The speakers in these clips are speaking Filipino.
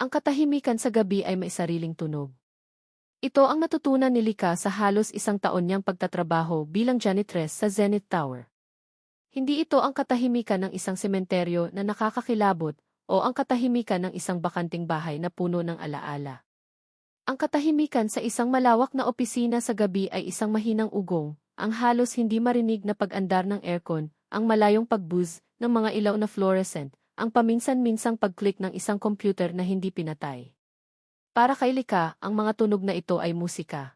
Ang katahimikan sa gabi ay may sariling tunog. Ito ang natutunan ni Lika sa halos 1 taon niyang pagtatrabaho bilang janitress sa Zenith Tower. Hindi ito ang katahimikan ng isang sementeryo na nakakakilabot o ang katahimikan ng isang bakanting bahay na puno ng alaala. Ang katahimikan sa isang malawak na opisina sa gabi ay isang mahinang ugong, ang halos hindi marinig na pag-andar ng aircon, ang malayong pagbuzz ng mga ilaw na fluorescent, ang paminsan-minsang pag-click ng isang computer na hindi pinatay. Para kay Lika, ang mga tunog na ito ay musika.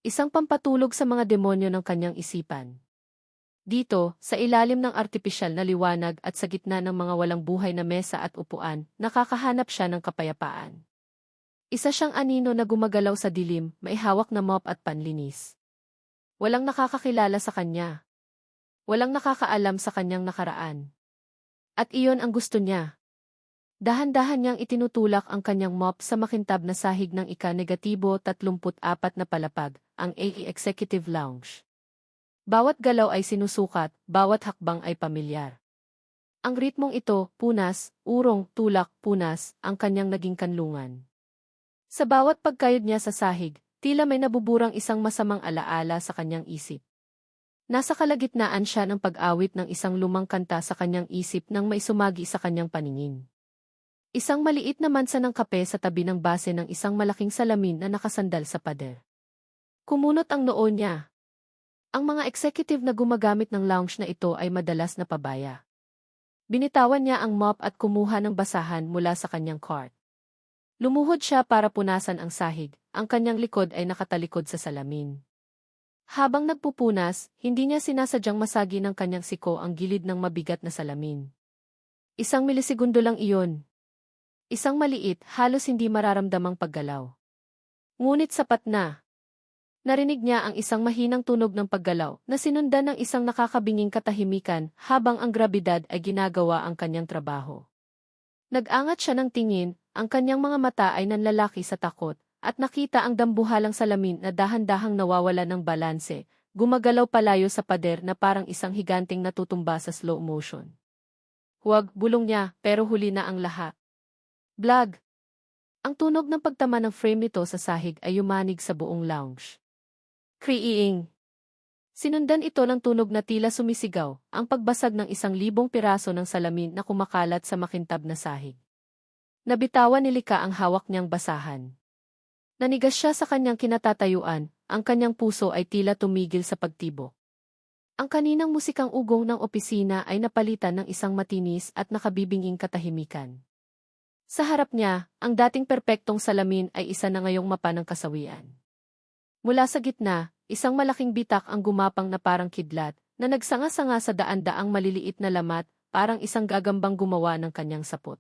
Isang pampatulog sa mga demonyo ng kanyang isipan. Dito, sa ilalim ng artipisyal na liwanag at sa gitna ng mga walang buhay na mesa at upuan, nakakahanap siya ng kapayapaan. Isa siyang anino na gumagalaw sa dilim, may hawak na mop at panlinis. Walang nakakakilala sa kanya. Walang nakakaalam sa kanyang nakaraan. At iyon ang gusto niya. Dahan-dahan niyang itinutulak ang kanyang mop sa makintab na sahig ng ika-34 na palapag, ang AE Executive Lounge. Bawat galaw ay sinusukat, bawat hakbang ay pamilyar. Ang ritmong ito, punas, urong, tulak, punas, ang kanyang naging kanlungan. Sa bawat pagkayod niya sa sahig, tila may nabuburang isang masamang alaala sa kanyang isip. Nasa kalagitnaan siya ng pag-awit ng isang lumang kanta sa kanyang isip nang may sumagi sa kanyang paningin. Isang maliit na mansa ng kape sa tabi ng base ng isang malaking salamin na nakasandal sa pader. Kumunot ang noo niya. Ang mga executive na gumagamit ng lounge na ito ay madalas na pabaya. Binitawan niya ang mop at kumuha ng basahan mula sa kanyang cart. Lumuhod siya para punasan ang sahig, ang kanyang likod ay nakatalikod sa salamin. Habang nagpupunas, hindi niya sinasadyang masagi ng kanyang siko ang gilid ng mabigat na salamin. 1 milisegundo lang iyon. Isang maliit, halos hindi mararamdamang paggalaw. Ngunit sapat na. Narinig niya ang isang mahinang tunog ng paggalaw na sinundan ng isang nakakabinging katahimikan habang ang grabidad ay ginagawa ang kanyang trabaho. Nag-angat siya ng tingin, ang kanyang mga mata ay nanlalaki sa takot, at nakita ang dambuhalang salamin na dahan-dahang nawawala ng balanse, gumagalaw palayo sa pader na parang isang higanting natutumba sa slow motion. Huwag, bulong niya, pero huli na ang lahat. Blag! Ang tunog ng pagtama ng frame nito sa sahig ay yumanig sa buong lounge. Kriiing! Sinundan ito ng tunog na tila sumisigaw, ang pagbasag ng 1,000 piraso ng salamin na kumakalat sa makintab na sahig. Nabitawan ni Lika ang hawak niyang basahan. Nanigas siya sa kanyang kinatatayuan, ang kanyang puso ay tila tumigil sa pagtibok. Ang kaninang musikang ugong ng opisina ay napalitan ng isang matinis at nakabibinging katahimikan. Sa harap niya, ang dating perpektong salamin ay isa na ngayong mapa ng kasawian. Mula sa gitna, isang malaking bitak ang gumapang na parang kidlat, na nagsanga-sanga sa daan-daang maliliit na lamat, parang isang gagambang gumawa ng kanyang sapot.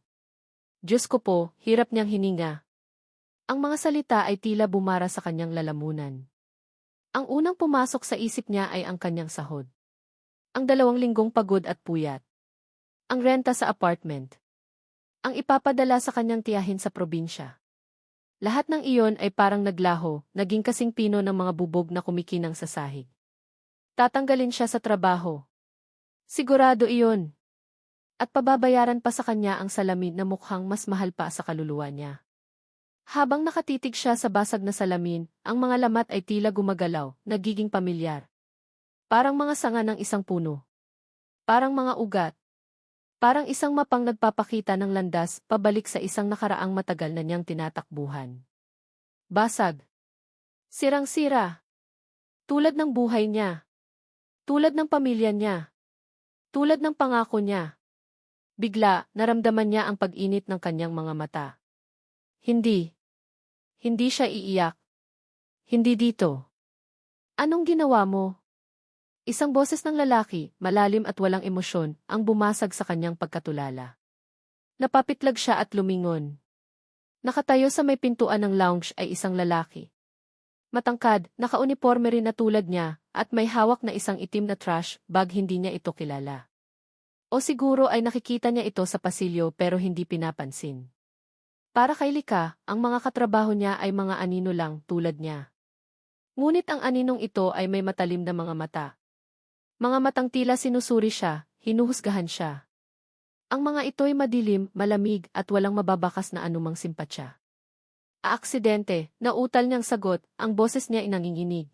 Diyos ko po, hirap niyang hininga. Ang mga salita ay tila bumara sa kanyang lalamunan. Ang unang pumasok sa isip niya ay ang kanyang sahod. Ang 2 linggong pagod at puyat. Ang renta sa apartment. Ang ipapadala sa kanyang tiyahin sa probinsya. Lahat ng iyon ay parang naglaho, naging kasing pino ng mga bubog na kumikinang sa sahig. Tatanggalin siya sa trabaho. Sigurado iyon. At pababayaran pa sa kanya ang salamin na mukhang mas mahal pa sa kaluluwa niya. Habang nakatitig siya sa basag na salamin, ang mga lamat ay tila gumagalaw, nagiging pamilyar. Parang mga sanga ng isang puno. Parang mga ugat. Parang isang mapang nagpapakita ng landas pabalik sa isang nakaraang matagal na niyang tinatakbuhan. Basag. Sirang-sira. Tulad ng buhay niya. Tulad ng pamilya niya. Tulad ng pangako niya. Bigla, naramdaman niya ang pag-init ng kanyang mga mata. Hindi. Hindi siya iiyak. Hindi dito. Anong ginawa mo? Isang boses ng lalaki, malalim at walang emosyon, ang bumasag sa kanyang pagkatulala. Napapitlag siya at lumingon. Nakatayo sa may pintuan ng lounge ay isang lalaki. Matangkad, nakauniporme rin na tulad niya, at may hawak na isang itim na trash bag. Hindi niya ito kilala. O siguro ay nakikita niya ito sa pasilyo pero hindi pinapansin. Para kay Lika, ang mga katrabaho niya ay mga anino lang tulad niya. Ngunit ang aninong ito ay may matalim na mga mata. Mga matang tila sinusuri siya, hinuhusgahan siya. Ang mga ito'y madilim, malamig at walang mababakas na anumang simpatya. Aaksidente, nautal niyang sagot, ang boses niya ay nanginginig.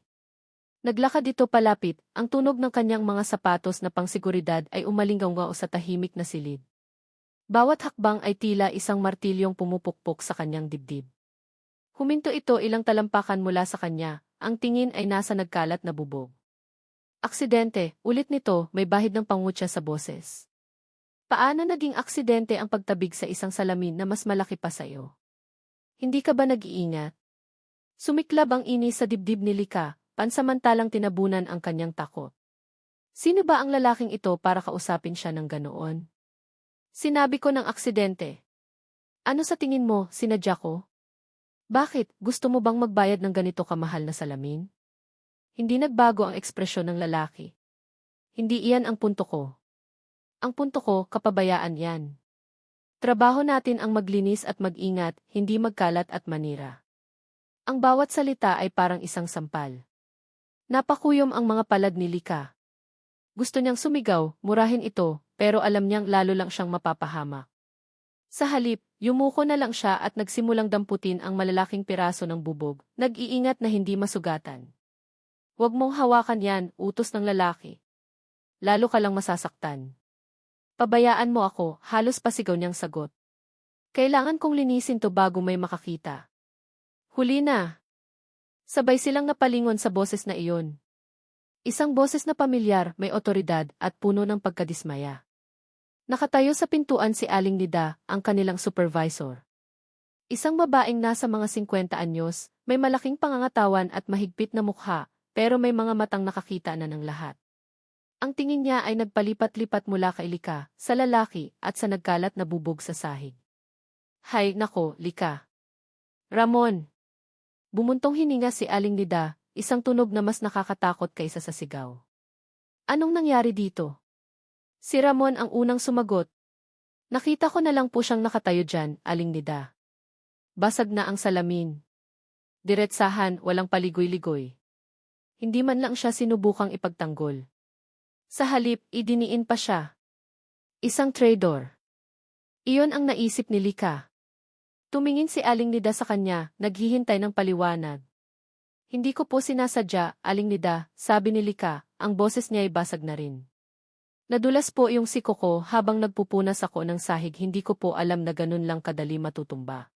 Naglakad ito palapit, ang tunog ng kanyang mga sapatos na pangsiguridad ay umalinggaw sa tahimik na silid. Bawat hakbang ay tila isang martilyong pumupukpok sa kanyang dibdib. Huminto ito ilang talampakan mula sa kanya, ang tingin ay nasa nagkalat na bubog. Aksidente, ulit nito, may bahid ng pangutya sa boses. Paano naging aksidente ang pagtabig sa isang salamin na mas malaki pa sa iyo? Hindi ka ba nag-iingat? Sumiklab ang inis sa dibdib ni Lika, pansamantalang tinabunan ang kanyang takot. Sino ba ang lalaking ito para kausapin siya ng ganoon? Sinabi ko ng aksidente. Ano sa tingin mo, sinadya ko? Bakit, gusto mo bang magbayad ng ganito kamahal na salamin? Hindi nagbago ang ekspresyon ng lalaki. Hindi iyan ang punto ko. Ang punto ko, kapabayaan yan. Trabaho natin ang maglinis at mag-ingat, hindi magkalat at manira. Ang bawat salita ay parang isang sampal. Napakuyom ang mga palad ni Lika. Gusto niyang sumigaw, murahin ito, pero alam niyang lalo lang siyang mapapahamak. Sa halip, yumuko na lang siya at nagsimulang damputin ang malalaking piraso ng bubog, nag-iingat na hindi masugatan. Huwag mong hawakan yan, utos ng lalaki. Lalo ka lang masasaktan. Pabayaan mo ako, halos pasigaw niyang sagot. Kailangan kong linisin to bago may makakita. Huli na. Sabay silang napalingon sa boses na iyon. Isang boses na pamilyar, may otoridad at puno ng pagkadismaya. Nakatayo sa pintuan si Aling Nida, ang kanilang supervisor. Isang babaeng nasa mga 50 anyos, may malaking pangangatawan at mahigpit na mukha, pero may mga matang nakakita na ng lahat. Ang tingin niya ay nagpalipat-lipat mula kay Lika, sa lalaki, at sa nagkalat na bubog sa sahig. Hay, nako, Lika. Ramon. Bumuntong hininga si Aling Nida, isang tunog na mas nakakatakot kaysa sa sigaw. Anong nangyari dito? Si Ramon ang unang sumagot. Nakita ko na lang po siyang nakatayo dyan, Aling Nida. Basag na ang salamin. Diretsahan, walang paligoy-ligoy. Hindi man lang siya sinubukang ipagtanggol. Sa halip, idiniin pa siya. Isang traitor. Iyon ang naisip ni Lika. Tumingin si Aling Nida sa kanya, naghihintay ng paliwanag. Hindi ko po sinasadya, Aling Nida, sabi ni Lika, ang boses niya ay basag na rin. Nadulas po yung siko ko habang nagpupunas ako ng sahig, hindi ko po alam na ganun lang kadali matutumba.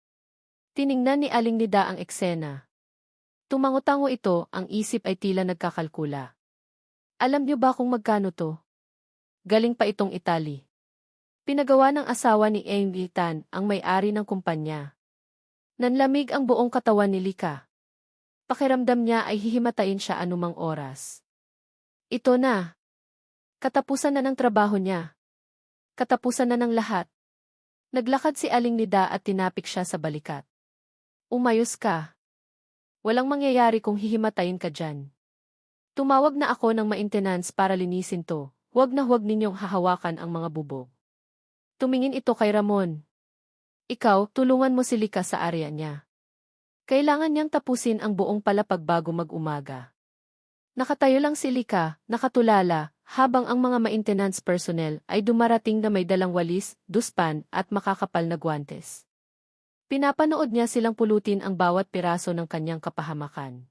Tiningnan ni Aling Nida ang eksena. Tumango-tango ito, ang isip ay tila nagkakalkula. Alam niyo ba kung magkano to? Galing pa itong Italy. Pinagawa ng asawa ni Amy Tan, ang may-ari ng kumpanya. Nanlamig ang buong katawan ni Lika. Pakiramdam niya ay hihimatayin siya anumang oras. Ito na. Katapusan na ng trabaho niya. Katapusan na ng lahat. Naglakad si Aling Nida at tinapik siya sa balikat. Umayos ka. Walang mangyayari kung hihimatayin ka dyan. Tumawag na ako ng maintenance para linisin to. Huwag na huwag ninyong hahawakan ang mga bubog. Tumingin ito kay Ramon. Ikaw, tulungan mo si Lika sa area niya. Kailangan niyang tapusin ang buong palapag bago mag-umaga. Nakatayo lang si Lika, nakatulala, habang ang mga maintenance personnel ay dumarating na may dalang walis, duspan at makakapal na guwantes. Pinapanood niya silang pulutin ang bawat piraso ng kanyang kapahamakan.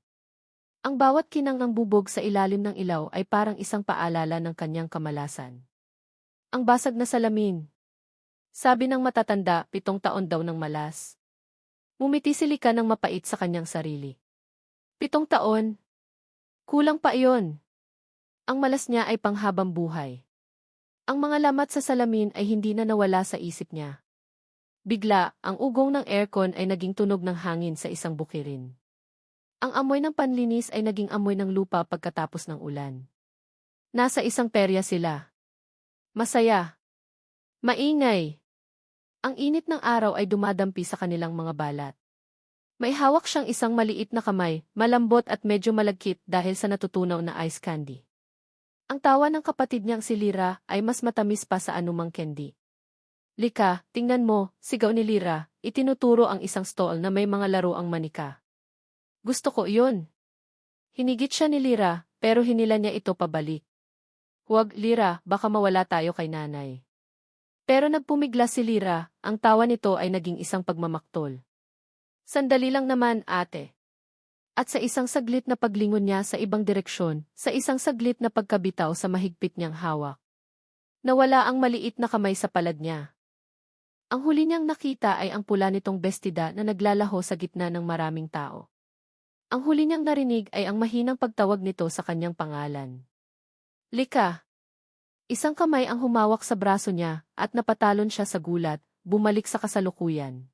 Ang bawat kinang ng bubog sa ilalim ng ilaw ay parang isang paalala ng kanyang kamalasan. Ang basag na salamin. Sabi ng matatanda, 7 taon daw ng malas. Mumiti si Lika ng mapait sa kanyang sarili. 7 taon? Kulang pa iyon. Ang malas niya ay panghabang buhay. Ang mga lamat sa salamin ay hindi na nawala sa isip niya. Bigla, ang ugong ng aircon ay naging tunog ng hangin sa isang bukirin. Ang amoy ng panlinis ay naging amoy ng lupa pagkatapos ng ulan. Nasa isang perya sila. Masaya. Maingay. Ang init ng araw ay dumadampi sa kanilang mga balat. May hawak siyang isang maliit na kamay, malambot at medyo malagkit dahil sa natutunaw na ice candy. Ang tawa ng kapatid niyang si Lira ay mas matamis pa sa anumang candy. Lika, tingnan mo, sigaw ni Lira, itinuturo ang isang stall na may mga laro ang manika. Gusto ko iyon. Hinigit siya ni Lira, pero hinila niya ito pabalik. Huwag, Lira, baka mawala tayo kay nanay. Pero nagpumigla si Lira, ang tawa nito ay naging isang pagmamaktol. Sandali lang naman, ate. At sa isang saglit na paglingon niya sa ibang direksyon, sa isang saglit na pagkabitaw sa mahigpit niyang hawak, nawala ang maliit na kamay sa palad niya. Ang huli niyang nakita ay ang pula nitong bestida na naglalaho sa gitna ng maraming tao. Ang huli niyang narinig ay ang mahinang pagtawag nito sa kanyang pangalan. Lika! Isang kamay ang humawak sa braso niya at napatalon siya sa gulat, bumalik sa kasalukuyan.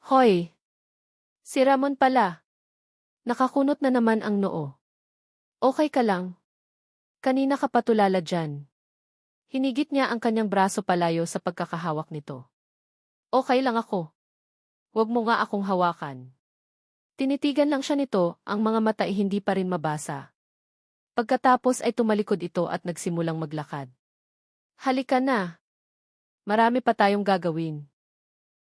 Hoy! Si Ramon pala! Nakakunot na naman ang noo. Okay ka lang? Kanina ka patulala dyan. Hinigit niya ang kanyang braso palayo sa pagkakahawak nito. Okay lang ako. Huwag mo nga akong hawakan. Tinitigan lang siya nito, ang mga mata ay hindi pa rin mabasa. Pagkatapos ay tumalikod ito at nagsimulang maglakad. Halika na. Marami pa tayong gagawin.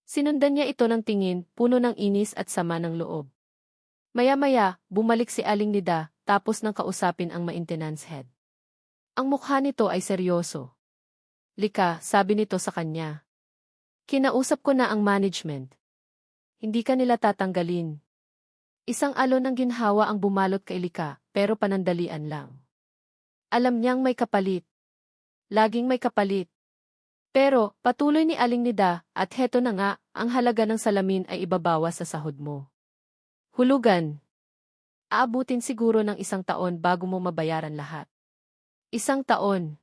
Sinundan niya ito ng tingin, puno ng inis at sama ng loob. Maya-maya, bumalik si Aling Nida, tapos nang kausapin ang maintenance head. Ang mukha nito ay seryoso. Lika, sabi nito sa kanya. Kinausap ko na ang management. Hindi ka nila tatanggalin. Isang alon ng ginhawa ang bumalot kay Lika, pero panandalian lang. Alam niyang may kapalit. Laging may kapalit. Pero, patuloy ni Aling Nida, at heto na nga, ang halaga ng salamin ay ibabawas sa sahod mo. Hulugan. Aabutin siguro ng 1 taon bago mo mabayaran lahat. 1 taon.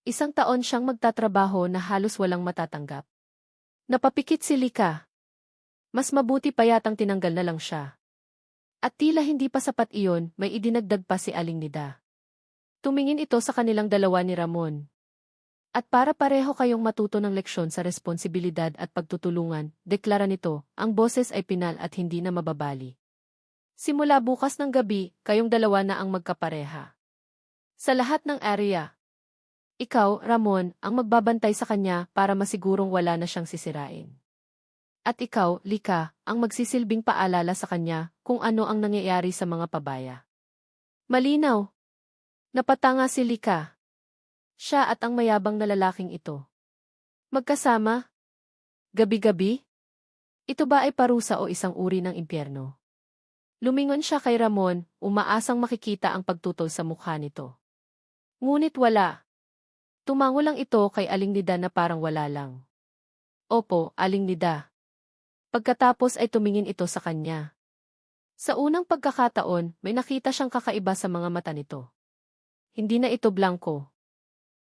1 taon siyang magtatrabaho na halos walang matatanggap. Napapikit si Lika. Mas mabuti pa yatang tinanggal na lang siya. At tila hindi pa sapat iyon, may idinagdag pa si Aling Nida. Tumingin ito sa kanilang dalawa ni Ramon. At para pareho kayong matuto ng leksyon sa responsibilidad at pagtutulungan, deklara nito, ang boses ay pinal at hindi na mababali. Simula bukas ng gabi, kayong dalawa na ang magkapareha. Sa lahat ng area. Ikaw, Ramon, ang magbabantay sa kanya para masigurong wala na siyang sisirain. At ikaw, Lika, ang magsisilbing paalala sa kanya kung ano ang nangyayari sa mga pabaya. Malinaw. Napatanga si Lika. Siya at ang mayabang na lalaking ito. Magkasama? Gabi-gabi? Ito ba ay parusa o isang uri ng impyerno? Lumingon siya kay Ramon, umaasang makikita ang pagtutol sa mukha nito. Ngunit wala. Tumango lang ito kay Aling Nida na parang wala lang. Opo, Aling Nida. Pagkatapos ay tumingin ito sa kanya. Sa unang pagkakataon, may nakita siyang kakaiba sa mga mata nito. Hindi na ito blanco.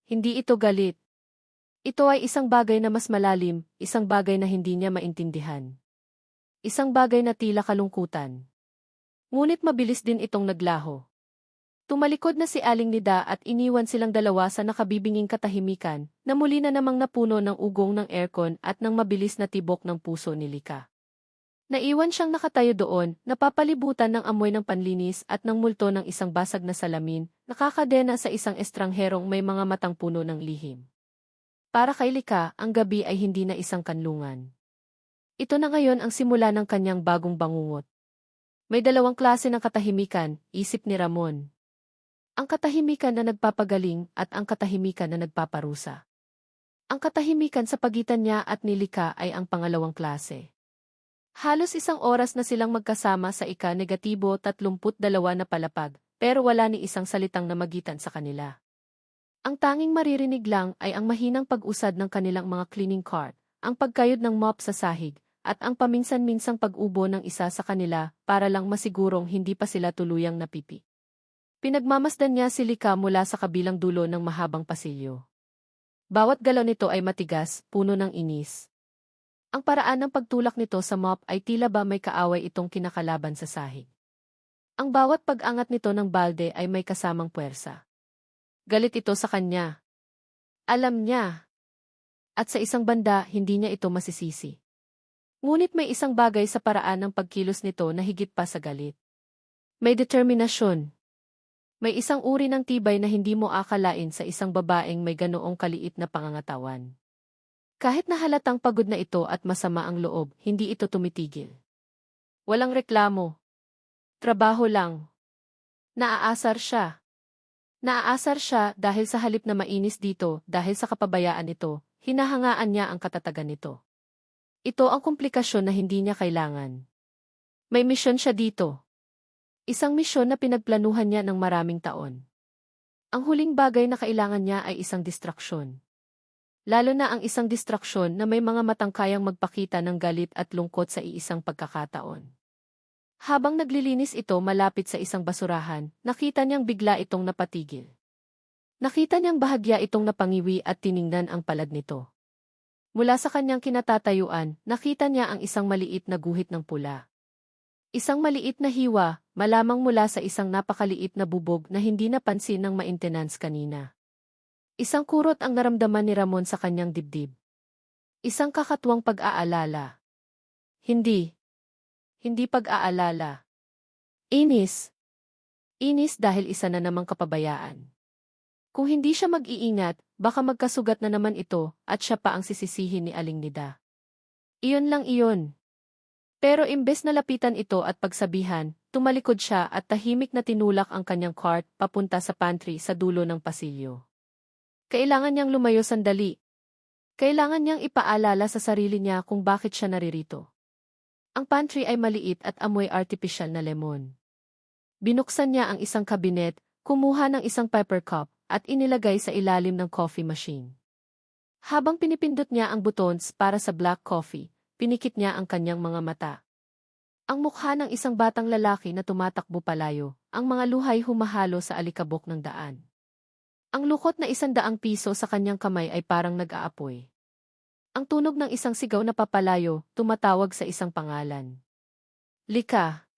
Hindi ito galit. Ito ay isang bagay na mas malalim, isang bagay na hindi niya maintindihan. Isang bagay na tila kalungkutan. Ngunit mabilis din itong naglaho. Tumalikod na si Aling Nida at iniwan silang dalawa sa nakabibinging katahimikan, na muli na namang napuno ng ugong ng aircon at ng mabilis na tibok ng puso ni Lika. Naiwan siyang nakatayo doon, napapalibutan ng amoy ng panlinis at ng multo ng isang basag na salamin, nakakadena sa isang estrangherong may mga matang puno ng lihim. Para kay Lika, ang gabi ay hindi na isang kanlungan. Ito na ngayon ang simula ng kanyang bagong bangungot. May 2 klase ng katahimikan, isip ni Ramon. Ang katahimikan na nagpapagaling at ang katahimikan na nagpaparusa. Ang katahimikan sa pagitan niya at ni Lika ay ang pangalawang klase. Halos 1 oras na silang magkasama sa ika-32 na palapag, pero wala ni isang salitang namagitan sa kanila. Ang tanging maririnig lang ay ang mahinang pag-usad ng kanilang mga cleaning cart, ang pagkayod ng mop sa sahig, at ang paminsan-minsang pag-ubo ng isa sa kanila para lang masigurong hindi pa sila tuluyang napipi. Pinagmamasdan niya si Lika mula sa kabilang dulo ng mahabang pasilyo. Bawat galaw nito ay matigas, puno ng inis. Ang paraan ng pagtulak nito sa mop ay tila ba may kaaway itong kinakalaban sa sahig. Ang bawat pag-angat nito ng balde ay may kasamang puwersa. Galit ito sa kanya. Alam niya. At sa isang banda, hindi niya ito masisisi. Ngunit may isang bagay sa paraan ng pagkilos nito na higit pa sa galit. May determinasyon. May isang uri ng tibay na hindi mo akalain sa isang babaeng may ganoong kaliit na pangangatawan. Kahit na halatang pagod na ito at masama ang loob, hindi ito tumitigil. Walang reklamo. Trabaho lang. Naaasar siya. Naaasar siya dahil sa halip na mainis dito, dahil sa kapabayaan ito, Hinahangaan niya ang katatagan nito. Ito ang komplikasyon na hindi niya kailangan. May misyon siya dito. Isang misyon na pinagplanuhan niya ng maraming taon. Ang huling bagay na kailangan niya ay isang distraksyon. Lalo na ang isang distraksyon na may mga matangkayang magpakita ng galit at lungkot sa iisang pagkakataon. Habang naglilinis ito malapit sa isang basurahan, nakita niyang bigla itong napatigil. Nakita niyang bahagya itong napangiwi at tiningnan ang palad nito. Mula sa kanyang kinatatayuan, nakita niya ang isang maliit na guhit ng pula. Isang maliit na hiwa, malamang mula sa isang napakaliit na bubog na hindi napansin ng maintenance kanina. Isang kurot ang naramdaman ni Ramon sa kanyang dibdib. Isang kakatuwang pag-aalala. Hindi pag-aalala. Inis. Inis dahil isa na namang kapabayaan. Kung hindi siya mag-iingat, baka magkasugat na naman ito at siya pa ang sisisihin ni Aling Nida. Iyon lang iyon. Pero imbes na lapitan ito at pagsabihan, tumalikod siya at tahimik na tinulak ang kanyang cart papunta sa pantry sa dulo ng pasilyo. Kailangan niyang lumayo sandali. Kailangan niyang ipaalala sa sarili niya kung bakit siya naririto. Ang pantry ay maliit at amoy artificial na lemon. Binuksan niya ang isang kabinet, kumuha ng isang paper cup, at inilagay sa ilalim ng coffee machine. Habang pinipindot niya ang buttons para sa black coffee, pinikit niya ang kanyang mga mata. Ang mukha ng isang batang lalaki na tumatakbo palayo, ang mga luhay humahalo sa alikabok ng daan. Ang lukot na 100 piso sa kanyang kamay ay parang nag-aapoy. Ang tunog ng isang sigaw na papalayo, tumatawag sa isang pangalan. Lika.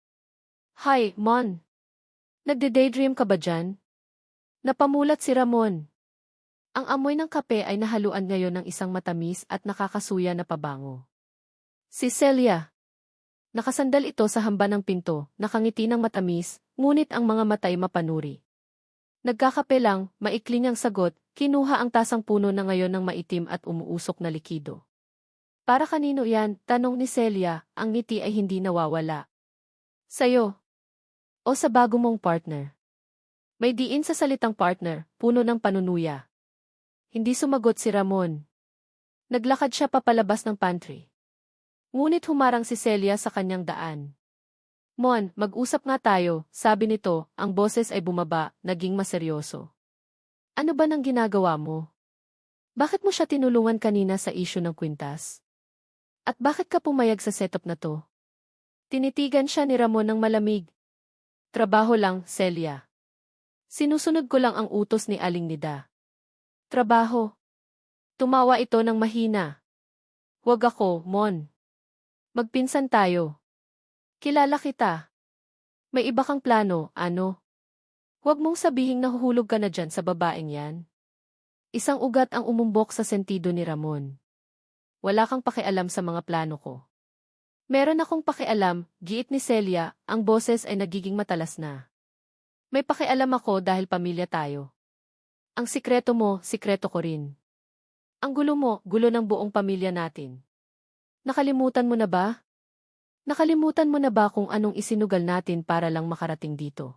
Hi, Mon. Nagde-daydream ka ba dyan? Napamulat si Ramon. Ang amoy ng kape ay nahaluan ngayon ng isang matamis at nakakasuya na pabango. Si Celia. Nakasandal ito sa hamba ng pinto, nakangiti ng matamis, ngunit ang mga matay mapanuri. Nagkakape lang, maikli niyang sagot, kinuha ang tasang puno na ngayon ng maitim at umuusok na likido. Para kanino yan? Tanong ni Celia, ang ngiti ay hindi nawawala. Sa'yo. O sa bago mong partner. May diin sa salitang partner, puno ng panunuya. Hindi sumagot si Ramon. Naglakad siya papalabas ng pantry. Ngunit humarang si Celia sa kanyang daan. Mon, mag-usap nga tayo, sabi nito, ang boses ay bumaba, naging maseryoso. Ano ba nang ginagawa mo? Bakit mo siya tinulungan kanina sa isyu ng kwintas? At bakit ka pumayag sa setup na to? Tinitigan siya ni Ramon ng malamig. Trabaho lang, Celia. Sinusunod ko lang ang utos ni Aling Nida. Trabaho. Tumawa ito ng mahina. Huwag ako, Mon. Magpinsan tayo. Kilala kita. May iba kang plano, ano? Huwag mong sabihing nahuhulog ka na dyan sa babaeng yan. Isang ugat ang umumbok sa sentido ni Ramon. Wala kang pakialam sa mga plano ko. Meron akong pakialam, giit ni Celia, ang boses ay nagiging matalas na. May pakialam ako dahil pamilya tayo. Ang sikreto mo, sikreto ko rin. Ang gulo mo, gulo ng buong pamilya natin. Nakalimutan mo na ba? Nakalimutan mo na ba kung anong isinugal natin para lang makarating dito?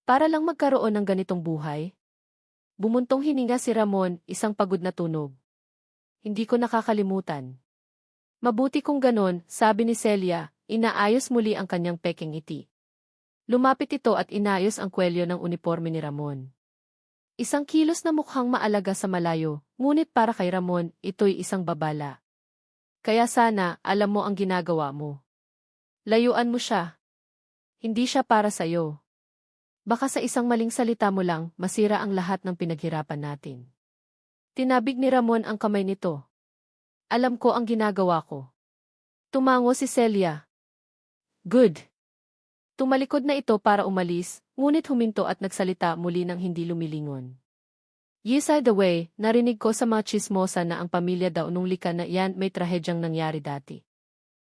Para lang magkaroon ng ganitong buhay? Bumuntong hininga si Ramon, isang pagod na tunog. Hindi ko nakakalimutan. Mabuti kung ganon, sabi ni Celia, inaayos muli ang kanyang peking ngiti. Lumapit ito at inayos ang kwelyo ng uniforme ni Ramon. Isang kilos na mukhang maalaga sa malayo, ngunit para kay Ramon, ito'y isang babala. Kaya sana, alam mo ang ginagawa mo. Layuan mo siya. Hindi siya para sa'yo. Baka sa isang maling salita mo lang, masira ang lahat ng pinaghirapan natin. Tinabig ni Ramon ang kamay nito. Alam ko ang ginagawa ko. Tumango si Celia. Good. Tumalikod na ito para umalis, ngunit huminto at nagsalita muli ng hindi lumilingon. Yes, by the way, narinig ko sa mga chismosa na ang pamilya daw nung lika na yan may trahedyang nangyari dati.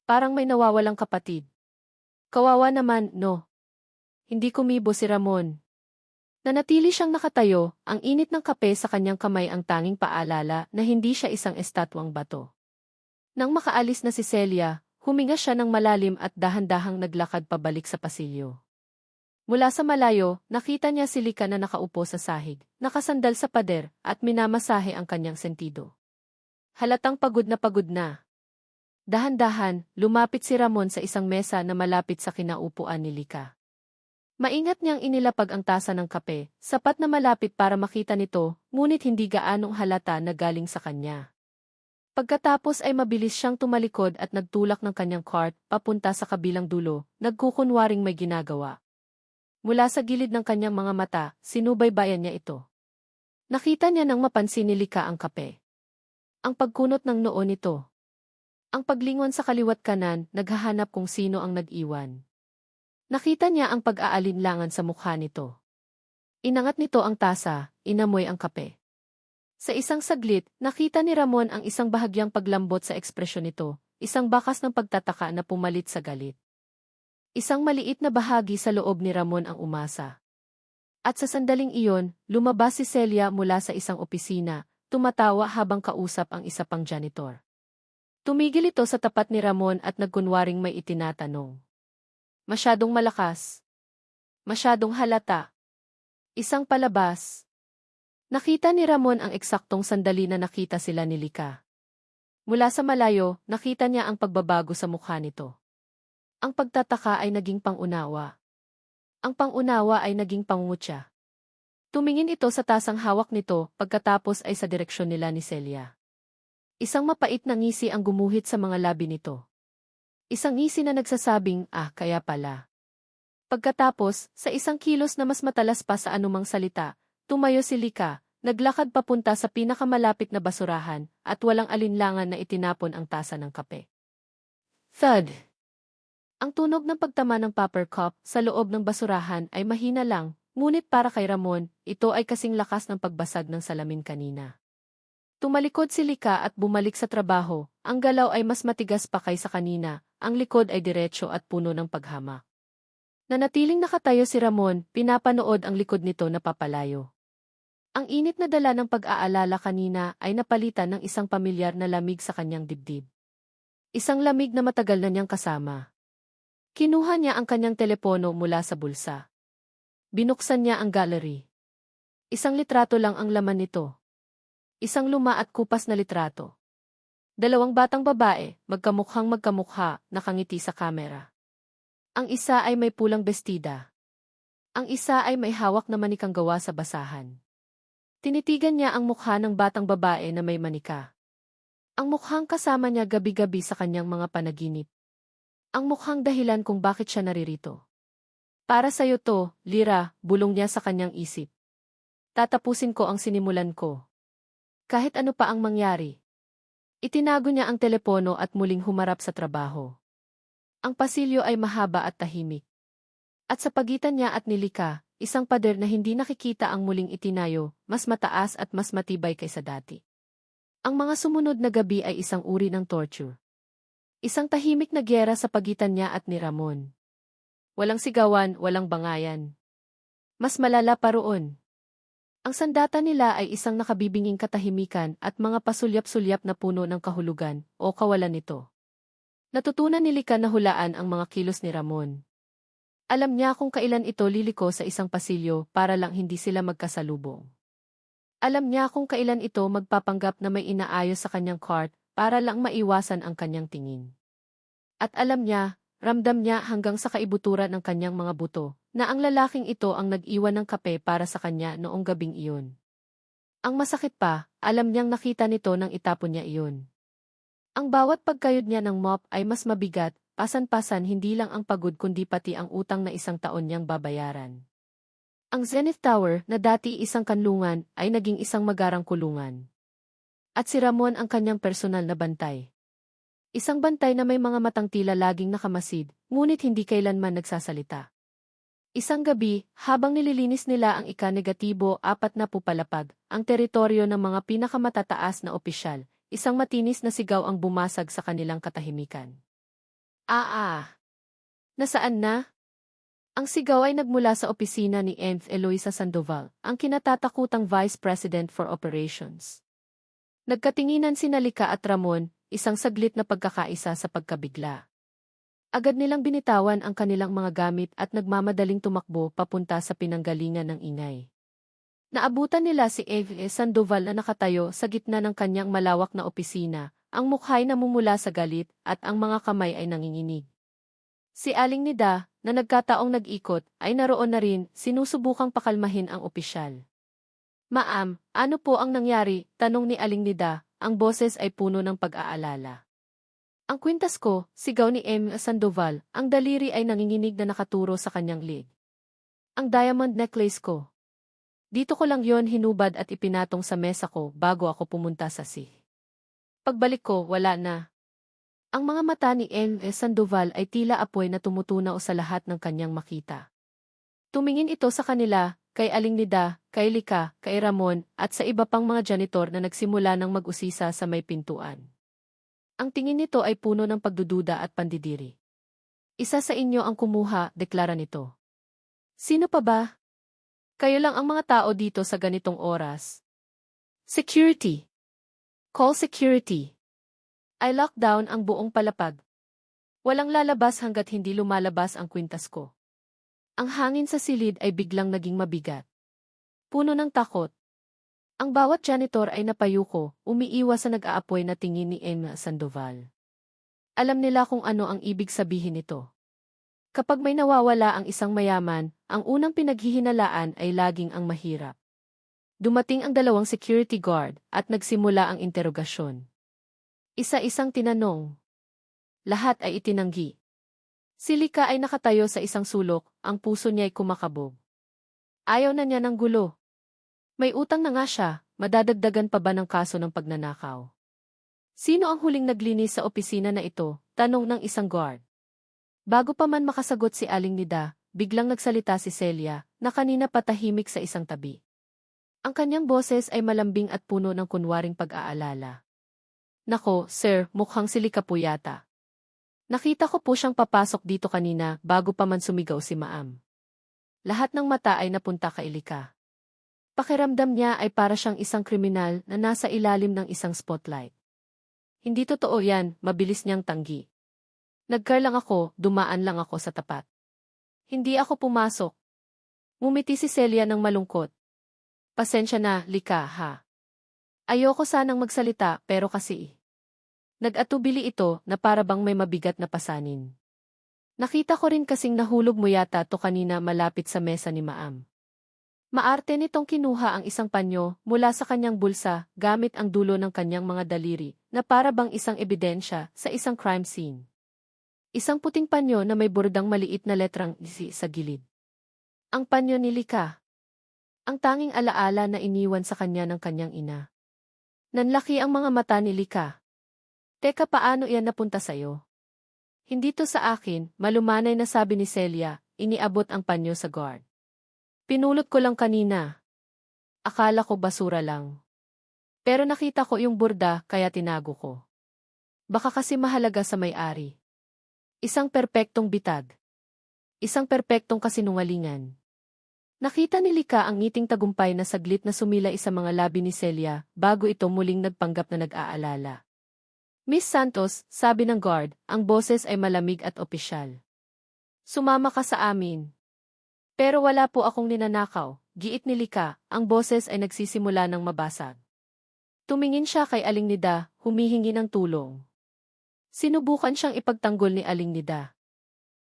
Parang may nawawalang kapatid. Kawawa naman, no? Hindi kumibo si Ramon. Nanatili siyang nakatayo, ang init ng kape sa kanyang kamay ang tanging paalala na hindi siya isang estatwang bato. Nang makaalis na si Celia, huminga siya ng malalim at dahan-dahang naglakad pabalik sa pasilyo. Mula sa malayo, nakita niya si Lika na nakaupo sa sahig, nakasandal sa pader, at minamasahe ang kanyang sentido. Halatang pagod na pagod na. Dahan-dahan, lumapit si Ramon sa isang mesa na malapit sa kinaupuan ni Lika. Maingat niyang inilapag ang tasa ng kape, sapat na malapit para makita nito, ngunit hindi gaanong halata na galing sa kanya. Pagkatapos ay mabilis siyang tumalikod at nagtulak ng kanyang cart papunta sa kabilang dulo, nagkukunwaring may ginagawa. Mula sa gilid ng kanyang mga mata, sinubaybayan niya ito. Nakita niya nang mapansin ni Lika ang kape. Ang pagkunot ng noo nito. Ang paglingon sa kaliwat kanan, naghahanap kung sino ang nag-iwan. Nakita niya ang pag-aalinlangan sa mukha nito. Inangat nito ang tasa, inamoy ang kape. Sa isang saglit, nakita ni Ramon ang isang bahagyang paglambot sa ekspresyon nito, isang bakas ng pagtataka na pumalit sa galit. Isang maliit na bahagi sa loob ni Ramon ang umasa. At sa sandaling iyon, lumabas si Celia mula sa isang opisina, tumatawa habang kausap ang isa pang janitor. Tumigil ito sa tapat ni Ramon at nagkunwaring may itinatanong. Masyadong malakas. Masyadong halata. Isang palabas. Nakita ni Ramon ang eksaktong sandali na nakita sila ni Lika. Mula sa malayo, nakita niya ang pagbabago sa mukha nito. Ang pagtataka ay naging pangunawa. Ang pangunawa ay naging pangungutya. Tumingin ito sa tasang hawak nito, pagkatapos ay sa direksyon nila ni Celia. Isang mapait na ngisi ang gumuhit sa mga labi nito. Isang ngisi na nagsasabing, kaya pala. Pagkatapos, sa isang kilos na mas matalas pa sa anumang salita, tumayo si Lika, naglakad papunta sa pinakamalapit na basurahan, at walang alinlangan na itinapon ang tasa ng kape. Thud! Ang tunog ng pagtama ng paper cup sa loob ng basurahan ay mahina lang, ngunit para kay Ramon, ito ay kasing lakas ng pagbasag ng salamin kanina. Tumalikod si Lika at bumalik sa trabaho, ang galaw ay mas matigas pa kaysa kanina, ang likod ay diretso at puno ng paghamak. Nanatiling nakatayo si Ramon, pinapanood ang likod nito na papalayo. Ang init na dala ng pag-aalala kanina ay napalitan ng isang pamilyar na lamig sa kanyang dibdib. Isang lamig na matagal na niyang kasama. Kinuha niya ang kanyang telepono mula sa bulsa. Binuksan niya ang gallery. Isang litrato lang ang laman nito. Isang luma at kupas na litrato. Dalawang batang babae, magkamukhang magkamukha, nakangiti sa kamera. Ang isa ay may pulang bestida. Ang isa ay may hawak na manikang gawa sa basahan. Tinitigan niya ang mukha ng batang babae na may manika. Ang mukhang kasama niya gabi-gabi sa kanyang mga panaginip. Ang mukhang dahilan kung bakit siya naririto. Para sa'yo to, Lira, bulong niya sa kanyang isip. Tatapusin ko ang sinimulan ko. Kahit ano pa ang mangyari. Itinago niya ang telepono at muling humarap sa trabaho. Ang pasilyo ay mahaba at tahimik. At sa pagitan niya at ni Lika, isang pader na hindi nakikita ang muling itinayo, mas mataas at mas matibay kaysa dati. Ang mga sumunod na gabi ay isang uri ng torture. Isang tahimik na gyera sa pagitan niya at ni Ramon. Walang sigawan, walang bangayan. Mas malala pa roon. Ang sandata nila ay isang nakabibinging katahimikan at mga pasulyap-sulyap na puno ng kahulugan o kawalan nito. Natutunan ni Lika na hulaan ang mga kilos ni Ramon. Alam niya kung kailan ito liliko sa isang pasilyo para lang hindi sila magkasalubong. Alam niya kung kailan ito magpapanggap na may inaayos sa kanyang cart para lang maiwasan ang kanyang tingin. At alam niya, ramdam niya hanggang sa kaibuturan ng kanyang mga buto, na ang lalaking ito ang nag-iwan ng kape para sa kanya noong gabing iyon. Ang masakit pa, alam niyang nakita nito nang itapon niya iyon. Ang bawat pagkayod niya ng mop ay mas mabigat, pasan-pasan hindi lang ang pagod kundi pati ang utang na 1 taon niyang babayaran. Ang Zenith Tower na dati isang kanlungan ay naging isang magarang kulungan. At si Ramon ang kanyang personal na bantay. Isang bantay na may mga matang tila laging nakamasid, ngunit hindi kailanman nagsasalita. Isang gabi, habang nililinis nila ang ika-negatibo 4 na pupalapag, ang teritoryo ng mga pinakamatataas na opisyal, isang matinis na sigaw ang bumasag sa kanilang katahimikan. Nasaan na? Ang sigaw ay nagmula sa opisina ni Enf Eloisa Sandoval, ang kinatatakutang Vice President for Operations. Nagkatinginan sina Lika at Ramon, isang saglit na pagkakaisa sa pagkabigla. Agad nilang binitawan ang kanilang mga gamit at nagmamadaling tumakbo papunta sa pinanggalingan ng ingay. Naabutan nila si Eve Sandoval na nakatayo sa gitna ng kanyang malawak na opisina, ang mukha'y namumula sa galit at ang mga kamay ay nanginginig. Si Aling Nida, na nagkataong nag-ikot, ay naroon na rin, sinusubukang pakalmahin ang opisyal. Ma'am, ano po ang nangyari? Tanong ni Aling Nida, ang boses ay puno ng pag-aalala. Ang kwintas ko, sigaw ni M. Sandoval, ang daliri ay nanginginig na nakaturo sa kanyang leg. Ang diamond necklace ko. Dito ko lang yon hinubad at ipinatong sa mesa ko bago ako pumunta sa si. Pagbalik ko, wala na. Ang mga mata ni M. Sandoval ay tila apoy na tumutunaw sa lahat ng kanyang makita. Tumingin ito sa kanila, kay Aling Nida, kay Lika, kay Ramon, at sa iba pang mga janitor na nagsimula ng mag-usisa sa may pintuan. Ang tingin nito ay puno ng pagdududa at pandidiri. Isa sa inyo ang kumuha, deklara nito. Sino pa ba? Kayo lang ang mga tao dito sa ganitong oras. Security. Call security. I lock down ang buong palapag. Walang lalabas hanggat hindi lumalabas ang kwintas ko. Ang hangin sa silid ay biglang naging mabigat. Puno ng takot. Ang bawat janitor ay napayuko, umiiwas sa nag-aapoy na tingin ni Emma Sandoval. Alam nila kung ano ang ibig sabihin nito. Kapag may nawawala ang isang mayaman, ang unang pinaghihinalaan ay laging ang mahirap. Dumating ang dalawang security guard at nagsimula ang interogasyon. Isa-isang tinanong. Lahat ay itinanggi. Si Lika ay nakatayo sa isang sulok, ang puso niya ay kumakabog. Ayaw na niya ng gulo. May utang na nga siya, madadagdagan pa ba ng kaso ng pagnanakaw? Sino ang huling naglinis sa opisina na ito? Tanong ng isang guard. Bago pa man makasagot si Aling Nida, biglang nagsalita si Celia, na kanina patahimik sa isang tabi. Ang kanyang boses ay malambing at puno ng kunwaring pag-aalala. Nako, sir, mukhang si Lika po yata. Nakita ko po siyang papasok dito kanina bago pa man sumigaw si Maam. Lahat ng mata ay napunta kay Lika. Pakiramdam niya ay para siyang isang kriminal na nasa ilalim ng isang spotlight. Hindi totoo yan, mabilis niyang tanggi. Nagcar lang ako, dumaan lang ako sa tapat. Hindi ako pumasok. Ngumiti si Celia ng malungkot. Pasensya na, Lika, ha. Ayoko sanang magsalita pero kasi. Nag-atubili ito na para bang may mabigat na pasanin. Nakita ko rin kasing nahulog mo yata to kanina malapit sa mesa ni Maam. Maarte nitong kinuha ang isang panyo mula sa kanyang bulsa gamit ang dulo ng kanyang mga daliri na para bang isang ebidensya sa isang crime scene. Isang puting panyo na may bordang maliit na letrang Z sa gilid. Ang panyo ni Lika. Ang tanging alaala na iniwan sa kanya ng kanyang ina. Nanlaki ang mga mata ni Lika. Teka, paano iyan napunta sa'yo? Hindi to sa akin, malumanay na sabi ni Celia, iniabot ang panyo sa guard. Pinulot ko lang kanina. Akala ko basura lang. Pero nakita ko yung borda kaya tinago ko. Baka kasi mahalaga sa may-ari. Isang perpektong bitag. Isang perpektong kasinungalingan. Nakita ni Lika ang ngiting tagumpay na saglit na sumilay sa mga labi ni Celia bago ito muling nagpanggap na nag-aalala. Miss Santos, sabi ng guard, ang boses ay malamig at opisyal. Sumama ka sa amin. Pero wala po akong ninanakaw, giit ni Lika, ang boses ay nagsisimula ng mabasag. Tumingin siya kay Aling Nida, humihingi ng tulong. Sinubukan siyang ipagtanggol ni Aling Nida.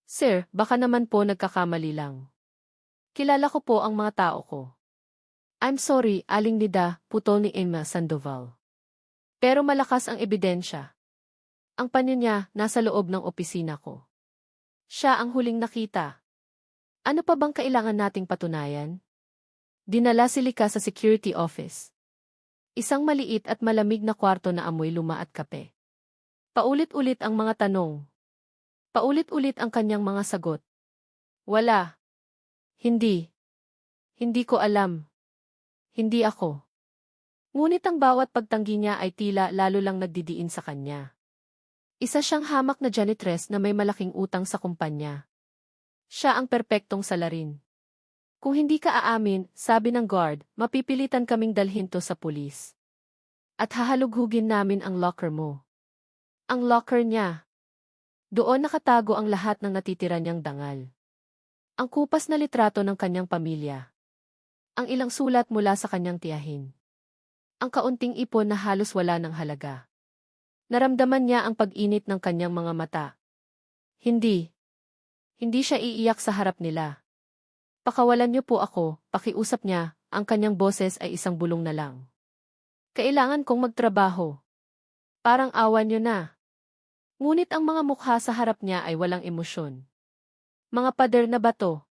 Sir, baka naman po nagkakamali lang. Kilala ko po ang mga tao ko. I'm sorry, Aling Nida, putol ni Emma Sandoval. Pero malakas ang ebidensya. Ang panyo niya nasa loob ng opisina ko. Siya ang huling nakita. Ano pa bang kailangan nating patunayan? Dinala si Lika sa security office. Isang maliit at malamig na kwarto na amoy luma at kape. Paulit-ulit ang mga tanong. Paulit-ulit ang kanyang mga sagot. Wala. Hindi. Hindi ko alam. Hindi ako. Ngunit ang bawat pagtanggi niya ay tila lalo lang nagdidiin sa kanya. Isa siyang hamak na janitress na may malaking utang sa kumpanya. Siya ang perpektong salarin. Kung hindi ka aamin, sabi ng guard, mapipilitan kaming dalhin to sa pulis. At hahalughugin namin ang locker mo. Ang locker niya. Doon nakatago ang lahat ng natitira niyang dangal. Ang kupas na litrato ng kanyang pamilya. Ang ilang sulat mula sa kanyang tiyahin. Ang kaunting ipon na halos wala ng halaga. Naramdaman niya ang pag-init ng kanyang mga mata. Hindi. Hindi siya iiyak sa harap nila. Pakawalan niyo po ako, pakiusap niya, ang kanyang boses ay isang bulong na lang. Kailangan kong magtrabaho. Parang awan niyo na. Ngunit ang mga mukha sa harap niya ay walang emosyon. Mga pader na bato.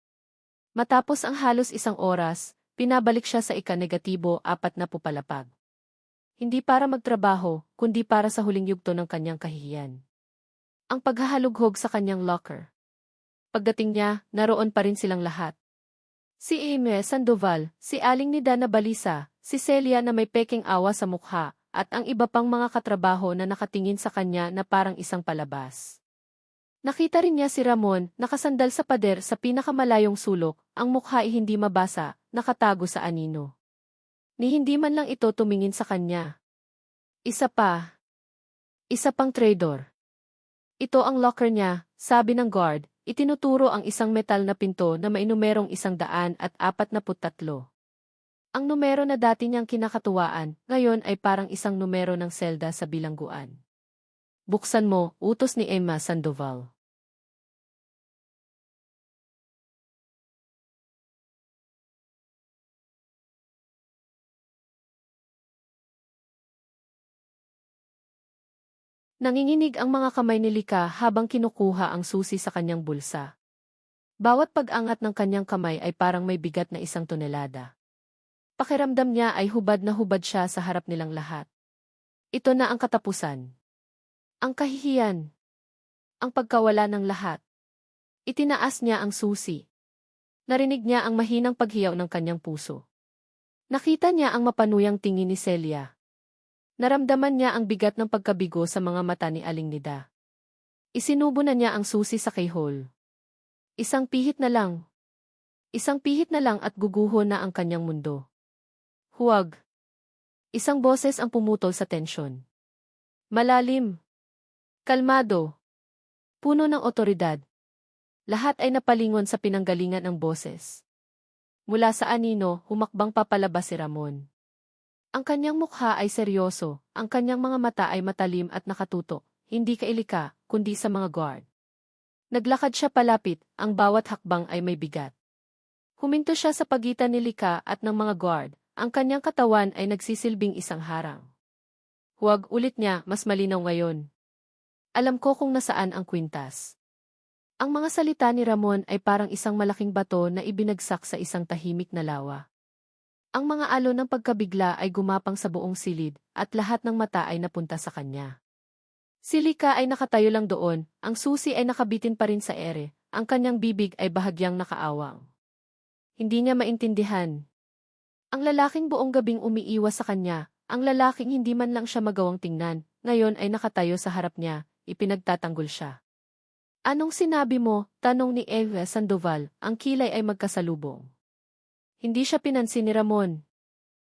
Matapos ang halos isang oras, pinabalik siya sa ika-negatibo 4 na pupalapag. Hindi para magtrabaho, kundi para sa huling yugto ng kanyang kahihiyan. Ang paghahalughog sa kanyang locker. Pagdating niya, naroon pa rin silang lahat. Si Aimee Sandoval, si Aling Nida na balisa, si Celia na may peking awa sa mukha, at ang iba pang mga katrabaho na nakatingin sa kanya na parang isang palabas. Nakita rin niya si Ramon, nakasandal sa pader sa pinakamalayong sulok, ang mukha ay hindi mabasa, nakatago sa anino. Ni hindi man lang ito tumingin sa kanya. Isa pa. Isa pang traidor. Ito ang locker niya, sabi ng guard, itinuturo ang isang metal na pinto na may numerong 143. Ang numero na dati niyang kinakatuwaan, ngayon ay parang isang numero ng selda sa bilangguan. Buksan mo, utos ni Emma Sandoval. Nanginginig ang mga kamay ni Lika habang kinukuha ang susi sa kanyang bulsa. Bawat pag-angat ng kanyang kamay ay parang may bigat na 1 tonelada. Pakiramdam niya ay hubad na hubad siya sa harap nilang lahat. Ito na ang katapusan. Ang kahihiyan. Ang pagkawala ng lahat. Itinaas niya ang susi. Narinig niya ang mahinang paghiyaw ng kanyang puso. Nakita niya ang mapanuyang tingin ni Celia. Naramdaman niya ang bigat ng pagkabigo sa mga mata ni Aling Nida. Isinubo na niya ang susi sa keyhole. Isang pihit na lang. Isang pihit na lang at guguho na ang kanyang mundo. Huwag. Isang boses ang pumutol sa tensyon. Malalim. Kalmado. Puno ng otoridad. Lahat ay napalingon sa pinanggalingan ng boses. Mula sa anino, humakbang papalabas si Ramon. Ang kanyang mukha ay seryoso, ang kanyang mga mata ay matalim at nakatutok, hindi kay Lika, kundi sa mga guard. Naglakad siya palapit, ang bawat hakbang ay may bigat. Huminto siya sa pagitan ni Lika at ng mga guard, ang kanyang katawan ay nagsisilbing isang harang. Huwag ulit niya, mas malinaw ngayon. Alam ko kung nasaan ang kwintas. Ang mga salita ni Ramon ay parang isang malaking bato na ibinagsak sa isang tahimik na lawa. Ang mga alon ng pagkabigla ay gumapang sa buong silid, at lahat ng mata ay napunta sa kanya. Si Lika ay nakatayo lang doon, ang susi ay nakabitin pa rin sa ere, ang kanyang bibig ay bahagyang nakaawang. Hindi niya maintindihan. Ang lalaking buong gabing umiiwas sa kanya, ang lalaking hindi man lang siya magawang tingnan, ngayon ay nakatayo sa harap niya, ipinagtatanggol siya. Anong sinabi mo? Tanong ni Eva Sandoval, ang kilay ay magkasalubong. Hindi siya pinansin ni Ramon.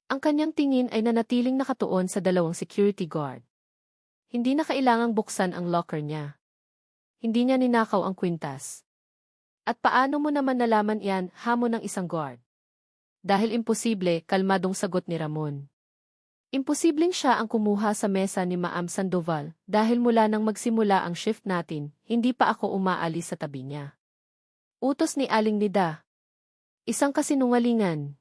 Ang kanyang tingin ay nanatiling nakatuon sa 2 security guard. Hindi na kailangang buksan ang locker niya. Hindi niya ninakaw ang kwintas. At paano mo naman nalaman iyan, hamon ng isang guard? Dahil imposible, kalmadong sagot ni Ramon. Imposibleng siya ang kumuha sa mesa ni Maam Sandoval, dahil mula nang magsimula ang shift natin, hindi pa ako umaalis sa tabi niya. Utos ni Aling Nida. Isang kasinungalingan.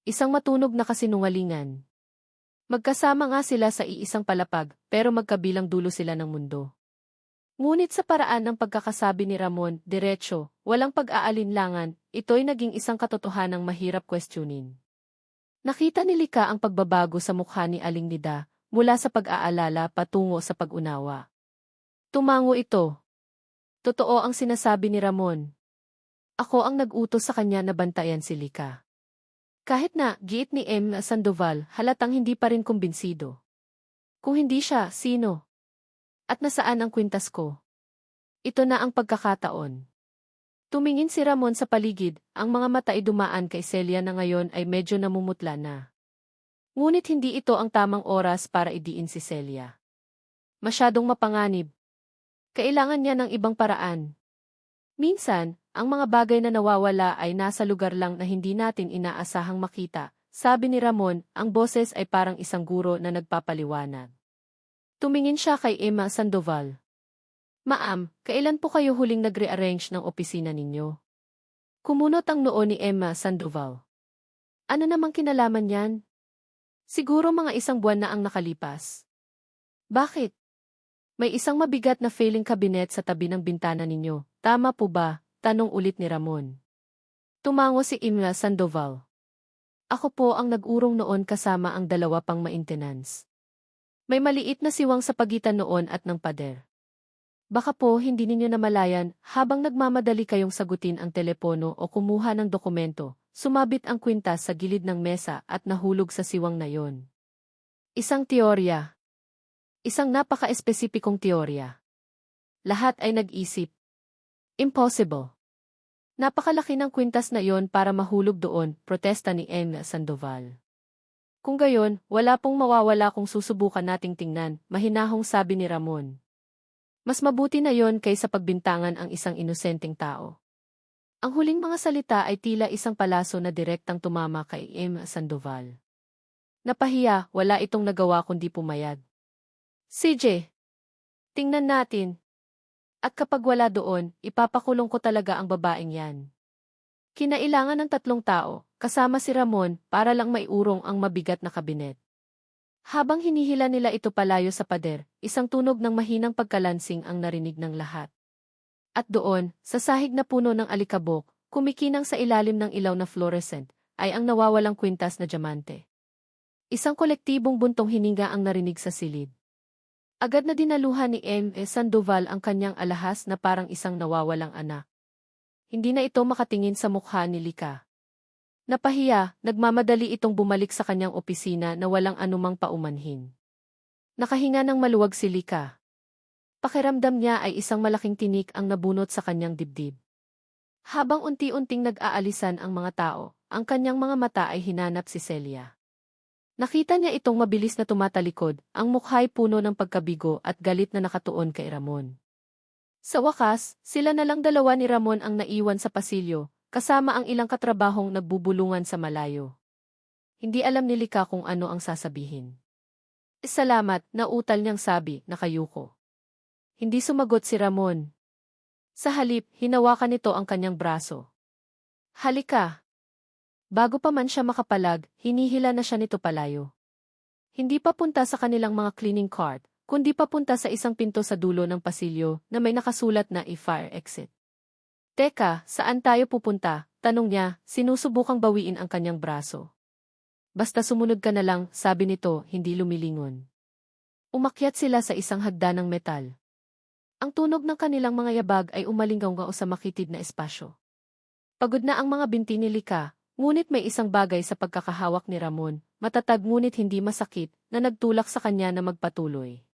Isang matunog na kasinungalingan. Magkasama nga sila sa iisang palapag, pero magkabilang dulo sila ng mundo. Ngunit sa paraan ng pagkakasabi ni Ramon, diretso, walang pag-aalinlangan, ito'y naging isang katotohanang mahirap questionin. Nakita ni Lika ang pagbabago sa mukha ni Aling Nida, mula sa pag-aalala patungo sa pag-unawa. Tumango ito. Totoo ang sinasabi ni Ramon. Ako ang nag-utos sa kanya na bantayan si Lika. Kahit na, giit ni Emma Sandoval, halatang hindi pa rin kumbinsido. Kung hindi siya, sino? At nasaan ang kwintas ko? Ito na ang pagkakataon. Tumingin si Ramon sa paligid, ang mga mata ay dumaan kay Celia na ngayon ay medyo namumutla na. Ngunit hindi ito ang tamang oras para idiin si Celia. Masyadong mapanganib. Kailangan niya ng ibang paraan. Minsan, ang mga bagay na nawawala ay nasa lugar lang na hindi natin inaasahang makita. Sabi ni Ramon, ang boses ay parang isang guro na nagpapaliwanag. Tumingin siya kay Emma Sandoval. Ma'am, kailan po kayo huling nag-rearrange ng opisina ninyo? Kumunot ang noo ni Emma Sandoval. Ano namang kinalaman yan? Siguro mga isang buwan na ang nakalipas. Bakit? May isang mabigat na failing cabinet sa tabi ng bintana ninyo. Tama po ba? Tanong ulit ni Ramon. Tumango si Emma Sandoval. Ako po ang nag-urong noon kasama ang dalawa pang maintenance. May maliit na siwang sa pagitan noon at ng pader. Baka po hindi ninyo namalayan habang nagmamadali kayong sagutin ang telepono o kumuha ng dokumento, sumabit ang kwintas sa gilid ng mesa at nahulog sa siwang na yon. Isang teorya. Isang napaka-espesipikong teorya. Lahat ay nag-isip. Impossible. Napakalaki ng kwintas na yon para mahulog doon, protesta ni Emma Sandoval. Kung gayon, wala pong mawawala kung susubukan nating tingnan, mahinahong sabi ni Ramon. Mas mabuti na yon kaysa pagbintangan ang isang inosenteng tao. Ang huling mga salita ay tila isang palaso na direktang tumama kay Emma Sandoval. Napahiya, wala itong nagawa kundi pumayag. CJ, tingnan natin. At kapag wala doon, ipapakulong ko talaga ang babaeng yan. Kinailangan ng 3 tao, kasama si Ramon, para lang maiurong ang mabigat na kabinet. Habang hinihila nila ito palayo sa pader, isang tunog ng mahinang pagkalansing ang narinig ng lahat. At doon, sa sahig na puno ng alikabok, kumikinang sa ilalim ng ilaw na fluorescent, ay ang nawawalang kwintas na diamante. Isang kolektibong buntong hininga ang narinig sa silid. Agad na dinaluhan ni Emma Sandoval ang kanyang alahas na parang isang nawawalang anak. Hindi na ito makatingin sa mukha ni Lika. Napahiya, nagmamadali itong bumalik sa kanyang opisina na walang anumang paumanhin. Nakahinga ng maluwag si Lika. Pakiramdam niya ay isang malaking tinik ang nabunot sa kanyang dibdib. Habang unti-unting nag-aalisan ang mga tao, ang kanyang mga mata ay hinanap si Celia. Nakita niya itong mabilis na tumatalikod, ang mukha'y puno ng pagkabigo at galit na nakatuon kay Ramon. Sa wakas, sila na lang dalawa ni Ramon ang naiwan sa pasilyo, kasama ang ilang katrabahong nagbubulungan sa malayo. Hindi alam ni Lika kung ano ang sasabihin. Salamat, nautal niyang sabi, nakayuko. Hindi sumagot si Ramon. Sa halip, hinawakan nito ang kanyang braso. Halika. Bago pa man siya makapalag, hinihila na siya nito palayo. Hindi papunta sa kanilang mga cleaning cart, kundi papunta sa isang pinto sa dulo ng pasilyo na may nakasulat na fire exit. Teka, saan tayo pupunta? Tanong niya, sinusubukang bawiin ang kanyang braso. Basta sumunod ka na lang, sabi nito, hindi lumilingon. Umakyat sila sa isang hagdan ng metal. Ang tunog ng kanilang mga yabag ay umalinggaw sa makitid na espasyo. Pagod na ang mga binti ni Lika, ngunit may isang bagay sa pagkakahawak ni Ramon, matatag ngunit hindi masakit, na nagtulak sa kanya na magpatuloy.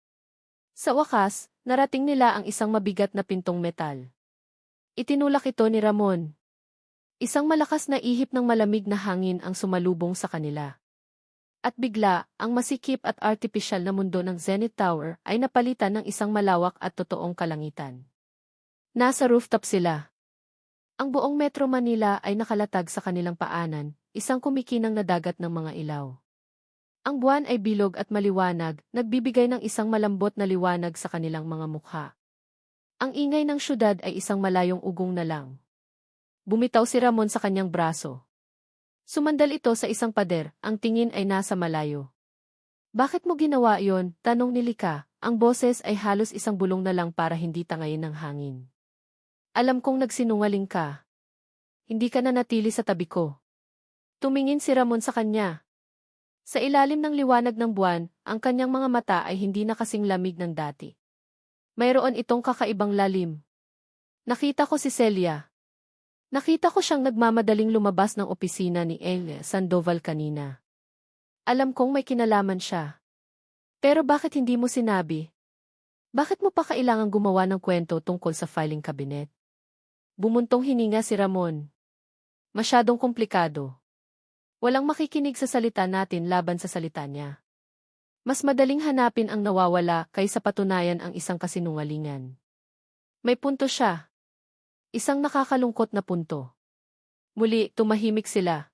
Sa wakas, narating nila ang isang mabigat na pintong metal. Itinulak ito ni Ramon. Isang malakas na ihip ng malamig na hangin ang sumalubong sa kanila. At bigla, ang masikip at artipisyal na mundo ng Zenith Tower ay napalitan ng isang malawak at totoong kalangitan. Nasa rooftop sila. Ang buong Metro Manila ay nakalatag sa kanilang paanan, isang kumikinang na dagat ng mga ilaw. Ang buwan ay bilog at maliwanag, nagbibigay ng isang malambot na liwanag sa kanilang mga mukha. Ang ingay ng syudad ay isang malayong ugong na lang. Bumitaw si Ramon sa kanyang braso. Sumandal ito sa isang pader, ang tingin ay nasa malayo. Bakit mo ginawa yon? Tanong ni Lika, ang boses ay halos isang bulong na lang para hindi tangayin ng hangin. Alam kong nagsinungaling ka. Hindi ka na natili sa tabi ko. Tumingin si Ramon sa kanya. Sa ilalim ng liwanag ng buwan, ang kanyang mga mata ay hindi na kasing lamig ng dati. Mayroon itong kakaibang lalim. Nakita ko si Celia. Nakita ko siyang nagmamadaling lumabas ng opisina ni Emma Sandoval kanina. Alam kong may kinalaman siya. Pero bakit hindi mo sinabi? Bakit mo pa kailangang gumawa ng kwento tungkol sa filing cabinet? Bumuntong hininga si Ramon. Masyadong komplikado. Walang makikinig sa salita natin laban sa salita niya. Mas madaling hanapin ang nawawala kaysa patunayan ang isang kasinungalingan. May punto siya. Isang nakakalungkot na punto. Muli, tumahimik sila.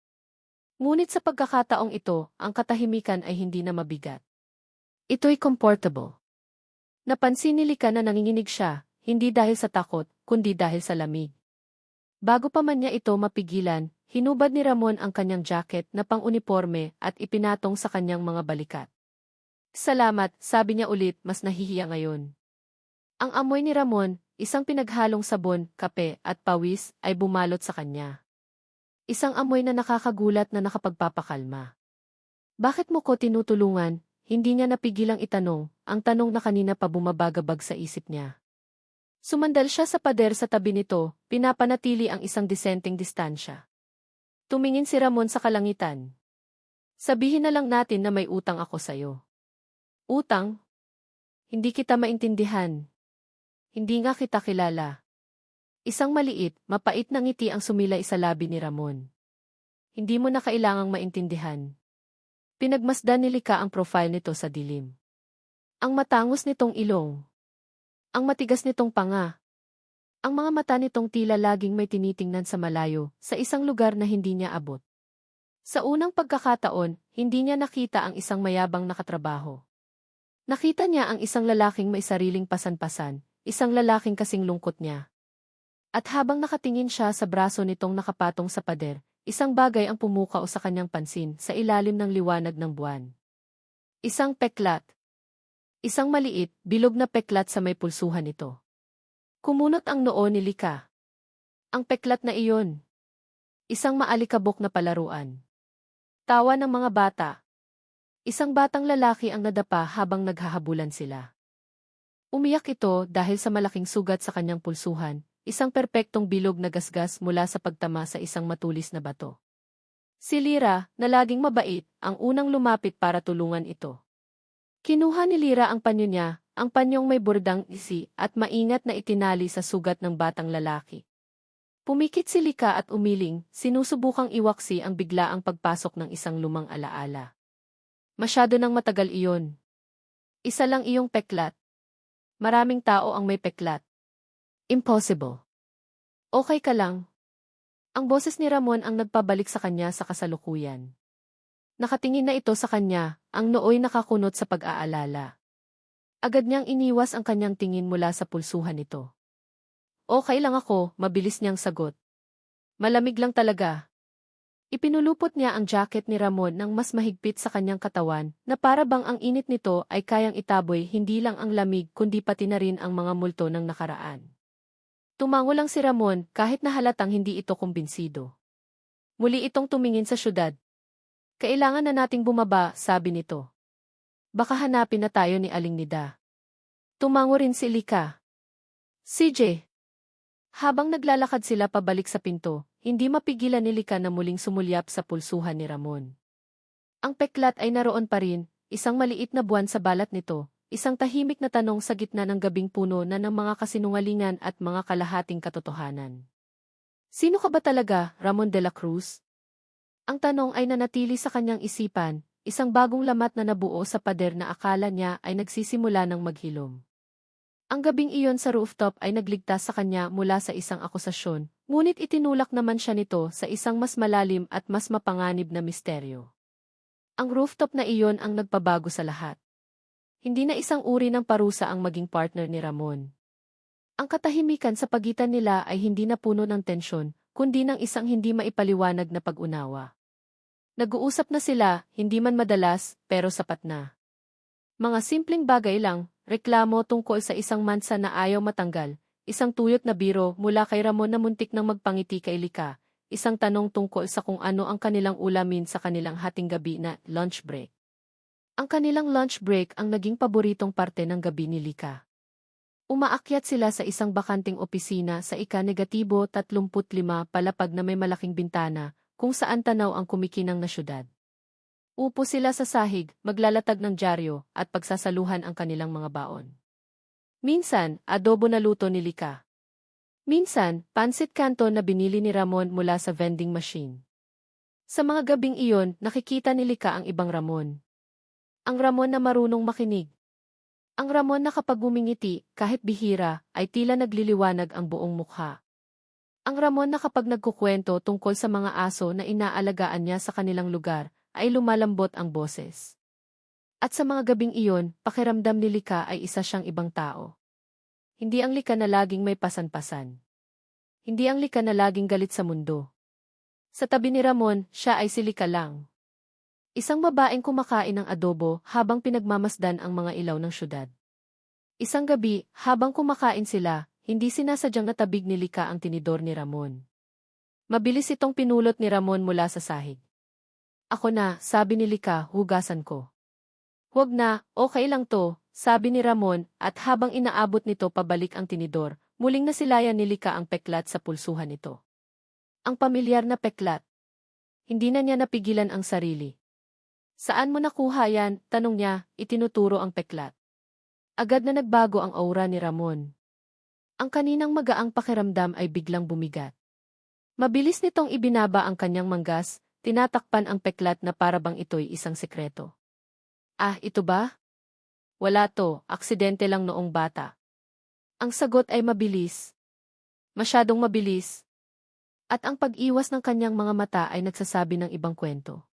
Ngunit sa pagkakataong ito, ang katahimikan ay hindi na mabigat. Ito'y comfortable. Napansin ni Lika na nanginginig siya, hindi dahil sa takot, kundi dahil sa lamig. Bago pa man niya ito mapigilan, hinubad ni Ramon ang kanyang jacket na pang-uniforme at ipinatong sa kanyang mga balikat. Salamat, sabi niya ulit, mas nahihiya ngayon. Ang amoy ni Ramon, isang pinaghalong sabon, kape at pawis, ay bumalot sa kanya. Isang amoy na nakakagulat na nakapagpapakalma. Bakit mo ko tinutulungan? Hindi niya napigilang itanong, ang tanong na kanina pa bumabagabag sa isip niya. Sumandal siya sa pader sa tabi nito, pinapanatili ang isang disenteng distansya. Tumingin si Ramon sa kalangitan. Sabihin na lang natin na may utang ako sa'yo. Utang? Hindi kita maintindihan. Hindi nga kita kilala. Isang maliit, mapait na ngiti ang sumilay sa labi ni Ramon. Hindi mo na kailangang maintindihan. Pinagmasdan ni Lika ang profile nito sa dilim. Ang matangos nitong ilong. Ang matigas nitong panga. Ang mga mata nitong tila laging may tinitingnan sa malayo, sa isang lugar na hindi niya abot. Sa unang pagkakataon, hindi niya nakita ang isang mayabang nakatrabaho. Nakita niya ang isang lalaking may sariling pasan-pasan, isang lalaking kasing lungkot niya. At habang nakatingin siya sa braso nitong nakapatong sa pader, isang bagay ang pumukao sa kanyang pansin sa ilalim ng liwanag ng buwan. Isang peklat. Isang maliit, bilog na peklat sa may pulsuhan nito. Kumunot ang noo ni Lika. Ang peklat na iyon. Isang maalikabok na palaruan. Tawa ng mga bata. Isang batang lalaki ang nadapa habang naghahabulan sila. Umiyak ito dahil sa malaking sugat sa kanyang pulsuhan, isang perpektong bilog na gasgas mula sa pagtama sa isang matulis na bato. Si Lyra, na laging mabait, ang unang lumapit para tulungan ito. Kinuha ni Lyra ang panyo niya, ang panyong may bordang isi at maingat na itinali sa sugat ng batang lalaki. Pumikit si Lika at umiling, sinusubukang iwaksi ang biglaang pagpasok ng isang lumang alaala. Masyado nang matagal iyon. Isa lang iyong peklat. Maraming tao ang may peklat. Impossible. Okay ka lang. Ang boses ni Ramon ang nagpabalik sa kanya sa kasalukuyan. Nakatingin na ito sa kanya, ang nooy nakakunot sa pag-aalala. Agad niyang iniwas ang kanyang tingin mula sa pulsuhan nito. Okay lang ako, mabilis niyang sagot. Malamig lang talaga. Ipinulupot niya ang jacket ni Ramon ng mas mahigpit sa kanyang katawan na para bang ang init nito ay kayang itaboy hindi lang ang lamig kundi pati na rin ang mga multo ng nakaraan. Tumango lang si Ramon kahit na halatang hindi ito kumbinsido. Muli itong tumingin sa syudad. Kailangan na nating bumaba, sabi nito. Baka hanapin na tayo ni Aling Nida. Tumango rin si Lika. CJ. Habang naglalakad sila pabalik sa pinto, hindi mapigilan ni Lika na muling sumulyap sa pulsuhan ni Ramon. Ang peklat ay naroon pa rin, isang maliit na buwan sa balat nito. Isang tahimik na tanong sa gitna ng gabing puno na ng mga kasinungalingan at mga kalahating katotohanan. Sino ka ba talaga, Ramon de la Cruz? Ang tanong ay nanatili sa kanyang isipan, isang bagong lamat na nabuo sa pader na akala niya ay nagsisimula ng maghilom. Ang gabing iyon sa rooftop ay nagligtas sa kanya mula sa isang akusasyon, ngunit itinulak naman siya nito sa isang mas malalim at mas mapanganib na misteryo. Ang rooftop na iyon ang nagpabago sa lahat. Hindi na isang uri ng parusa ang maging partner ni Ramon. Ang katahimikan sa pagitan nila ay hindi na puno ng tensyon, kundi ng isang hindi maipaliwanag na pag-unawa. Nag-uusap na sila, hindi man madalas, pero sapat na. Mga simpleng bagay lang, reklamo tungkol sa isang mansa na ayaw matanggal, isang tuyot na biro mula kay Ramon na muntik nang magpangiti kay Lika, isang tanong tungkol sa kung ano ang kanilang ulamin sa kanilang hating gabi na lunch break. Ang kanilang lunch break ang naging paboritong parte ng gabi ni Lika. Umaakyat sila sa isang bakanting opisina sa ika-35 palapag na may malaking bintana, kung saan tanaw ang kumikinang na syudad. Upo sila sa sahig, maglalatag ng dyaryo, at pagsasaluhan ang kanilang mga baon. Minsan, adobo na luto ni Lika. Minsan, pansit canton na binili ni Ramon mula sa vending machine. Sa mga gabing iyon, nakikita ni Lika ang ibang Ramon. Ang Ramon na marunong makinig. Ang Ramon na kapag umingiti, kahit bihira, ay tila nagliliwanag ang buong mukha. Ang Ramon na kapag nagkukwento tungkol sa mga aso na inaalagaan niya sa kanilang lugar, ay lumalambot ang boses. At sa mga gabing iyon, pakiramdam ni Lika ay isa siyang ibang tao. Hindi ang Lika na laging may pasan-pasan. Hindi ang Lika na laging galit sa mundo. Sa tabi ni Ramon, siya ay si Lika lang. Isang babaeng kumakain ng adobo habang pinagmamasdan ang mga ilaw ng syudad. Isang gabi, habang kumakain sila, hindi sinasadyang natabig ni Lika ang tinidor ni Ramon. Mabilis itong pinulot ni Ramon mula sa sahig. Ako na, sabi ni Lika, hugasan ko. Huwag na, okay lang to, sabi ni Ramon, at habang inaabot nito pabalik ang tinidor, muling nasilayan ni Lika ang peklat sa pulsuhan nito. Ang pamilyar na peklat. Hindi na niya napigilan ang sarili. Saan mo nakuha yan? Tanong niya, itinuturo ang peklat. Agad na nagbago ang aura ni Ramon. Ang kaninang magaang pakiramdam ay biglang bumigat. Mabilis nitong ibinaba ang kanyang manggas, tinatakpan ang peklat na parabang ito'y isang sekreto. Ah, ito ba? Wala to, aksidente lang noong bata. Ang sagot ay mabilis. Masyadong mabilis. At ang pag-iwas ng kanyang mga mata ay nagsasabi ng ibang kwento.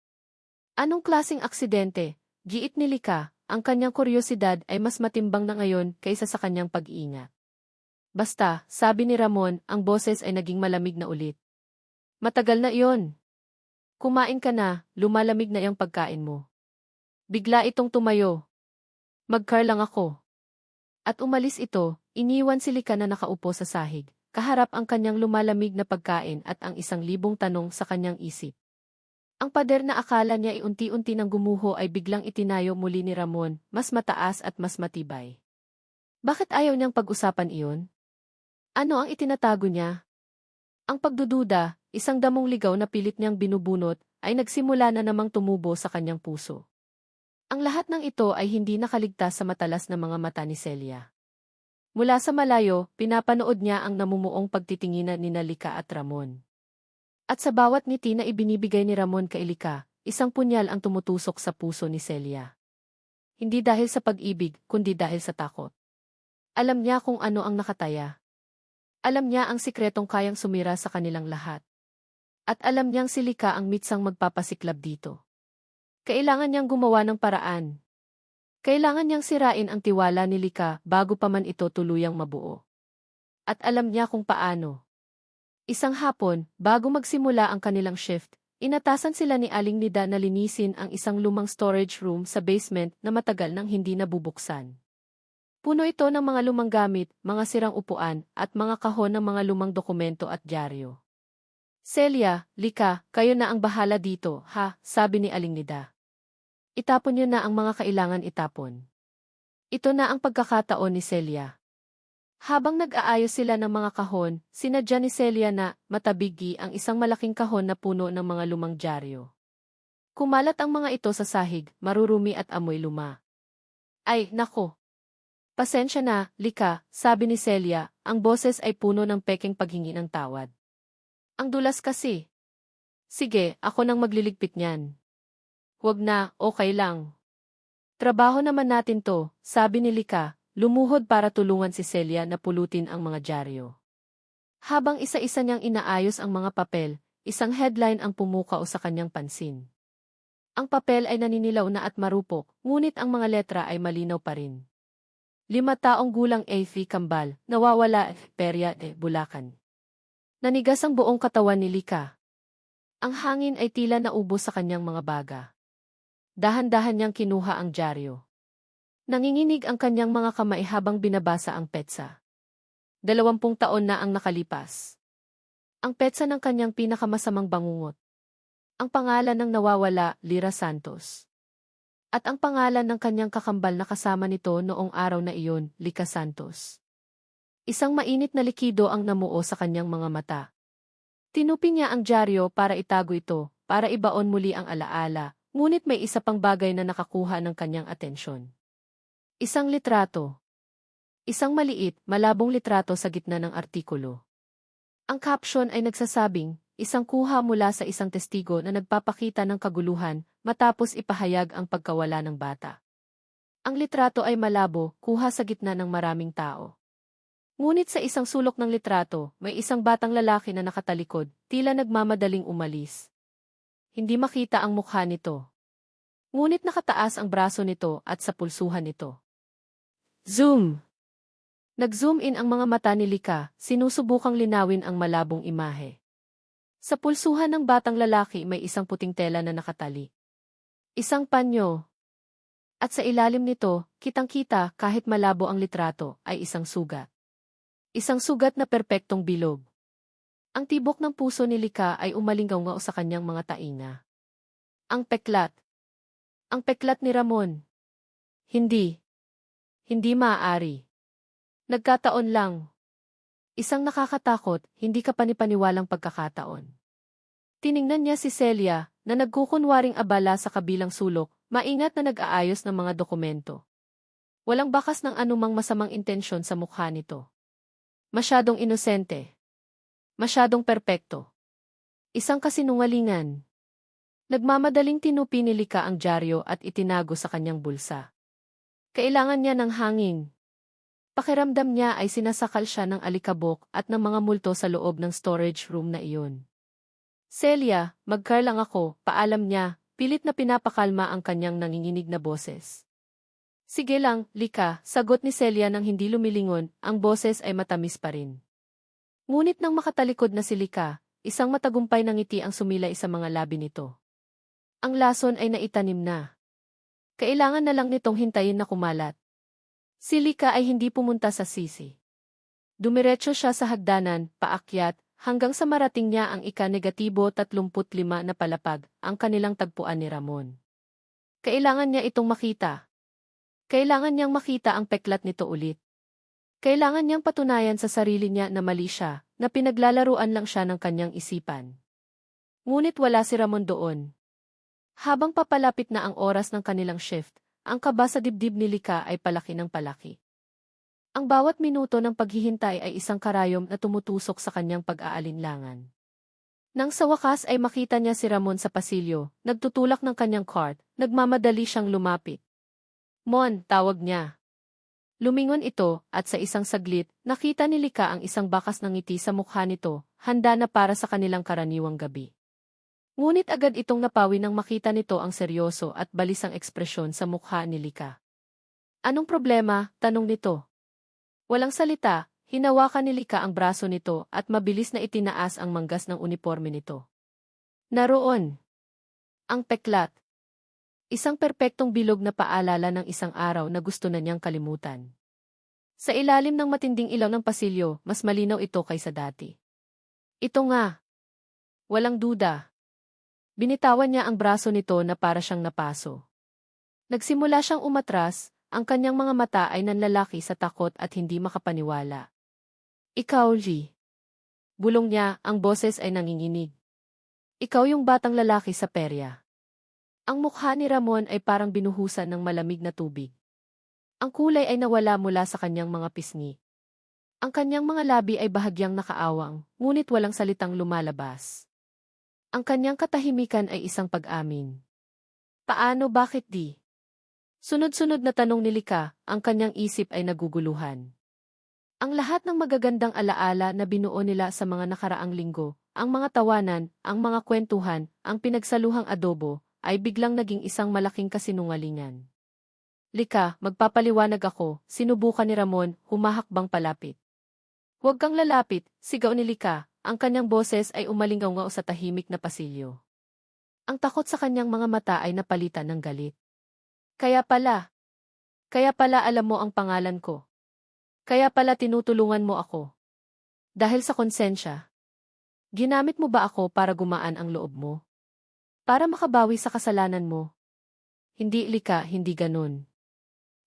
Anong klaseng aksidente? Giit ni Lika, ang kanyang kuryosidad ay mas matimbang na ngayon kaysa sa kanyang pag-iingat. Basta, sabi ni Ramon, ang boses ay naging malamig na ulit. Matagal na iyon. Kumain ka na, lumalamig na iyang pagkain mo. Bigla itong tumayo. Mag-car lang ako. At umalis ito, iniwan si Lika na nakaupo sa sahig, kaharap ang kanyang lumalamig na pagkain at ang 1,000 tanong sa kanyang isip. Ang pader na akala niya ay unti-unti nang gumuho ay biglang itinayo muli ni Ramon, mas mataas at mas matibay. Bakit ayaw niyang pag-usapan iyon? Ano ang itinatago niya? Ang pagdududa, isang damong ligaw na pilit niyang binubunot, ay nagsimula na namang tumubo sa kanyang puso. Ang lahat ng ito ay hindi nakaligtas sa matalas na mga mata ni Celia. Mula sa malayo, pinapanood niya ang namumuong pagtitinginan ni Lika at Ramon. At sa bawat ngiti na ibinibigay ni Ramon kay Lika, isang punyal ang tumutusok sa puso ni Celia. Hindi dahil sa pag-ibig, kundi dahil sa takot. Alam niya kung ano ang nakataya. Alam niya ang sikretong kayang sumira sa kanilang lahat. At alam niyang si Lika ang mitsang magpapasiklab dito. Kailangan niyang gumawa ng paraan. Kailangan niyang sirain ang tiwala ni Lika bago pa man ito tuluyang mabuo. At alam niya kung paano. Isang hapon, bago magsimula ang kanilang shift, inatasan sila ni Aling Nida na linisin ang isang lumang storage room sa basement na matagal nang hindi nabubuksan. Puno ito ng mga lumang gamit, mga sirang upuan, at mga kahon ng mga lumang dokumento at dyaryo. Celia, Lika, kayo na ang bahala dito, ha, sabi ni Aling Nida. Itapon niyo na ang mga kailangan itapon. Ito na ang pagkakataon ni Celia. Habang nag-aayos sila ng mga kahon, sinadya ni Celia na matabigi ang isang malaking kahon na puno ng mga lumang dyaryo. Kumalat ang mga ito sa sahig, marurumi at amoy luma. Ay, nako. Pasensya na, Lika, sabi ni Celia, ang boses ay puno ng pekeng paghingi ng tawad. Ang dulas kasi. Sige, ako nang magliligpit niyan. Huwag na, okay lang. Trabaho naman natin to, sabi ni Lika, lumuhod para tulungan si Celia na pulutin ang mga dyaryo. Habang isa-isa niyang inaayos ang mga papel, isang headline ang pumukao sa kanyang pansin. Ang papel ay naninilaw na at marupok, ngunit ang mga letra ay malinaw pa rin. 5 taong gulang A.V. Kambal, nawawala, Perya, Bulacan. Nanigas ang buong katawan ni Lika. Ang hangin ay tila naubos sa kanyang mga baga. Dahan-dahan niyang kinuha ang dyaryo. Nanginginig ang kanyang mga kamay habang binabasa ang petsa. 20 taon na ang nakalipas. Ang petsa ng kanyang pinakamasamang bangungot. Ang pangalan ng nawawala, Lira Santos. At ang pangalan ng kanyang kakambal na kasama nito noong araw na iyon, Lika Santos. Isang mainit na likido ang namuo sa kanyang mga mata. Tinupi niya ang dyaryo para itago ito, para ibaon muli ang alaala, ngunit may isa pang bagay na nakakuha ng kanyang atensyon. Isang litrato. Isang maliit, malabong litrato sa gitna ng artikulo. Ang caption ay nagsasabing, isang kuha mula sa isang testigo na nagpapakita ng kaguluhan matapos ipahayag ang pagkawala ng bata. Ang litrato ay malabo, kuha sa gitna ng maraming tao. Ngunit sa isang sulok ng litrato, may isang batang lalaki na nakatalikod, tila nagmamadaling umalis. Hindi makita ang mukha nito. Ngunit nakataas ang braso nito at sa pulsuhan nito. Zoom! Nag-zoom in ang mga mata ni Lika, sinusubukang linawin ang malabong imahe. Sa pulsuhan ng batang lalaki may isang puting tela na nakatali. Isang panyo. At sa ilalim nito, kitang-kita kahit malabo ang litrato, ay isang sugat. Isang sugat na perpektong bilog. Ang tibok ng puso ni Lika ay umalinggaw sa kanyang mga tainga. Ang peklat. Ang peklat ni Ramon. Hindi. Hindi maaari. Nagkataon lang. Isang nakakatakot, hindi ka panipaniwalang pagkakataon. Tiningnan niya si Celia, na nagkukunwaring abala sa kabilang sulok, maingat na nag-aayos ng mga dokumento. Walang bakas ng anumang masamang intensyon sa mukha nito. Masyadong inosente. Masyadong perpekto. Isang kasinungalingan. Nagmamadaling tinupi ni Lika ang dyaryo at itinago sa kanyang bulsa. Kailangan niya ng hangin. Pakiramdam niya ay sinasakal siya ng alikabok at ng mga multo sa loob ng storage room na iyon. Celia, mag-car lang ako, paalam niya, pilit na pinapakalma ang kanyang nanginginig na boses. Sige lang, Lika, sagot ni Celia nang hindi lumilingon, ang boses ay matamis pa rin. Ngunit nang makatalikod na si Lika, isang matagumpay na ngiti ang sumilay sa mga labi nito. Ang lason ay naitanim na. Kailangan na lang nitong hintayin na kumalat. Si Lika ay hindi pumunta sa sisi. Dumiretso siya sa hagdanan, paakyat, hanggang sa marating niya ang ika-35 na palapag, ang kanilang tagpuan ni Ramon. Kailangan niya itong makita. Kailangan niyang makita ang peklat nito ulit. Kailangan niyang patunayan sa sarili niya na mali siya, na pinaglalaruan lang siya ng kanyang isipan. Ngunit wala si Ramon doon. Habang papalapit na ang oras ng kanilang shift, ang kaba sa dibdib ni Lika ay palaki ng palaki. Ang bawat minuto ng paghihintay ay isang karayom na tumutusok sa kanyang pag-aalinlangan. Nang sa wakas ay makita niya si Ramon sa pasilyo, nagtutulak ng kanyang cart, nagmamadali siyang lumapit. Mon, tawag niya. Lumingon ito, at sa isang saglit, nakita ni Lika ang isang bakas ng ngiti sa mukha nito, handa na para sa kanilang karaniwang gabi. Ngunit agad itong napawi nang makita nito ang seryoso at balisang ekspresyon sa mukha ni Lika. Anong problema? Tanong nito. Walang salita, hinawakan ni Lika ang braso nito at mabilis na itinaas ang manggas ng uniforme nito. Naroon. Ang peklat. Isang perpektong bilog na paalala ng isang araw na gusto na niyang kalimutan. Sa ilalim ng matinding ilaw ng pasilyo, mas malinaw ito kaysa dati. Ito nga. Walang duda. Binitawan niya ang braso nito na para siyang napaso. Nagsimula siyang umatras, ang kanyang mga mata ay nanlalaki sa takot at hindi makapaniwala. Ikaw, G. Bulong niya, ang boses ay nanginginig. Ikaw yung batang lalaki sa perya. Ang mukha ni Ramon ay parang binuhusan ng malamig na tubig. Ang kulay ay nawala mula sa kanyang mga pisngi. Ang kanyang mga labi ay bahagyang nakaawang, ngunit walang salitang lumalabas. Ang kanyang katahimikan ay isang pag-amin. Paano, bakit di? Sunod-sunod na tanong ni Lika, ang kanyang isip ay naguguluhan. Ang lahat ng magagandang alaala na binuo nila sa mga nakaraang linggo, ang mga tawanan, ang mga kwentuhan, ang pinagsaluhang adobo, ay biglang naging isang malaking kasinungalingan. Lika, magpapaliwanag ako, sinubukan ni Ramon, humahakbang palapit. Huwag kang lalapit, sigaw ni Lika. Ang kanyang boses ay umalinggaw sa tahimik na pasilyo. Ang takot sa kanyang mga mata ay napalitan ng galit. Kaya pala alam mo ang pangalan ko. Kaya pala tinutulungan mo ako. Dahil sa konsensya. Ginamit mo ba ako para gumaan ang loob mo? Para makabawi sa kasalanan mo? Hindi, Lika, hindi ganun.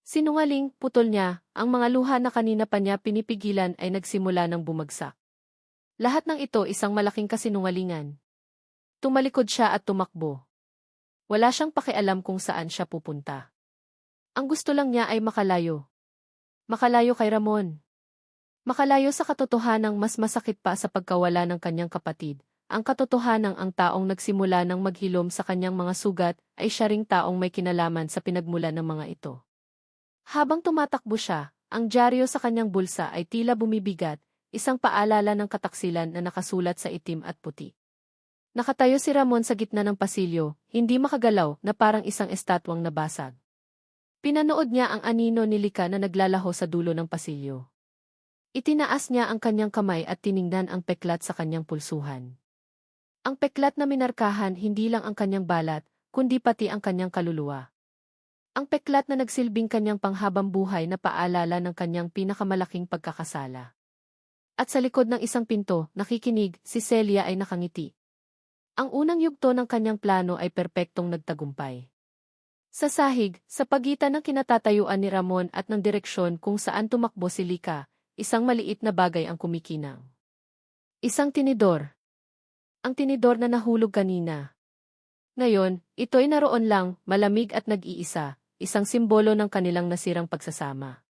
Sinungaling, putol niya, ang mga luha na kanina pa niya pinipigilan ay nagsimula ng bumagsak. Lahat ng ito isang malaking kasinungalingan. Tumalikod siya at tumakbo. Wala siyang pakialam kung saan siya pupunta. Ang gusto lang niya ay makalayo. Makalayo kay Ramon. Makalayo sa katotohanang mas masakit pa sa pagkawala ng kanyang kapatid. Ang katotohanang ang taong nagsimula ng maghilom sa kanyang mga sugat ay siya ring taong may kinalaman sa pinagmulan ng mga ito. Habang tumatakbo siya, ang dyaryo sa kanyang bulsa ay tila bumibigat, isang paalala ng kataksilan na nakasulat sa itim at puti. Nakatayo si Ramon sa gitna ng pasilyo, hindi makagalaw na parang isang estatwang nabasag. Pinanood niya ang anino ni Lika na naglalaho sa dulo ng pasilyo. Itinaas niya ang kanyang kamay at tiningnan ang peklat sa kanyang pulsuhan. Ang peklat na minarkahan hindi lang ang kanyang balat, kundi pati ang kanyang kaluluwa. Ang peklat na nagsilbing kanyang panghabang buhay na paalala ng kanyang pinakamalaking pagkakasala. At sa likod ng isang pinto, nakikinig, si Celia ay nakangiti. Ang unang yugto ng kanyang plano ay perpektong nagtagumpay. Sa sahig, sa pagitan ng kinatatayuan ni Ramon at ng direksyon kung saan tumakbo si Lika, isang maliit na bagay ang kumikinang. Isang tinidor. Ang tinidor na nahulog kanina. Ngayon, ito'y naroon lang, malamig at nag-iisa, isang simbolo ng kanilang nasirang pagsasama.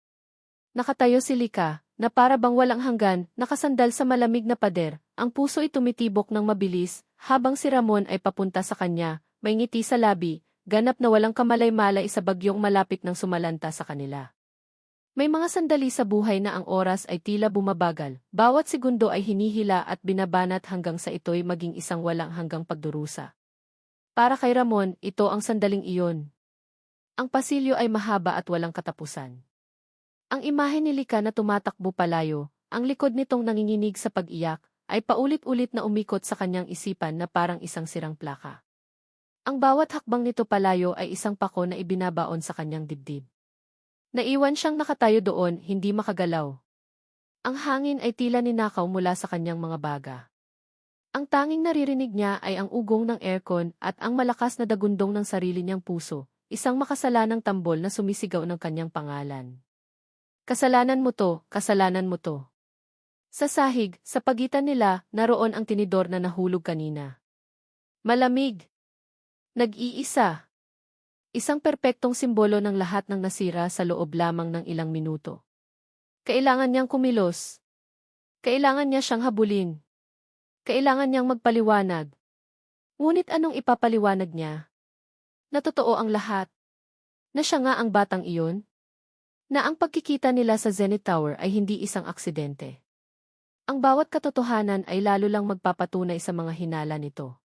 Nakatayo si Lika, na para bang walang hanggan, nakasandal sa malamig na pader, ang puso ay tumitibok ng mabilis, habang si Ramon ay papunta sa kanya, may ngiti sa labi, ganap na walang kamalay-malay sa bagyong malapit ng sumalanta sa kanila. May mga sandali sa buhay na ang oras ay tila bumabagal, bawat segundo ay hinihila at binabanat hanggang sa ito'y maging isang walang hanggang pagdurusa. Para kay Ramon, ito ang sandaling iyon. Ang pasilyo ay mahaba at walang katapusan. Ang imahe ni Lika na tumatakbo palayo, ang likod nitong nanginginig sa pag-iyak, ay paulit-ulit na umikot sa kanyang isipan na parang isang sirang plaka. Ang bawat hakbang nito palayo ay isang pako na ibinabaon sa kanyang dibdib. Naiwan siyang nakatayo doon, hindi makagalaw. Ang hangin ay tila ninakaw mula sa kanyang mga baga. Ang tanging naririnig niya ay ang ugong ng aircon at ang malakas na dagundong ng sarili niyang puso, isang makasalanang tambol na sumisigaw ng kanyang pangalan. Kasalanan mo to, kasalanan mo to. Sa sahig, sa pagitan nila, naroon ang tinidor na nahulog kanina. Malamig. Nag-iisa. Isang perpektong simbolo ng lahat ng nasira sa loob lamang ng ilang minuto. Kailangan niyang kumilos. Kailangan niya siyang habulin. Kailangan niyang magpaliwanag. Ngunit anong ipapaliwanag niya? Na totoo ang lahat. Na siya nga ang batang iyon? Na ang pagkikita nila sa Zenith Tower ay hindi isang aksidente. Ang bawat katotohanan ay lalo lang magpapatunay sa mga hinala nito.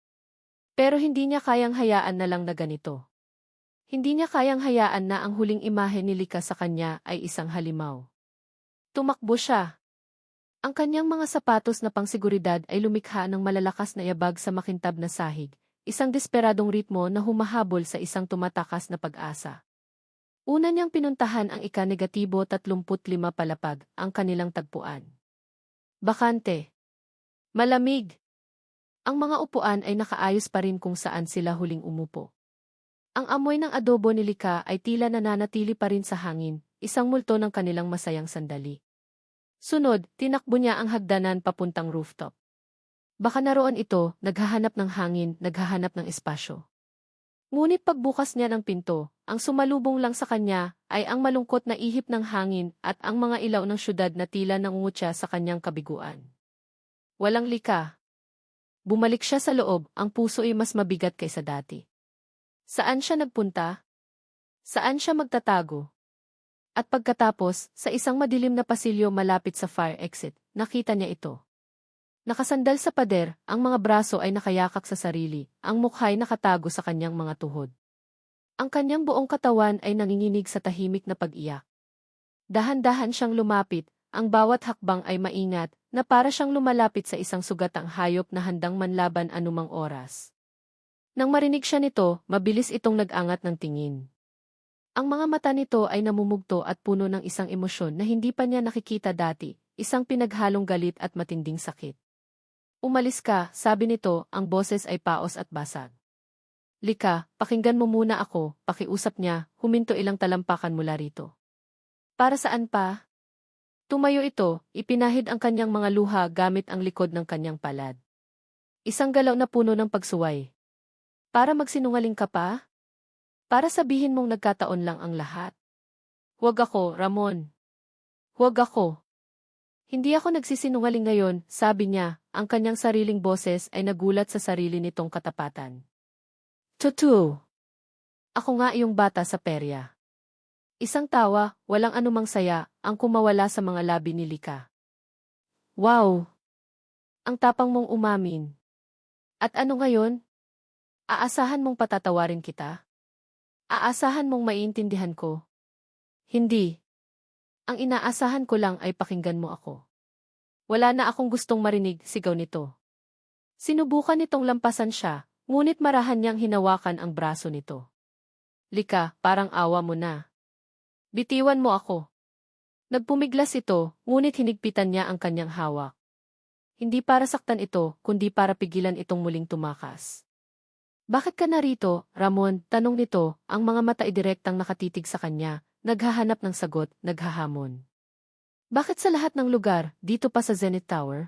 Pero hindi niya kayang hayaan na lang na ganito. Hindi niya kayang hayaan na ang huling imahe ni Lika sa kanya ay isang halimaw. Tumakbo siya. Ang kanyang mga sapatos na pangsiguridad ay lumikha ng malalakas na yabag sa makintab na sahig, isang desperadong ritmo na humahabol sa isang tumatakas na pag-asa. Una niyang pinuntahan ang ika-negatibo 35 palapag, ang kanilang tagpuan. Bakante. Malamig. Ang mga upuan ay nakaayos pa rin kung saan sila huling umupo. Ang amoy ng adobo ni Lika ay tila nananatili pa rin sa hangin, isang multo ng kanilang masayang sandali. Sunod, tinakbo niya ang hagdanan papuntang rooftop. Baka naroon ito, naghahanap ng hangin, naghahanap ng espasyo. Ngunit pagbukas niya ng pinto, ang sumalubong lang sa kanya ay ang malungkot na ihip ng hangin at ang mga ilaw ng syudad na tila nangungutya sa kanyang kabiguan. Walang Lika. Bumalik siya sa loob, ang puso ay mas mabigat kaysa dati. Saan siya nagpunta? Saan siya magtatago? At pagkatapos, sa isang madilim na pasilyo malapit sa fire exit, nakita niya ito. Nakasandal sa pader, ang mga braso ay nakayakak sa sarili, ang mukha ay nakatago sa kanyang mga tuhod. Ang kanyang buong katawan ay nanginginig sa tahimik na pag-iyak. Dahan-dahan siyang lumapit, ang bawat hakbang ay maingat, na para siyang lumalapit sa isang sugatang hayop na handang manlaban anumang oras. Nang marinig siya nito, mabilis itong nag-angat ng tingin. Ang mga mata nito ay namumugto at puno ng isang emosyon na hindi pa niya nakikita dati, isang pinaghalong galit at matinding sakit. Umalis ka, sabi nito, ang boses ay paos at basag. Lika, pakinggan mo muna ako, pakiusap niya, huminto ilang talampakan mula rito. Para saan pa? Tumayo ito, ipinahid ang kanyang mga luha gamit ang likod ng kanyang palad. Isang galaw na puno ng pagsuway. Para magsinungaling ka pa? Para sabihin mong nagkataon lang ang lahat. Huwag ako, Ramon. Huwag ako. Hindi ako nagsisinungaling ngayon, sabi niya, ang kanyang sariling boses ay nagulat sa sarili nitong katapatan. Totoo. Ako nga yung bata sa perya. Isang tawa, walang anumang saya, ang kumawala sa mga labi ni Lika. Wow! Ang tapang mong umamin. At ano ngayon? Aasahan mong patatawarin kita? Aasahan mong maiintindihan ko? Hindi. Ang inaasahan ko lang ay pakinggan mo ako. Wala na akong gustong marinig, sigaw nito. Sinubukan nitong lampasan siya, ngunit marahan niyang hinawakan ang braso nito. Lika, parang awa mo na. Bitiwan mo ako. Nagpumiglas ito, ngunit hinigpitan niya ang kanyang hawak. Hindi para saktan ito, kundi para pigilan itong muling tumakas. Bakit ka narito, Ramon? Tanong nito, ang mga mata ay direktang nakatitig sa kanya, naghahanap ng sagot, naghahamon. Bakit sa lahat ng lugar, dito pa sa Zenith Tower?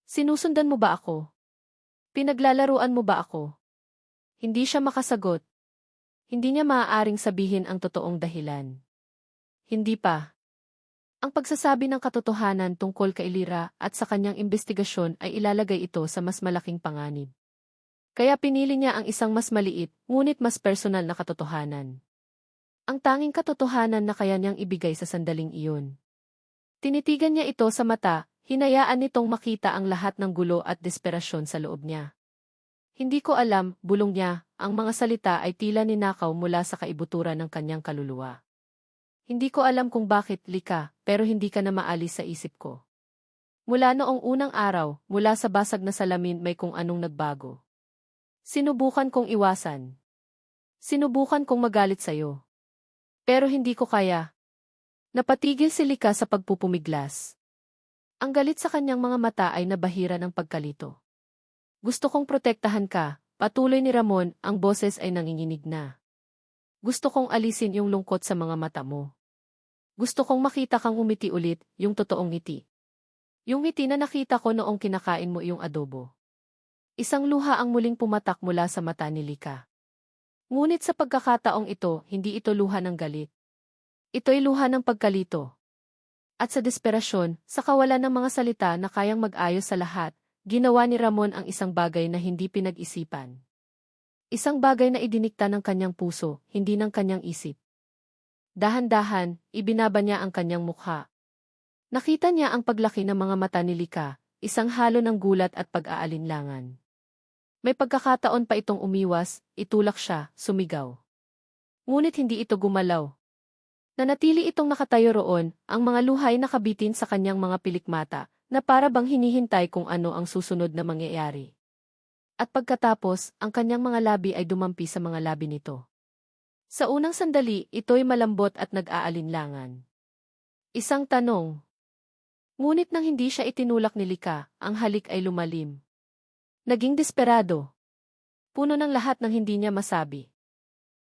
Sinusundan mo ba ako? Pinaglalaruan mo ba ako? Hindi siya makasagot. Hindi niya maaaring sabihin ang totoong dahilan. Hindi pa. Ang pagsasabi ng katotohanan tungkol kay Lyra at sa kanyang investigasyon ay ilalagay ito sa mas malaking panganib. Kaya pinili niya ang isang mas maliit, ngunit mas personal na katotohanan. Ang tanging katotohanan na kaya niyang ibigay sa sandaling iyon. Tinitigan niya ito sa mata, hinayaan nitong makita ang lahat ng gulo at desperasyon sa loob niya. Hindi ko alam, bulong niya, ang mga salita ay tila ninakaw mula sa kaibuturan ng kanyang kaluluwa. Hindi ko alam kung bakit, Lika, pero hindi ka na maalis sa isip ko. Mula noong unang araw, mula sa basag na salamin may kung anong nagbago. Sinubukan kong iwasan. Sinubukan kong magalit sa'yo. Pero hindi ko kaya. Napatigil si Lika sa pagpupumiglas. Ang galit sa kanyang mga mata ay nabahira ng pagkalito. Gusto kong protektahan ka, patuloy ni Ramon, ang boses ay nanginginig na. Gusto kong alisin yung lungkot sa mga mata mo. Gusto kong makita kang umiti ulit, yung totoong ngiti. Yung ngiti na nakita ko noong kinakain mo yung adobo. Isang luha ang muling pumatak mula sa mata ni Lika. Ngunit sa pagkakataong ito, hindi ito luha ng galit. Ito'y luha ng pagkalito. At sa desperasyon, sa kawalan ng mga salita na kayang mag-ayos sa lahat, ginawa ni Ramon ang isang bagay na hindi pinag-isipan. Isang bagay na idinikta ng kanyang puso, hindi ng kanyang isip. Dahan-dahan, ibinaba niya ang kanyang mukha. Nakita niya ang paglaki ng mga mata ni Lika, isang halo ng gulat at pag-aalinlangan. May pagkakataon pa itong umiwas, itulak siya, sumigaw. Ngunit hindi ito gumalaw. Nanatili itong nakatayo roon, ang mga luhay nakabitin sa kanyang mga pilikmata, na para bang hinihintay kung ano ang susunod na mangyayari. At pagkatapos, ang kanyang mga labi ay dumampi sa mga labi nito. Sa unang sandali, ito'y malambot at nag-aalinlangan. Isang tanong. Ngunit nang hindi siya itinulak ni Lika, ang halik ay lumalim. Naging desperado. Puno ng lahat ng hindi niya masabi.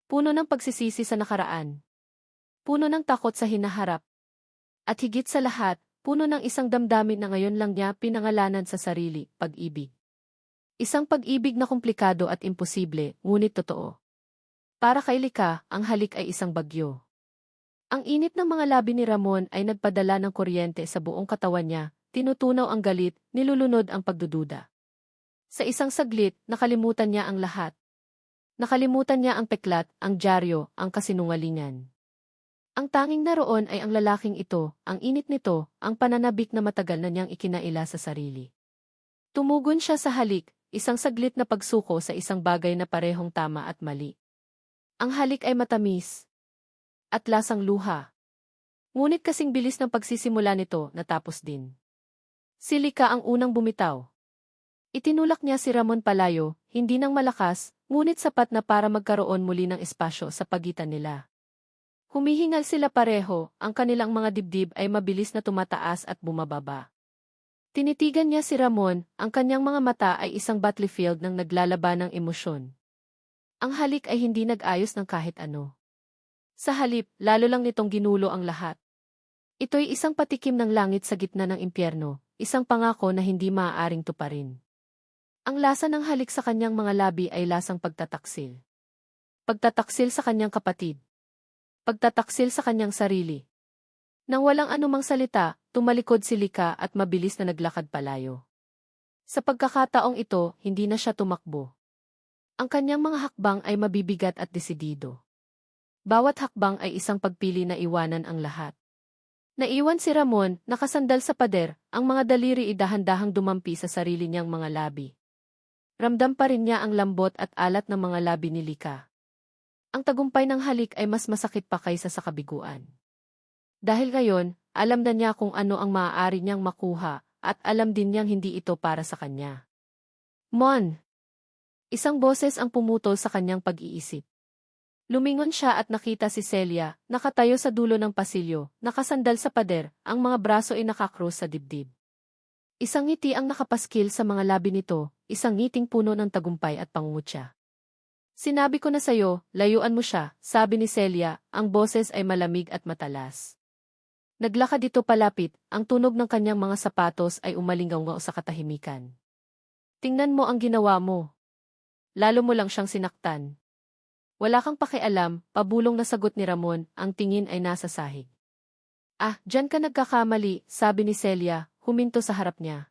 Puno ng pagsisisi sa nakaraan. Puno ng takot sa hinaharap. At higit sa lahat, puno ng isang damdamin na ngayon lang niya pinangalanan sa sarili, pag-ibig. Isang pag-ibig na komplikado at imposible, ngunit totoo. Para kay Lika, ang halik ay isang bagyo. Ang init ng mga labi ni Ramon ay nagpadala ng kuryente sa buong katawan niya, tinutunaw ang galit, nilulunod ang pagdududa. Sa isang saglit, nakalimutan niya ang lahat. Nakalimutan niya ang peklat, ang dyaryo, ang kasinungalingan. Ang tanging naroon ay ang lalaking ito, ang init nito, ang pananabik na matagal na niyang ikinaila sa sarili. Tumugon siya sa halik, isang saglit na pagsuko sa isang bagay na parehong tama at mali. Ang halik ay matamis. At lasang luha. Ngunit kasing bilis ng pagsisimula nito, natapos din. Si Lika ang unang bumitaw. Itinulak niya si Ramon palayo, hindi nang malakas, ngunit sapat na para magkaroon muli ng espasyo sa pagitan nila. Humihingal sila pareho, ang kanilang mga dibdib ay mabilis na tumataas at bumababa. Tinitigan niya si Ramon, ang kanyang mga mata ay isang battlefield ng naglalaban ng emosyon. Ang halik ay hindi nag-ayos ng kahit ano. Sa halip, lalo lang nitong ginulo ang lahat. Ito'y isang patikim ng langit sa gitna ng impyerno, isang pangako na hindi maaaring tuparin. Ang lasa ng halik sa kanyang mga labi ay lasang pagtataksil. Pagtataksil sa kanyang kapatid. Pagtataksil sa kanyang sarili. Nang walang anumang salita, tumalikod si Lika at mabilis na naglakad palayo. Sa pagkakataong ito, hindi na siya tumakbo. Ang kanyang mga hakbang ay mabibigat at desidido. Bawat hakbang ay isang pagpili na iwanan ang lahat. Naiwan si Ramon, nakasandal sa pader, ang mga daliri dahan-dahang dumampi sa sarili niyang mga labi. Ramdam pa rin niya ang lambot at alat ng mga labi ni Lika. Ang tagumpay ng halik ay mas masakit pa kaysa sa kabiguan. Dahil ngayon, alam na niya kung ano ang maaari niyang makuha, at alam din niyang hindi ito para sa kanya. Mon! Isang boses ang pumutol sa kanyang pag-iisip. Lumingon siya at nakita si Celia, nakatayo sa dulo ng pasilyo, nakasandal sa pader, ang mga braso ay nakakrus sa dibdib. Isang ngiti ang nakapaskil sa mga labi nito, isang ngiting puno ng tagumpay at pangungutya. Sinabi ko na sayo, layuan mo siya, sabi ni Celia, ang boses ay malamig at matalas. Naglakad ito palapit, ang tunog ng kanyang mga sapatos ay umalingaw sa katahimikan. Tingnan mo ang ginawa mo. Lalo mo lang siyang sinaktan. Wala kang pakialam, pabulong na sagot ni Ramon, ang tingin ay nasa sahig. Ah, dyan ka nagkakamali, sabi ni Celia, huminto sa harap niya.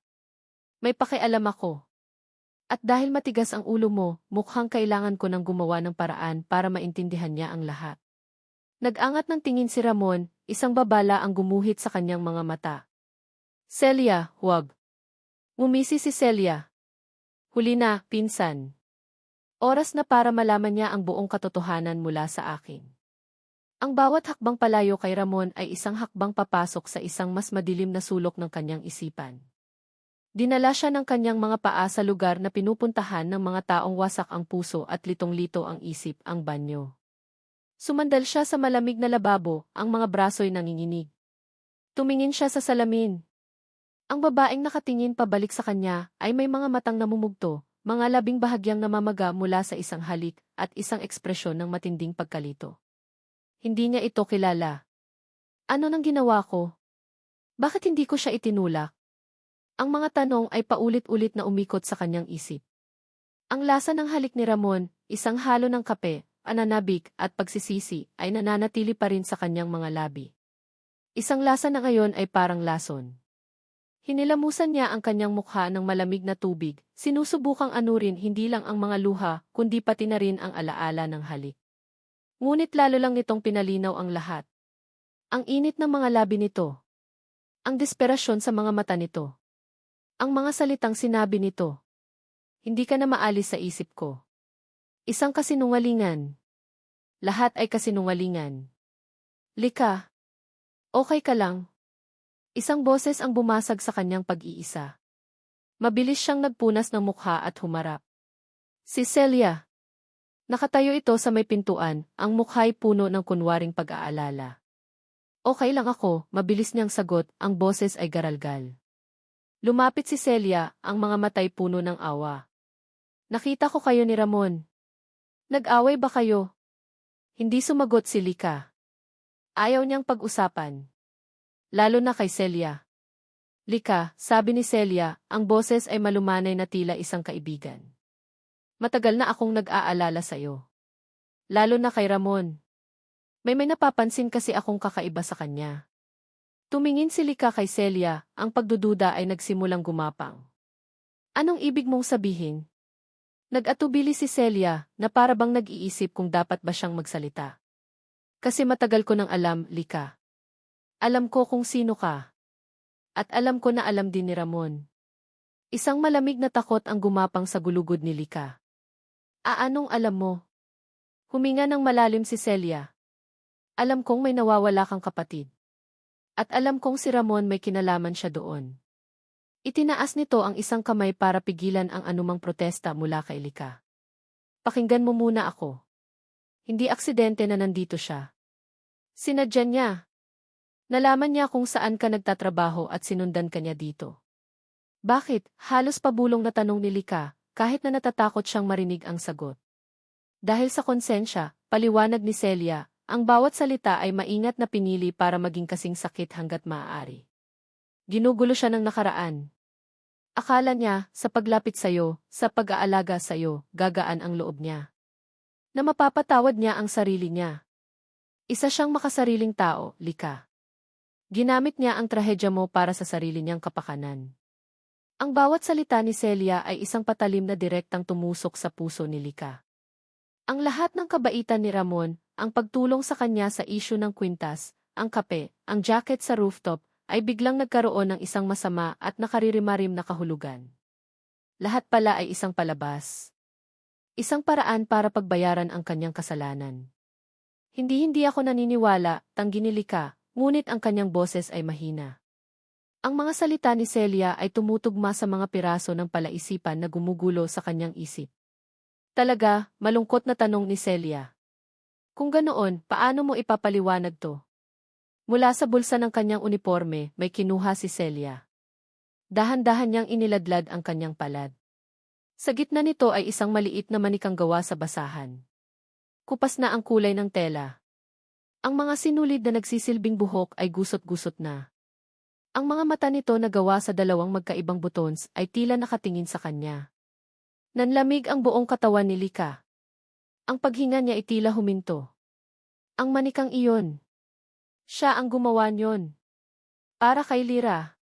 May pakialam ako. At dahil matigas ang ulo mo, mukhang kailangan ko nang gumawa ng paraan para maintindihan niya ang lahat. Nag-angat ng tingin si Ramon, isang babala ang gumuhit sa kanyang mga mata. Celia, huwag. Ngumisi si Celia. Huli na, pinsan. Oras na para malaman niya ang buong katotohanan mula sa akin. Ang bawat hakbang palayo kay Ramon ay isang hakbang papasok sa isang mas madilim na sulok ng kanyang isipan. Dinala siya ng kanyang mga paa sa lugar na pinupuntahan ng mga taong wasak ang puso at litong-lito ang isip, ang banyo. Sumandal siya sa malamig na lababo, ang mga braso'y nanginginig. Tumingin siya sa salamin. Ang babaeng nakatingin pabalik sa kanya ay may mga matang namumugto, mga labing bahagyang namamaga mula sa isang halik at isang ekspresyon ng matinding pagkalito. Hindi niya ito kilala. Ano nang ginawa ko? Bakit hindi ko siya itinulak? Ang mga tanong ay paulit-ulit na umikot sa kanyang isip. Ang lasa ng halik ni Ramon, isang halo ng kape, ananabik at pagsisisi ay nananatili pa rin sa kanyang mga labi. Isang lasa na ngayon ay parang lason. Hinilamusan niya ang kanyang mukha ng malamig na tubig, sinusubukang anurin hindi lang ang mga luha, kundi pati na rin ang alaala ng halik. Ngunit lalo lang nitong pinalinaw ang lahat. Ang init ng mga labi nito. Ang desperasyon sa mga mata nito. Ang mga salitang sinabi nito. Hindi ka na maalis sa isip ko. Isang kasinungalingan. Lahat ay kasinungalingan. Lika. Okay ka lang? Isang boses ang bumasag sa kanyang pag-iisa. Mabilis siyang nagpunas ng mukha at humarap. Si Celia. Nakatayo ito sa may pintuan, ang mukha'y puno ng kunwaring pag-aalala. Okay lang ako, mabilis niyang sagot, ang boses ay garalgal. Lumapit si Celia, ang mga matay puno ng awa. Nakita ko kayo ni Ramon. Nag-away ba kayo? Hindi sumagot si Lika. Ayaw niyang pag-usapan. Lalo na kay Celia. Lika, sabi ni Celia, ang boses ay malumanay na tila isang kaibigan. Matagal na akong nag-aalala sa'yo. Lalo na kay Ramon. May napapansin kasi akong kakaiba sa kanya. Tumingin si Lika kay Celia, ang pagdududa ay nagsimulang gumapang. Anong ibig mong sabihin? Nag-atubili si Celia, na para bang nag-iisip kung dapat ba siyang magsalita. Kasi matagal ko nang alam, Lika. Alam ko kung sino ka. At alam ko na alam din ni Ramon. Isang malamig na takot ang gumapang sa gulugod ni Lika. Anong alam mo? Huminga ng malalim si Celia. Alam kong may nawawala kang kapatid. At alam kong si Ramon may kinalaman siya doon. Itinaas nito ang isang kamay para pigilan ang anumang protesta mula kay Lika. Pakinggan mo muna ako. Hindi aksidente na nandito siya. Sinadya niya. Nalaman niya kung saan ka nagtatrabaho at sinundan ka niya dito. Bakit? Halos pabulong na tanong ni Lika, kahit na natatakot siyang marinig ang sagot. Dahil sa konsensya, paliwanag ni Celia, ang bawat salita ay maingat na pinili para maging kasing sakit hanggat maaari. Ginugulo siya ng nakaraan. Akala niya, sa paglapit sa'yo, sa pag-aalaga sa'yo, gagaan ang loob niya. Na mapapatawad niya ang sarili niya. Isa siyang makasariling tao, Lika. Ginamit niya ang trahedya mo para sa sarili niyang kapakanan. Ang bawat salita ni Celia ay isang patalim na direktang tumusok sa puso ni Lika. Ang lahat ng kabaitan ni Ramon, ang pagtulong sa kanya sa issue ng kwintas, ang kape, ang jacket sa rooftop, ay biglang nagkaroon ng isang masama at nakaririmarim na kahulugan. Lahat pala ay isang palabas. Isang paraan para pagbayaran ang kanyang kasalanan. Hindi ako naniniwala, tanggi ni Lika, ngunit ang kanyang boses ay mahina. Ang mga salita ni Celia ay tumutugma sa mga piraso ng palaisipan na gumugulo sa kanyang isip. Talaga, malungkot na tanong ni Celia. Kung ganoon, paano mo ipapaliwanag to? Mula sa bulsa ng kanyang uniforme, may kinuha si Celia. Dahan-dahan niyang iniladlad ang kanyang palad. Sa gitna nito ay isang maliit na manikang gawa sa basahan. Kupas na ang kulay ng tela. Ang mga sinulid na nagsisilbing buhok ay gusot-gusot na. Ang mga mata nito na gawa sa dalawang magkaibang buttons ay tila nakatingin sa kanya. Nanlamig ang buong katawan ni Lika. Ang paghinga niya ay tila huminto. Ang manikang iyon. Siya ang gumawa niyon. Para kay Lira.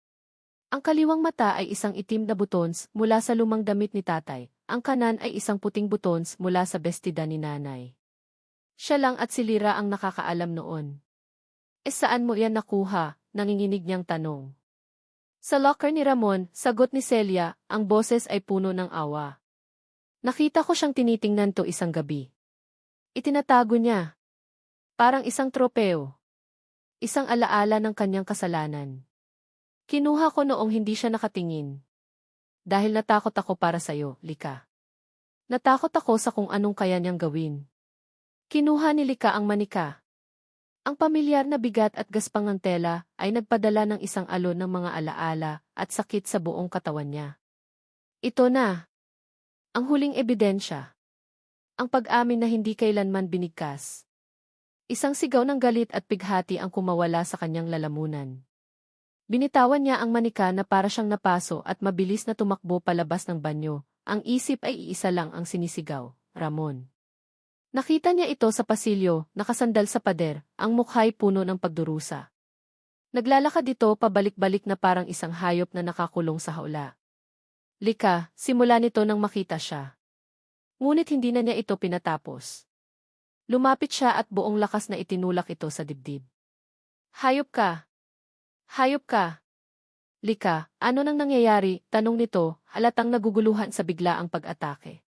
Ang kaliwang mata ay isang itim na buttons mula sa lumang damit ni tatay. Ang kanan ay isang puting buttons mula sa bestida ni nanay. Siya lang at si Lira ang nakakaalam noon. Saan mo yan nakuha? Nanginginig niyang tanong. Sa locker ni Ramon, sagot ni Celia, ang boses ay puno ng awa. Nakita ko siyang tinitingnan to isang gabi. Itinatago niya. Parang isang tropeo. Isang alaala ng kanyang kasalanan. Kinuha ko noong hindi siya nakatingin. Dahil natakot ako para sa'yo, Lika. Natakot ako sa kung anong kaya niyang gawin. Kinuha ni Lika ang manika. Ang pamilyar na bigat at gaspangang tela ay nagpadala ng isang alon ng mga alaala at sakit sa buong katawan niya. Ito na. Ang huling ebidensya. Ang pag-amin na hindi kailanman binigkas. Isang sigaw ng galit at pighati ang kumawala sa kanyang lalamunan. Binitawan niya ang manika na para siyang napaso at mabilis na tumakbo palabas ng banyo. Ang isip ay iisa lang ang sinisigaw, Ramon. Nakita niya ito sa pasilyo, nakasandal sa pader, ang mukha'y puno ng pagdurusa. Naglalakad ito pabalik-balik na parang isang hayop na nakakulong sa hawla. Lika, simula nito nang makita siya. Ngunit hindi na niya ito pinatapos. Lumapit siya at buong lakas na itinulak ito sa dibdib. Hayop ka! Hayop ka! Lika, ano nang nangyayari? Tanong nito, halatang naguguluhan sa biglaang pag-atake.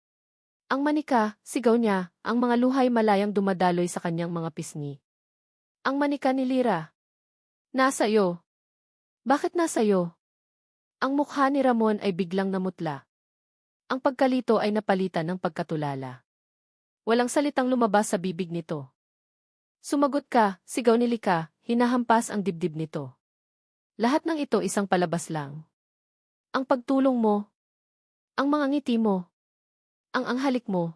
Ang manika, sigaw niya, ang mga luhay malayang dumadaloy sa kanyang mga pisngi. Ang manika ni Lira. Nasa iyo. Bakit nasa iyo? Ang mukha ni Ramon ay biglang namutla. Ang pagkalito ay napalitan ng pagkatulala. Walang salitang lumabas sa bibig nito. Sumagot ka, sigaw ni Lika, hinahampas ang dibdib nito. Lahat ng ito isang palabas lang. Ang pagtulong mo. Ang mga ngiti mo. Ang anghalik mo.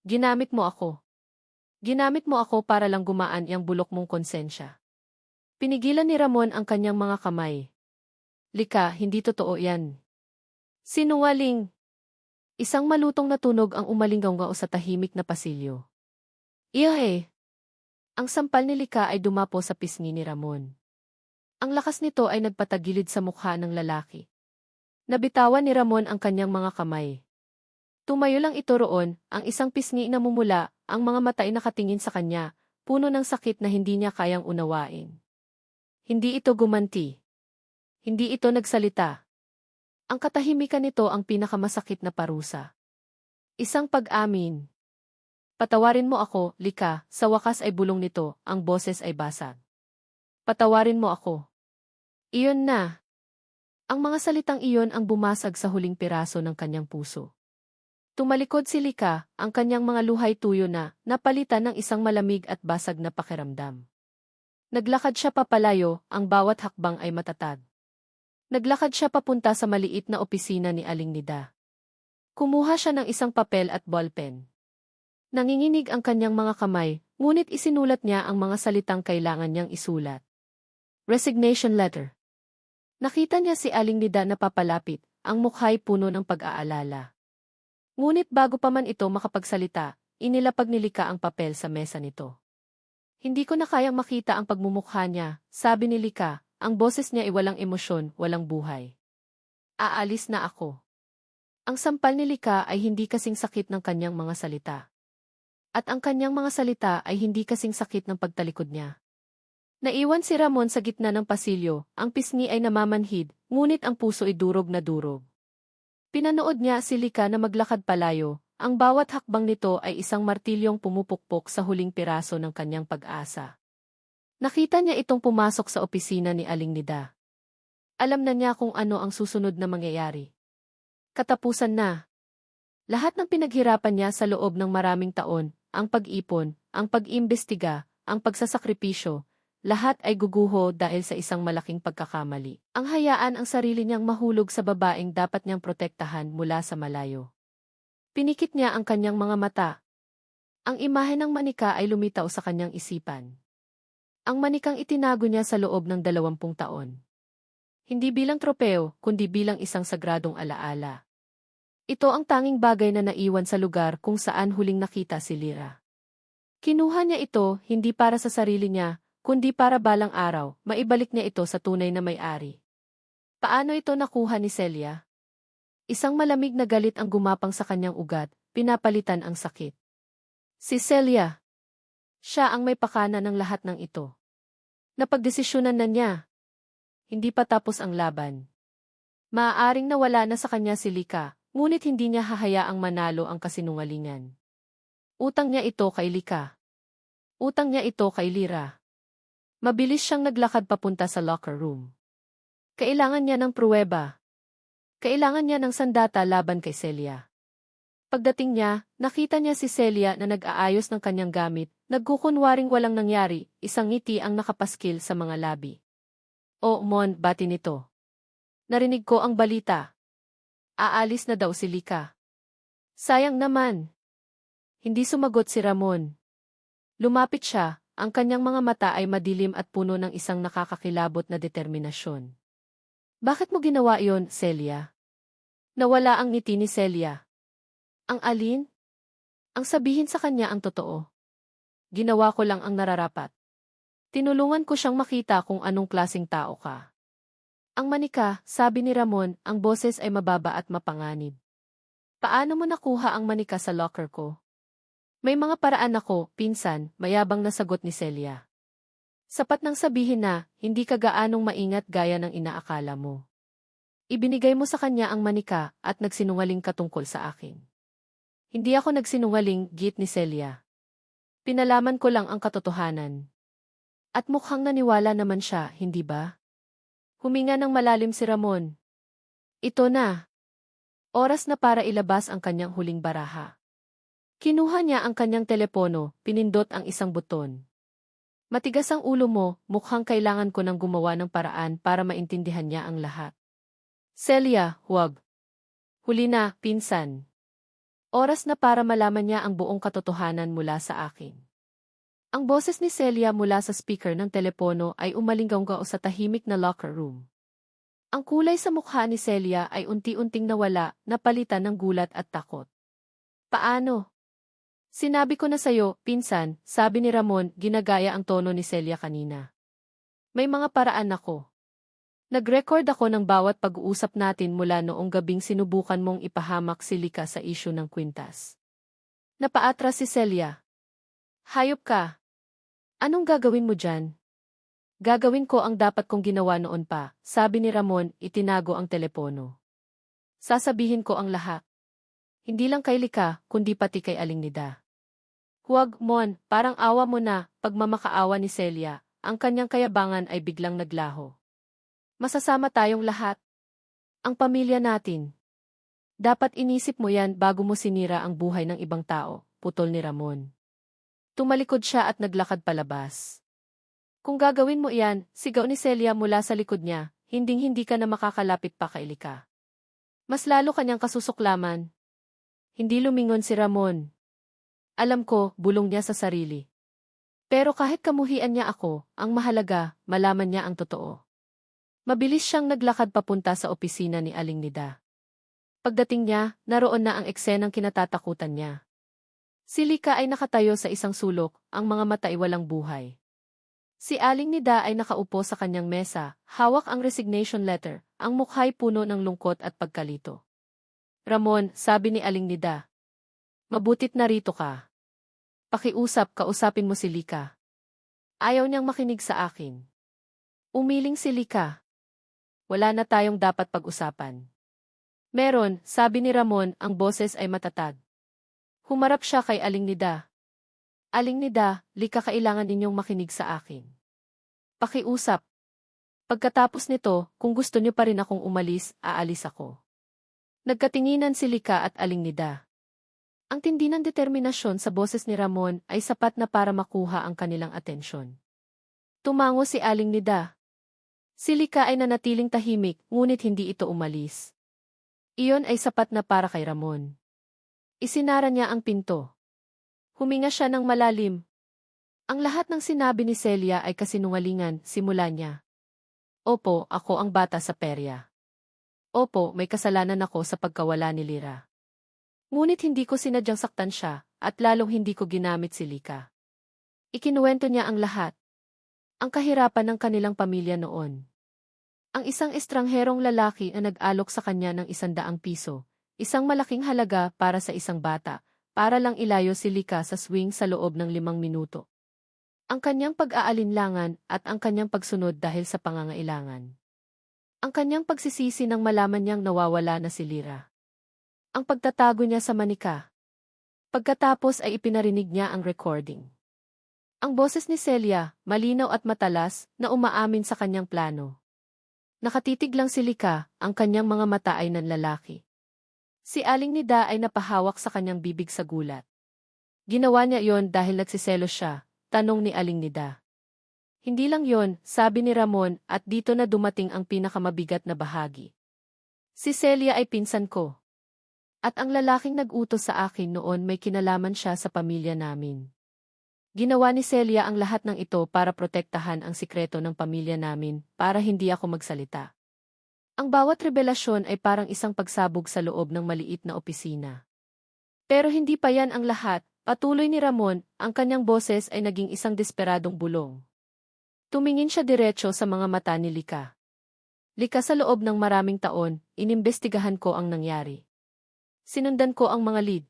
Ginamit mo ako. Ginamit mo ako para lang gumaan ang bulok mong konsensya. Pinigilan ni Ramon ang kanyang mga kamay. Lika, hindi totoo yan. Sinungaling. Isang malutong na tunog ang umalinggaw sa tahimik na pasilyo. Iyahe! Ang sampal ni Lika ay dumapo sa pisngi ni Ramon. Ang lakas nito ay nagpatagilid sa mukha ng lalaki. Nabitawan ni Ramon ang kanyang mga kamay. Tumayo lang ito roon, ang isang pisngi na mumula, ang mga mata ay nakatingin sa kanya, puno ng sakit na hindi niya kayang unawain. Hindi ito gumanti. Hindi ito nagsalita. Ang katahimikan nito ang pinakamasakit na parusa. Isang pag-amin. Patawarin mo ako, Lika, sa wakas ay bulong nito, ang boses ay basag. Patawarin mo ako. Iyon na. Ang mga salitang iyon ang bumasag sa huling piraso ng kanyang puso. Tumalikod si Lika, ang kanyang mga luhay tuyo na, napalitan ng isang malamig at basag na pakiramdam. Naglakad siya papalayo, ang bawat hakbang ay matatag. Naglakad siya papunta sa maliit na opisina ni Aling Nida. Kumuha siya ng isang papel at ballpen. Nanginginig ang kanyang mga kamay, ngunit isinulat niya ang mga salitang kailangan niyang isulat. Resignation letter. Nakita niya si Aling Nida na papalapit, ang mukha'y puno ng pag-aalala. Ngunit bago pa man ito makapagsalita, inilapag ni Lika ang papel sa mesa nito. Hindi ko na kayang makita ang pagmumukha niya, sabi ni Lika, ang boses niya ay walang emosyon, walang buhay. Aalis na ako. Ang sampal ni Lika ay hindi kasing sakit ng kanyang mga salita. At ang kanyang mga salita ay hindi kasing sakit ng pagtalikod niya. Naiwan si Ramon sa gitna ng pasilyo, ang pisngi ay namamanhid, ngunit ang puso ay durog na durog. Pinanood niya si Lika na maglakad palayo, ang bawat hakbang nito ay isang martilyong pumupukpok sa huling piraso ng kanyang pag-asa. Nakita niya itong pumasok sa opisina ni Aling Nida. Alam na niya kung ano ang susunod na mangyayari. Katapusan na. Lahat ng pinaghirapan niya sa loob ng maraming taon, ang pag-ipon, ang pag-imbestiga, ang pagsasakripisyo, lahat ay guguho dahil sa isang malaking pagkakamali. Ang hayaan ang sarili niyang mahulog sa babaeng dapat niyang protektahan mula sa malayo. Pinikit niya ang kanyang mga mata. Ang imahe ng manika ay lumitaw sa kanyang isipan. Ang manikang itinago niya sa loob ng 20 taon. Hindi bilang tropeo, kundi bilang isang sagradong alaala. Ito ang tanging bagay na naiwan sa lugar kung saan huling nakita si Lyra. Kinuha niya ito hindi para sa sarili niya, kundi para balang araw, maibalik niya ito sa tunay na may-ari. Paano ito nakuha ni Celia? Isang malamig na galit ang gumapang sa kanyang ugat, pinapalitan ang sakit. Si Celia. Siya ang may pakana ng lahat ng ito. Napagdesisyonan na niya. Hindi pa tapos ang laban. Maaaring nawala na sa kanya si Lika, ngunit hindi niya hahayaang manalo ang kasinungalingan. Utang niya ito kay Lika. Utang niya ito kay Lyra. Mabilis siyang naglakad papunta sa locker room. Kailangan niya ng pruweba. Kailangan niya ng sandata laban kay Celia. Pagdating niya, nakita niya si Celia na nag-aayos ng kanyang gamit, nagkukunwaring walang nangyari, isang ngiti ang nakapaskil sa mga labi. "Oh, Mon, bati nito. Narinig ko ang balita. Aalis na daw si Lika." "Sayang naman." Hindi sumagot si Ramon. Lumapit siya. Ang kanyang mga mata ay madilim at puno ng isang nakakakilabot na determinasyon. "Bakit mo ginawa iyon, Celia?" Nawala ang ngiti ni Celia. "Ang alin?" "Ang sabihin sa kanya ang totoo. Ginawa ko lang ang nararapat. Tinulungan ko siyang makita kung anong klaseng tao ka." "Ang manika," sabi ni Ramon, ang boses ay mababa at mapanganib. "Paano mo nakuha ang manika sa locker ko?" "May mga paraan ako, pinsan," mayabang na sagot ni Celia. "Sapat nang sabihin na, hindi ka gaanong maingat gaya ng inaakala mo. Ibinigay mo sa kanya ang manika at nagsinungaling ka tungkol sa akin." "Hindi ako nagsinungaling," git ni Celia. "Pinalaman ko lang ang katotohanan." At mukhang naniwala naman siya, hindi ba? Huminga ng malalim si Ramon. Ito na. Oras na para ilabas ang kanyang huling baraha. Kinuha niya ang kanyang telepono, pinindot ang isang buton. "Matigas ang ulo mo, mukhang kailangan ko nang gumawa ng paraan para maintindihan niya ang lahat." "Celia, huwag. Huli na, pinsan. Oras na para malaman niya ang buong katotohanan mula sa akin." Ang boses ni Celia mula sa speaker ng telepono ay umalingaw sa tahimik na locker room. Ang kulay sa mukha ni Celia ay unti-unting nawala, napalitan ng gulat at takot. "Paano?" "Sinabi ko na sayo, pinsan," sabi ni Ramon, ginagaya ang tono ni Celia kanina. "May mga paraan ako. Nag-record ako ng bawat pag-uusap natin mula noong gabing sinubukan mong ipahamak si Lika sa isyu ng kwintas." Napaatras si Celia. "Hayop ka. Anong gagawin mo dyan?" "Gagawin ko ang dapat kong ginawa noon pa," sabi ni Ramon, itinago ang telepono. "Sasabihin ko ang lahat. Hindi lang kay Lika, kundi pati kay Aling Nida." "Huwag, Mon, parang awa mo na," pagmamakaawa ni Celia, ang kanyang kayabangan ay biglang naglaho. "Masasama tayong lahat. Ang pamilya natin. Dapat inisip mo yan bago mo sinira ang buhay ng ibang tao," putol ni Ramon. Tumalikod siya at naglakad palabas. "Kung gagawin mo iyan," sigaw ni Celia mula sa likod niya, "hinding-hindi ka na makakalapit pa kay Lika. Mas lalo kanyang kasusuklaman." Hindi lumingon si Ramon. "Alam ko," bulong niya sa sarili. "Pero kahit kamuhian niya ako, ang mahalaga, malaman niya ang totoo." Mabilis siyang naglakad papunta sa opisina ni Aling Nida. Pagdating niya, naroon na ang eksenang kinatatakutan niya. Si Lika ay nakatayo sa isang sulok, ang mga mata ay walang buhay. Si Aling Nida ay nakaupo sa kanyang mesa, hawak ang resignation letter, ang mukha'y puno ng lungkot at pagkalito. "Ramon," sabi ni Aling Nida. "Mabutit narito ka. Pakiusap, kausapin mo si Lika. Ayaw niyang makinig sa akin. Umiling si Lika. Wala na tayong dapat pag-usapan. Meron, sabi ni Ramon, ang boses ay matatag. Humarap siya kay Aling Nida. Aling Nida, Lika, kailangan ninyong makinig sa akin. Pakiusap. Pagkatapos nito, kung gusto niyo pa rin akong umalis, aalis ako. Nagkatinginan si Lika at Aling Nida. Ang tindi ng determinasyon sa boses ni Ramon ay sapat na para makuha ang kanilang atensyon. Tumango si Aling Nida. Si Lika ay nanatiling tahimik, ngunit hindi ito umalis. Iyon ay sapat na para kay Ramon. Isinara niya ang pinto. Huminga siya ng malalim. Ang lahat ng sinabi ni Celia ay kasinungalingan, simula niya. Opo, ako ang bata sa perya. Opo, may kasalanan ako sa pagkawala ni Lyra. Ngunit hindi ko sinadyang saktan siya, at lalong hindi ko ginamit si Lika. Ikinuwento niya ang lahat. Ang kahirapan ng kanilang pamilya noon. Ang isang estrangherong lalaki na nag-alok sa kanya ng 100 piso, isang malaking halaga para sa isang bata, para lang ilayo si Lika sa swing sa loob ng 5 minuto. Ang kanyang pag-aalinlangan at ang kanyang pagsunod dahil sa pangangailangan. Ang kanyang pagsisisi nang malaman niyang nawawala na si Lyra. Ang pagtatago niya sa manika. Pagkatapos ay ipinarinig niya ang recording. Ang boses ni Celia, malinaw at matalas, na umaamin sa kanyang plano. Nakatitig lang si Lika, ang kanyang mga mata ay nanlalaki. Si Aling Nida ay napahawak sa kanyang bibig sa gulat. Ginawa niya yon dahil nagsiselos siya, tanong ni Aling Nida. Hindi lang yon, sabi ni Ramon, at dito na dumating ang pinakamabigat na bahagi. Si Celia ay pinsan ko. At ang lalaking nag-utos sa akin noon may kinalaman siya sa pamilya namin. Ginawa ni Celia ang lahat ng ito para protektahan ang sikreto ng pamilya namin, para hindi ako magsalita. Ang bawat revelasyon ay parang isang pagsabog sa loob ng maliit na opisina. Pero hindi pa yan ang lahat, patuloy ni Ramon, ang kanyang boses ay naging isang desperadong bulong. Tumingin siya diretso sa mga mata ni Lika. Lika, sa loob ng maraming taon, inimbestigahan ko ang nangyari. Sinundan ko ang mga lead.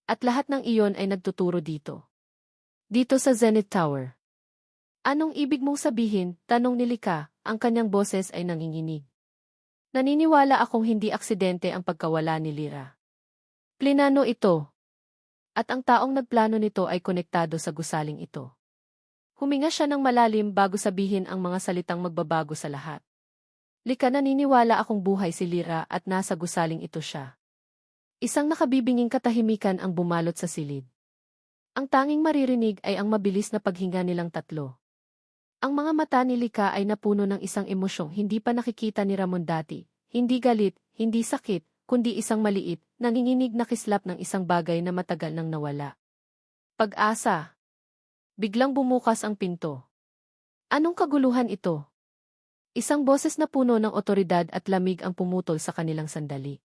At lahat ng iyon ay nagtuturo dito. Dito sa Zenith Tower. Anong ibig mong sabihin? Tanong ni Lika, ang kanyang boses ay nanginginig. Naniniwala akong hindi aksidente ang pagkawala ni Lyra. Plinano ito. At ang taong nagplano nito ay konektado sa gusaling ito. Huminga siya ng malalim bago sabihin ang mga salitang magbabago sa lahat. Lika, naniniwala akong buhay si Lyra at nasa gusaling ito siya. Isang nakabibinging katahimikan ang bumalot sa silid. Ang tanging maririnig ay ang mabilis na paghinga nilang tatlo. Ang mga mata ni Lika ay napuno ng isang emosyong hindi pa nakikita ni Ramon dati. Hindi galit, hindi sakit, kundi isang maliit, nanginginig na kislap ng isang bagay na matagal nang nawala. Pag-asa. Biglang bumukas ang pinto. Anong kaguluhan ito? Isang boses na puno ng otoridad at lamig ang pumutol sa kanilang sandali.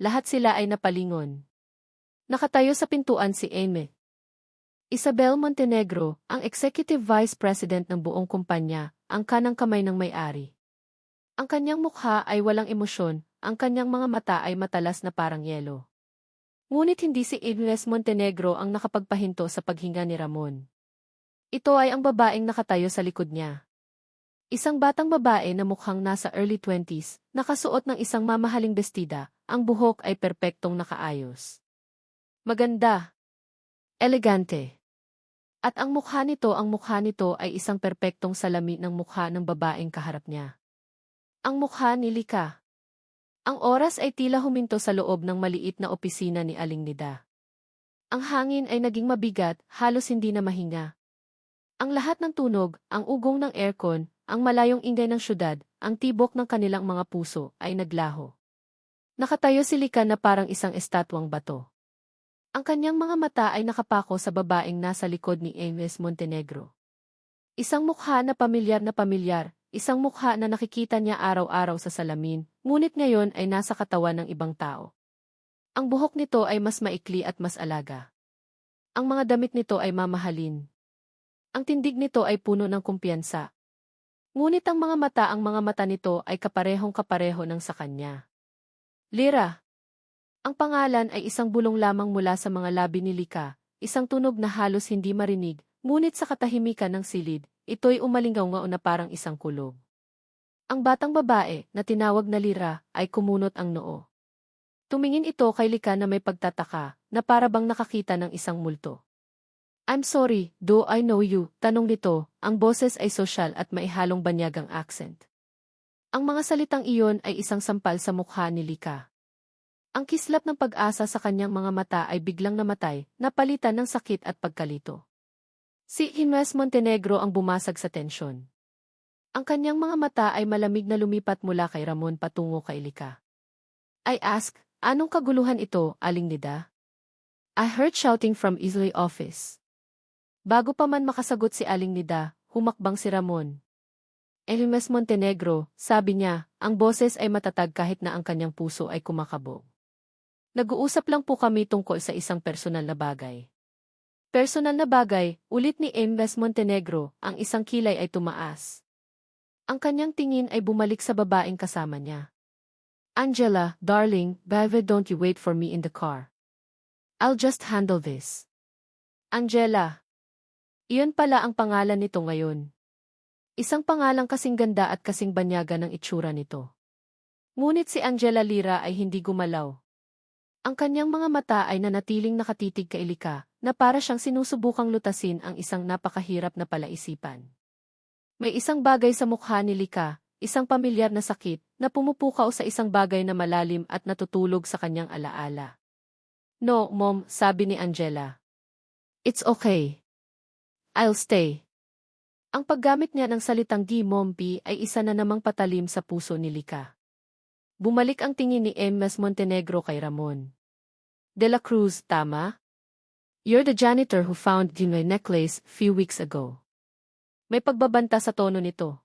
Lahat sila ay napalingon. Nakatayo sa pintuan si Amy. Isabel Montenegro, ang Executive Vice President ng buong kumpanya, ang kanang kamay ng may-ari. Ang kanyang mukha ay walang emosyon, ang kanyang mga mata ay matalas na parang yelo. Ngunit hindi si Agnes Montenegro ang nakapagpahinto sa paghinga ni Ramon. Ito ay ang babaeng nakatayo sa likod niya. Isang batang babae na mukhang nasa early 20s, nakasuot ng isang mamahaling bestida, ang buhok ay perpektong nakaayos. Maganda. Elegante. At ang mukha nito ay isang perpektong salami ng mukha ng babaeng kaharap niya. Ang mukha ni Lika. Ang oras ay tila huminto sa loob ng maliit na opisina ni Aling Nida. Ang hangin ay naging mabigat, halos hindi na mahinga. Ang lahat ng tunog, ang ugong ng aircon, ang malayong ingay ng syudad, ang tibok ng kanilang mga puso, ay naglaho. Nakatayo si Lika na parang isang estatwang bato. Ang kanyang mga mata ay nakapako sa babaeng nasa likod ni Agnes Montenegro. Isang mukha na pamilyar, isang mukha na nakikita niya araw-araw sa salamin, ngunit ngayon ay nasa katawan ng ibang tao. Ang buhok nito ay mas maikli at mas alaga. Ang mga damit nito ay mamahalin. Ang tindig nito ay puno ng kumpiyansa. Ngunit ang mga mata nito ay kaparehong-kapareho ng sa kanya. Lyra. Ang pangalan ay isang bulong lamang mula sa mga labi ni Lika, isang tunog na halos hindi marinig, ngunit sa katahimikan ng silid, ito'y umalingaw-ngao na parang isang kulog. Ang batang babae, na tinawag na Lyra, ay kumunot ang noo. Tumingin ito kay Lika na may pagtataka, na para bang nakakita ng isang multo. "I'm sorry, do I know you?" tanong nito, ang boses ay sosyal at maihalong banyagang accent. Ang mga salitang iyon ay isang sampal sa mukha ni Lika. Ang kislap ng pag-asa sa kanyang mga mata ay biglang namatay, napalitan ng sakit at pagkalito. Si Inés Montenegro ang bumasag sa tensyon. Ang kanyang mga mata ay malamig na lumipat mula kay Ramon patungo kay Lika. I ask, anong kaguluhan ito, Aling Nida? I heard shouting from Islay office. Bago pa man makasagot si Aling Nida, humakbang si Ramon. Inés Montenegro, sabi niya, ang boses ay matatag kahit na ang kanyang puso ay kumakabog. Nag-uusap lang po kami tungkol sa isang personal na bagay. Personal na bagay, ulit ni Inés Montenegro, ang isang kilay ay tumaas. Ang kanyang tingin ay bumalik sa babaeng kasama niya. Angela, darling, baby, don't you wait for me in the car. I'll just handle this. Angela. Iyon pala ang pangalan nito ngayon. Isang pangalang kasing ganda at kasing banyaga ng itsura nito. Ngunit si Angela Lyra ay hindi gumalaw. Ang kanyang mga mata ay nanatiling nakatitig kay Lika, na para siyang sinusubukang lutasin ang isang napakahirap na palaisipan. May isang bagay sa mukha ni Lika, isang pamilyar na sakit, na pumupukaw sa isang bagay na malalim at natutulog sa kanyang alaala. No, Mom, sabi ni Angela. It's okay. I'll stay. Ang paggamit niya ng salitang di Mompi ay isa na namang patalim sa puso ni Lika. Bumalik ang tingin ni Inés Montenegro kay Ramon. De la Cruz, tama? You're the janitor who found the necklace few weeks ago. May pagbabanta sa tono nito.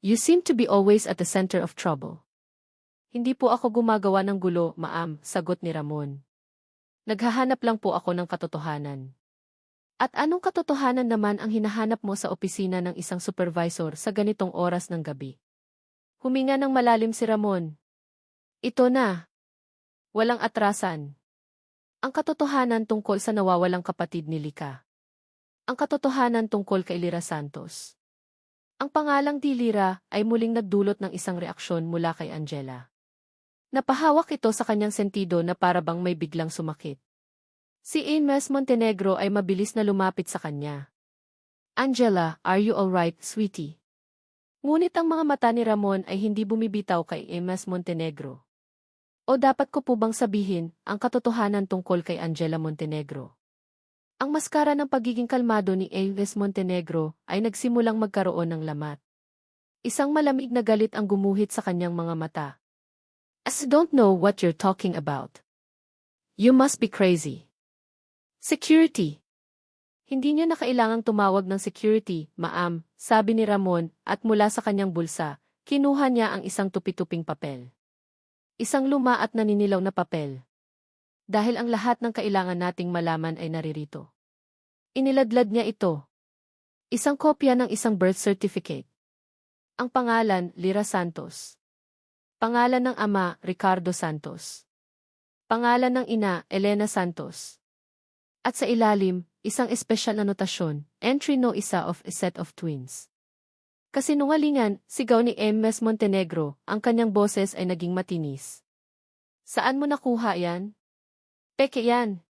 You seem to be always at the center of trouble. Hindi po ako gumagawa ng gulo, ma'am, sagot ni Ramon. Naghahanap lang po ako ng katotohanan. At anong katotohanan naman ang hinahanap mo sa opisina ng isang supervisor sa ganitong oras ng gabi? Huminga ng malalim si Ramon. Ito na. Walang atrasan. Ang katotohanan tungkol sa nawawalang kapatid ni Lika. Ang katotohanan tungkol kay Lyra Santos. Ang pangalang Di Lyra ay muling nagdulot ng isang reaksyon mula kay Angela. Napahawak ito sa kanyang sentido na para bang may biglang sumakit. Si Inés Montenegro ay mabilis na lumapit sa kanya. Angela, are you alright, sweetie? Ngunit ang mga mata ni Ramon ay hindi bumibitaw kay Inés Montenegro. O dapat ko po bang sabihin ang katotohanan tungkol kay Angela Montenegro? Ang maskara ng pagiging kalmado ni Inés Montenegro ay nagsimulang magkaroon ng lamat. Isang malamig na galit ang gumuhit sa kanyang mga mata. I don't know what you're talking about. You must be crazy. Security. Hindi niya na kailangang tumawag ng security, ma'am, sabi ni Ramon, at mula sa kanyang bulsa, kinuha niya ang isang tupi-tuping papel. Isang luma at naninilaw na papel. Dahil ang lahat ng kailangan nating malaman ay naririto. Iniladlad niya ito. Isang kopya ng isang birth certificate. Ang pangalan, Lyra Santos. Pangalan ng ama, Ricardo Santos. Pangalan ng ina, Elena Santos. At sa ilalim, isang espesyal na notasyon, entry no isa of a set of twins. Kasinungalingan, sigaw ni Inés Montenegro, ang kanyang boses ay naging matinis. Saan mo nakuha yan? Peke yan.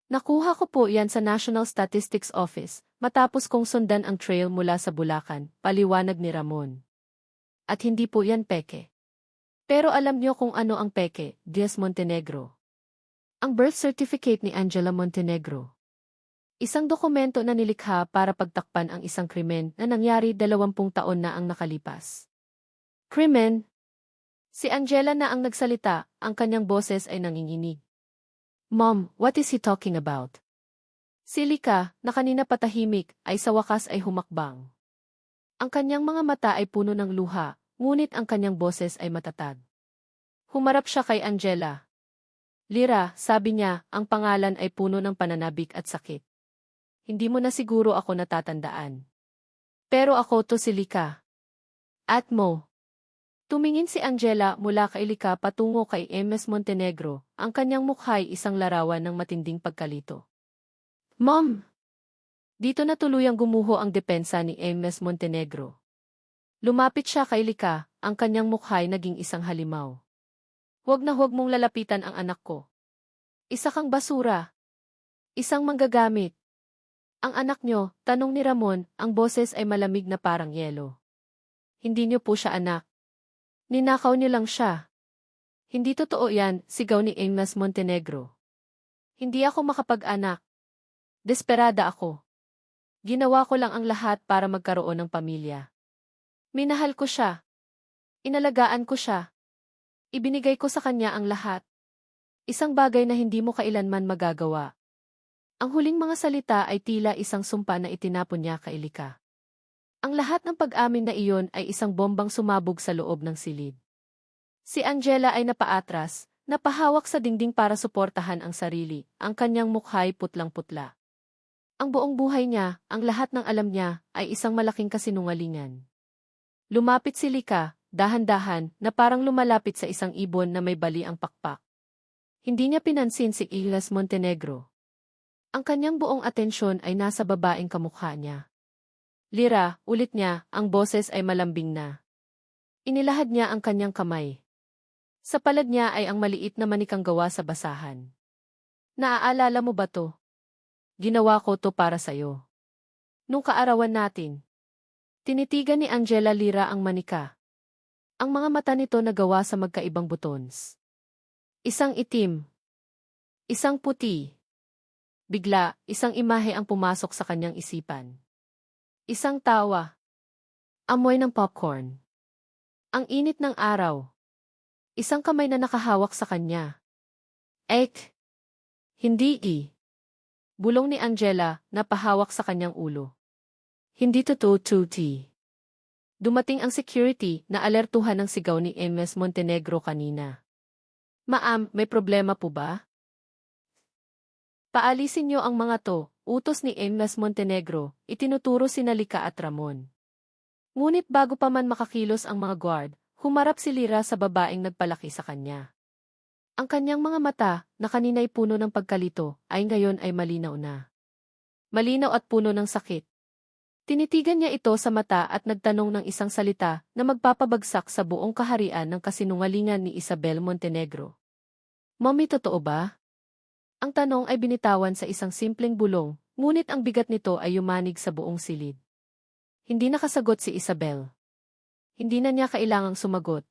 Nakuha ko po yan sa National Statistics Office, matapos kong sundan ang trail mula sa Bulacan, paliwanag ni Ramon. At hindi po yan peke. Pero alam niyo kung ano ang peke, Inés Montenegro. Ang birth certificate ni Angela Montenegro. Isang dokumento na nilikha para pagtakpan ang isang krimen na nangyari 20 taon na ang nakalipas. Krimen? Si Angela na ang nagsalita, ang kanyang boses ay nanginginig. Mom, what is he talking about? Si Lika, na kanina patahimik, ay sa wakas ay humakbang. Ang kanyang mga mata ay puno ng luha, ngunit ang kanyang boses ay matatag. Humarap siya kay Angela. Lyra, sabi niya, ang pangalan ay puno ng pananabik at sakit. Hindi mo na siguro ako natatandaan. Pero ako to si Lika. At mo. Tumingin si Angela mula kay Lika patungo kay Inés Montenegro, ang kanyang mukha ay isang larawan ng matinding pagkalito. Mom! Dito na tuluyang gumuho ang depensa ni Ms. Montenegro. Lumapit siya kay Lika, ang kanyang mukha'y naging isang halimaw. Huwag na huwag mong lalapitan ang anak ko. Isa kang basura. Isang manggagamit. Ang anak nyo, tanong ni Ramon, ang boses ay malamig na parang yelo. Hindi niyo po siya anak. Ninakaw niyo lang siya. Hindi totoo yan, sigaw ni Ms. Montenegro. Hindi ako makapag-anak. Desperada ako. Ginawa ko lang ang lahat para magkaroon ng pamilya. Minahal ko siya. Inalagaan ko siya. Ibinigay ko sa kanya ang lahat. Isang bagay na hindi mo kailanman magagawa. Ang huling mga salita ay tila isang sumpa na itinapon niya kay Lika. Ang lahat ng pag-amin na iyon ay isang bombang sumabog sa loob ng silid. Si Angela ay napaatras, napahawak sa dingding para suportahan ang sarili, ang kanyang mukha'y putlang-putla. Ang buong buhay niya, ang lahat ng alam niya, ay isang malaking kasinungalingan. Lumapit si Lika, dahan-dahan, na parang lumalapit sa isang ibon na may bali ang pakpak. Hindi niya pinansin si Ms. Montenegro. Ang kanyang buong atensyon ay nasa babaeng kamukha niya. Lira, ulit niya, ang boses ay malambing na. Inilahad niya ang kanyang kamay. Sa palad niya ay ang maliit na manikang gawa sa basahan. Naaalala mo ba to? Ginawa ko to para sa'yo. Nung kaarawan natin. Tinitigan ni Angela Lira ang manika. Ang mga mata nito nagawa sa magkaibang butons. Isang itim. Isang puti. Bigla, isang imahe ang pumasok sa kanyang isipan. Isang tawa. Amoy ng popcorn. Ang init ng araw. Isang kamay na nakahawak sa kanya. Ek! Hindi Bulong ni Angela, na pahawak sa kanyang ulo. Hindi totoo, Tuti. Dumating ang security na alertuhan ng sigaw ni Ms. Montenegro kanina. Ma'am, may problema po ba? Paalisin niyo ang mga to, utos ni Ms. Montenegro, itinuturo sina Lika at Ramon. Ngunit bago pa man makakilos ang mga guard, humarap si Lira sa babaeng nagpalaki sa kanya. Ang kanyang mga mata, na kanina'y puno ng pagkalito, ay ngayon ay malinaw na. Malinaw at puno ng sakit. Tinitigan niya ito sa mata at nagtanong ng isang salita na magpapabagsak sa buong kaharian ng kasinungalingan ni Isabel Montenegro. Mommy, totoo ba? Ang tanong ay binitawan sa isang simpleng bulong, ngunit ang bigat nito ay yumanig sa buong silid. Hindi nakasagot si Isabel. Hindi na niya kailangang sumagot.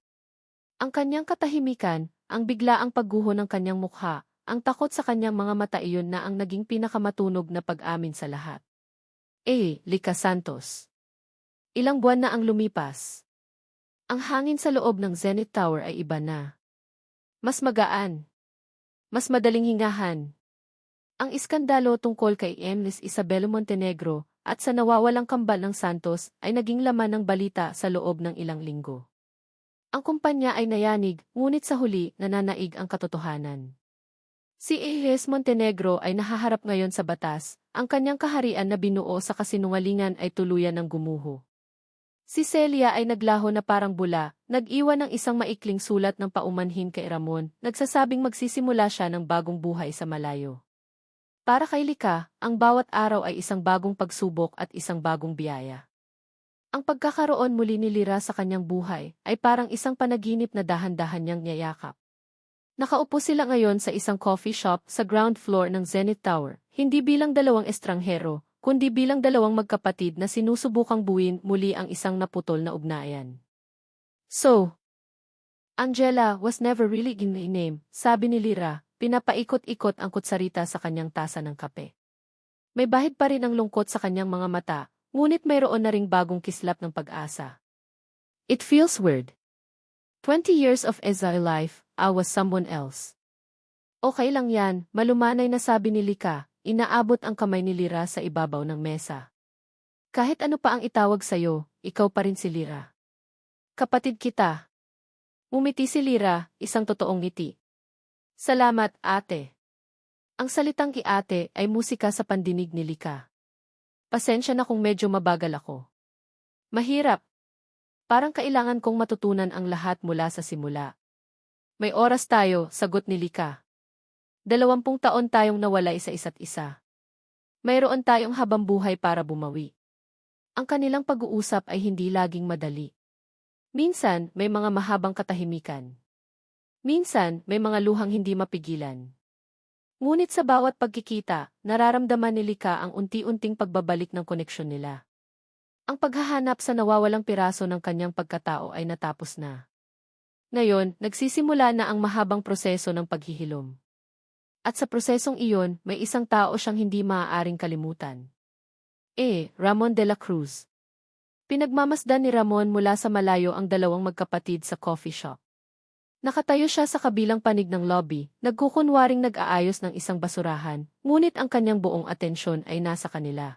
Ang kanyang katahimikan, ang biglaang pagguho ng kanyang mukha, ang takot sa kanyang mga mata iyon na ang naging pinakamatunog na pag-amin sa lahat. Lika Santos. Ilang buwan na ang lumipas. Ang hangin sa loob ng Zenith Tower ay iba na. Mas magaan. Mas madaling hingahan. Ang iskandalo tungkol kay Ms. Isabel Montenegro at sa nawawalang kambal ng Santos ay naging laman ng balita sa loob ng ilang linggo. Ang kumpanya ay nayanig, ngunit sa huli nananaig ang katotohanan. Si Ms. Montenegro ay nahaharap ngayon sa batas, ang kanyang kaharian na binuo sa kasinungalingan ay tuluyan ng gumuho. Si Celia ay naglaho na parang bula, nag-iwan ng isang maikling sulat ng paumanhin kay Ramon, nagsasabing magsisimula siya ng bagong buhay sa malayo. Para kay Lika, ang bawat araw ay isang bagong pagsubok at isang bagong biyaya. Ang pagkakaroon muli ni Lira sa kanyang buhay ay parang isang panaginip na dahan-dahan niyang niyayakap. Nakaupo sila ngayon sa isang coffee shop sa ground floor ng Zenith Tower, hindi bilang dalawang estranghero, kundi bilang dalawang magkapatid na sinusubukang buuin muli ang isang naputol na ugnayan. So, Angela was never really in my name, sabi ni Lira, pinapaikot-ikot ang kutsarita sa kanyang tasa ng kape. May bahid pa rin ang lungkot sa kanyang mga mata, ngunit mayroon na ring bagong kislap ng pag-asa. It feels weird. 20 years of exile life, I was someone else. Okay lang yan, malumanay na sabi ni Lika, inaabot ang kamay ni Lira sa ibabaw ng mesa. Kahit ano pa ang itawag sa'yo, ikaw pa rin si Lira. Kapatid kita. Umiti si Lira, isang totoong ngiti. Salamat, ate. Ang salitang ki-ate ay musika sa pandinig ni Lika. Pasensya na kung medyo mabagal ako. Mahirap. Parang kailangan kong matutunan ang lahat mula sa simula. May oras tayo, sagot ni Lika. 20 taon tayong nawalay sa isa't isa. Mayroon tayong habang buhay para bumawi. Ang kanilang pag-uusap ay hindi laging madali. Minsan, may mga mahabang katahimikan. Minsan, may mga luhang hindi mapigilan. Ngunit sa bawat pagkikita, nararamdaman ni Lika ang unti-unting pagbabalik ng koneksyon nila. Ang paghahanap sa nawawalang piraso ng kanyang pagkatao ay natapos na. Ngayon, nagsisimula na ang mahabang proseso ng paghihilom. At sa prosesong iyon, may isang tao siyang hindi maaaring kalimutan. Ramon de la Cruz. Pinagmamasdan ni Ramon mula sa malayo ang dalawang magkapatid sa coffee shop. Nakatayo siya sa kabilang panig ng lobby, nagkukunwaring nag-aayos ng isang basurahan, ngunit ang kanyang buong atensyon ay nasa kanila.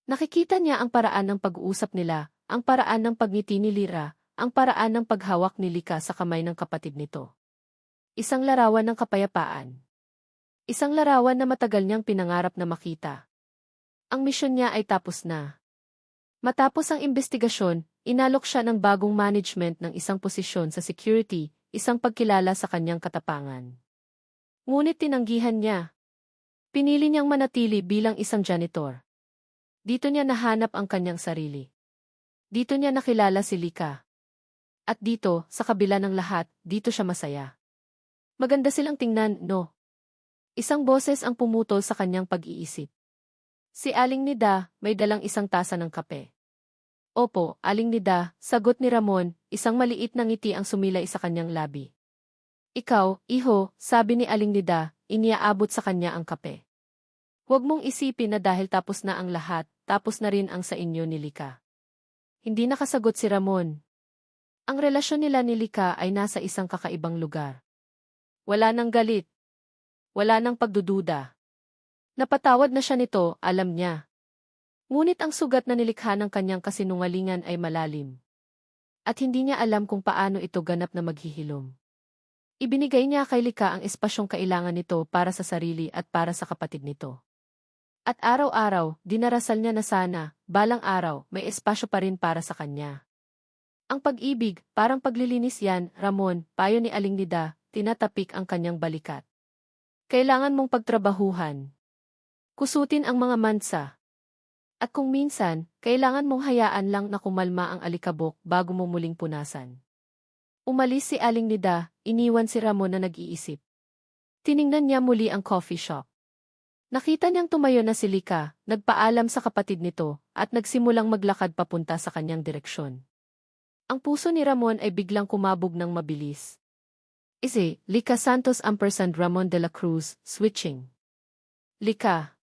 Nakikita niya ang paraan ng pag-uusap nila, ang paraan ng pagngiti ni Lyra, ang paraan ng paghawak ni Lika sa kamay ng kapatid nito. Isang larawan ng kapayapaan. Isang larawan na matagal niyang pinangarap na makita. Ang misyon niya ay tapos na. Matapos ang investigasyon, inalok siya ng bagong management ng isang posisyon sa security, isang pagkilala sa kanyang katapangan. Ngunit tinanggihan niya. Pinili niyang manatili bilang isang janitor. Dito niya nahanap ang kanyang sarili. Dito niya nakilala si Lika. At dito, sa kabila ng lahat, dito siya masaya. Maganda silang tingnan, no? Isang boses ang pumutol sa kanyang pag-iisip. Si Aling Nida, may dalang isang tasa ng kape. Opo, Aling Nida, sagot ni Ramon, isang maliit na ngiti ang sumilay sa kanyang labi. Ikaw, iho, sabi ni Aling Nida, iniaabot sa kanya ang kape. Huwag mong isipin na dahil tapos na ang lahat, tapos na rin ang sa inyo ni Lika. Hindi nakasagot si Ramon. Ang relasyon nila ni Lika ay nasa isang kakaibang lugar. Wala nang galit. Wala nang pagdududa. Napatawad na siya nito, alam niya. Ngunit ang sugat na nilikha ng kanyang kasinungalingan ay malalim. At hindi niya alam kung paano ito ganap na maghihilom. Ibinigay niya kay Lika ang espasyong kailangan nito para sa sarili at para sa kapatid nito. At araw-araw, dinarasal niya na sana, balang araw, may espasyo pa rin para sa kanya. Ang pag-ibig, parang paglilinis yan, Ramon, payo ni Aling Nida, tinatapik ang kanyang balikat. Kailangan mong pagtrabahuhan. Kusutin ang mga mansa. At kung minsan, kailangan mong hayaan lang na kumalma ang alikabok bago mo muling punasan. Umalis si Aling Nida, iniwan si Ramon na nag-iisip. Tiningnan niya muli ang coffee shop. Nakita niyang tumayo na si Lika, nagpaalam sa kapatid nito, at nagsimulang maglakad papunta sa kanyang direksyon. Ang puso ni Ramon ay biglang kumabog ng mabilis. Lika Santos & Ramon de la Cruz, switching. Lika.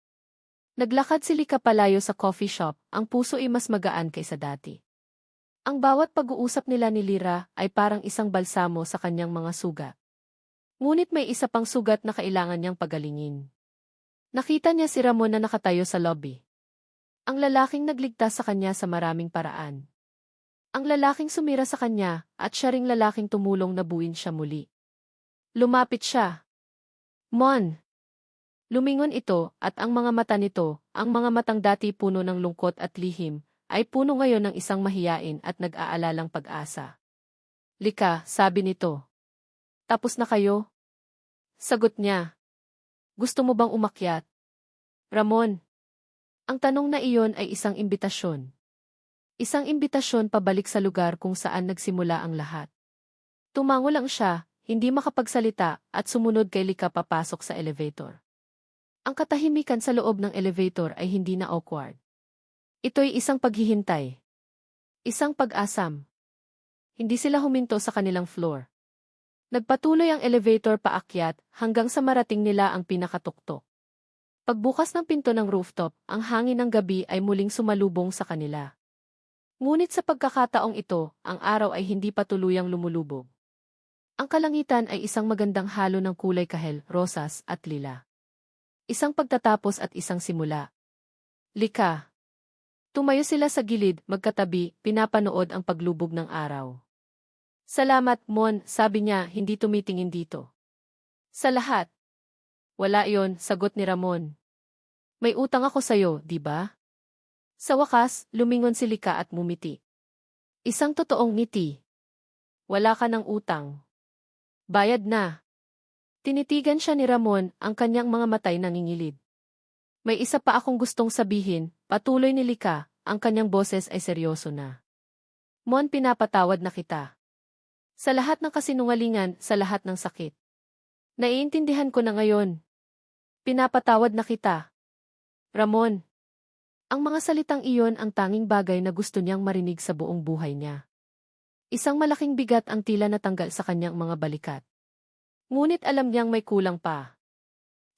Naglakad si Lika palayo sa coffee shop, ang puso ay mas magaan kaysa dati. Ang bawat pag-uusap nila ni Lyra ay parang isang balsamo sa kanyang mga sugat. Ngunit may isa pang sugat na kailangan niyang pagalingin. Nakita niya si Ramon na nakatayo sa lobby. Ang lalaking nagligtas sa kanya sa maraming paraan. Ang lalaking sumira sa kanya at siya ring lalaking tumulong na buuin siya muli. Lumapit siya. Mon! Lumingon ito at ang mga mata nito, ang mga matang dati puno ng lungkot at lihim, ay puno ngayon ng isang mahiyain at nag-aalalang pag-asa. Lika, sabi nito. Tapos na kayo? Sagot niya. Gusto mo bang umakyat? Ramon. Ang tanong na iyon ay isang imbitasyon. Isang imbitasyon pabalik sa lugar kung saan nagsimula ang lahat. Tumango lang siya, hindi makapagsalita, at sumunod kay Lika papasok sa elevator. Ang katahimikan sa loob ng elevator ay hindi na awkward. Ito'y isang paghihintay. Isang pag-asam. Hindi sila huminto sa kanilang floor. Nagpatuloy ang elevator paakyat hanggang sa marating nila ang pinakatuktok. Pagbukas ng pinto ng rooftop, ang hangin ng gabi ay muling sumalubong sa kanila. Ngunit sa pagkakataong ito, ang araw ay hindi pa tuluyang lumulubog. Ang kalangitan ay isang magandang halo ng kulay kahel, rosas at lila. Isang pagtatapos at isang simula. Lika. Tumayo sila sa gilid, magkatabi, pinapanood ang paglubog ng araw. Salamat, Mon, sabi niya, hindi tumitingin dito. Sa lahat. Wala yon, sagot ni Ramon. May utang ako sa'yo, di ba? Sa wakas, lumingon si Lika at mumiti. Isang totoong ngiti. Wala ka ng utang. Bayad na. Tinitigan siya ni Ramon, ang kanyang mga matay nangingilid. May isa pa akong gustong sabihin, patuloy ni Lika, ang kanyang boses ay seryoso na. Mon, pinapatawad na kita. Sa lahat ng kasinungalingan, sa lahat ng sakit. Naiintindihan ko na ngayon. Pinapatawad na kita. Ramon. Ang mga salitang iyon ang tanging bagay na gusto niyang marinig sa buong buhay niya. Isang malaking bigat ang tila natanggal sa kanyang mga balikat. Ngunit alam niyang may kulang pa.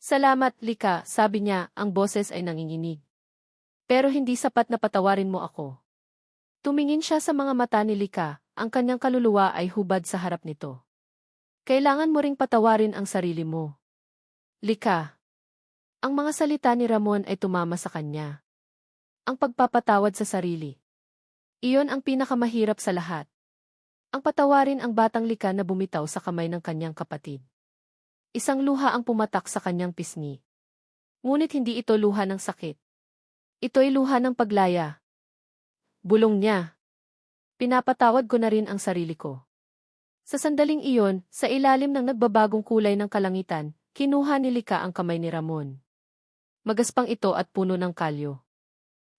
Salamat, Lika, sabi niya, ang boses ay nanginginig. Pero hindi sapat na patawarin mo ako. Tumingin siya sa mga mata ni Lika, ang kanyang kaluluwa ay hubad sa harap nito. Kailangan mo ring patawarin ang sarili mo. Lika. Ang mga salita ni Ramon ay tumama sa kanya. Ang pagpapatawad sa sarili. Iyon ang pinakamahirap sa lahat. Ang patawarin ang batang Lika na bumitaw sa kamay ng kanyang kapatid. Isang luha ang pumatak sa kanyang pisngi. Ngunit hindi ito luha ng sakit. Ito'y luha ng paglaya. Bulong niya. Pinapatawad ko na rin ang sarili ko. Sa sandaling iyon, sa ilalim ng nagbabagong kulay ng kalangitan, kinuha ni Lika ang kamay ni Ramon. Magaspang ito at puno ng kalyo.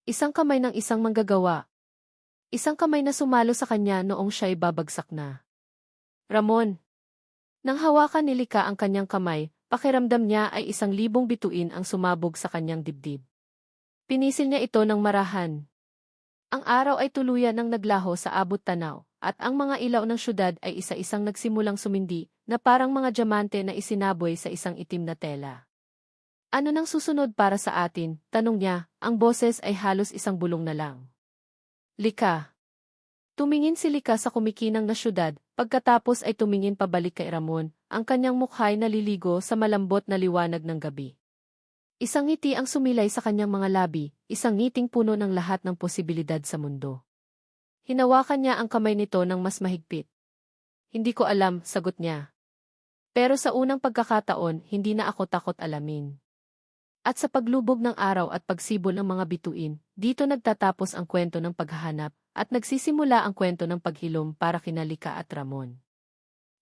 Isang kamay ng isang manggagawa. Isang kamay na sumalo sa kanya noong siya'y babagsak na. Ramon. Nang hawakan ni Lika ang kanyang kamay, pakiramdam niya ay 1,000 bituin ang sumabog sa kanyang dibdib. Pinisil niya ito ng marahan. Ang araw ay tuluyan ng naglaho sa abot tanaw, at ang mga ilaw ng syudad ay isa-isang nagsimulang sumindi, na parang mga diamante na isinaboy sa isang itim na tela. Ano nang susunod para sa atin? Tanong niya, ang boses ay halos isang bulong na lang. Lika. Tumingin si Lika sa kumikinang na syudad, pagkatapos ay tumingin pabalik kay Ramon, ang kanyang mukha'y naliligo sa malambot na liwanag ng gabi. Isang ngiti ang sumilay sa kanyang mga labi, isang ngiting puno ng lahat ng posibilidad sa mundo. Hinawakan niya ang kamay nito ng mas mahigpit. Hindi ko alam, sagot niya. Pero sa unang pagkakataon, hindi na ako takot alamin. At sa paglubog ng araw at pagsibol ng mga bituin, dito nagtatapos ang kwento ng paghahanap, at nagsisimula ang kwento ng paghilom para kina Lika at Ramon.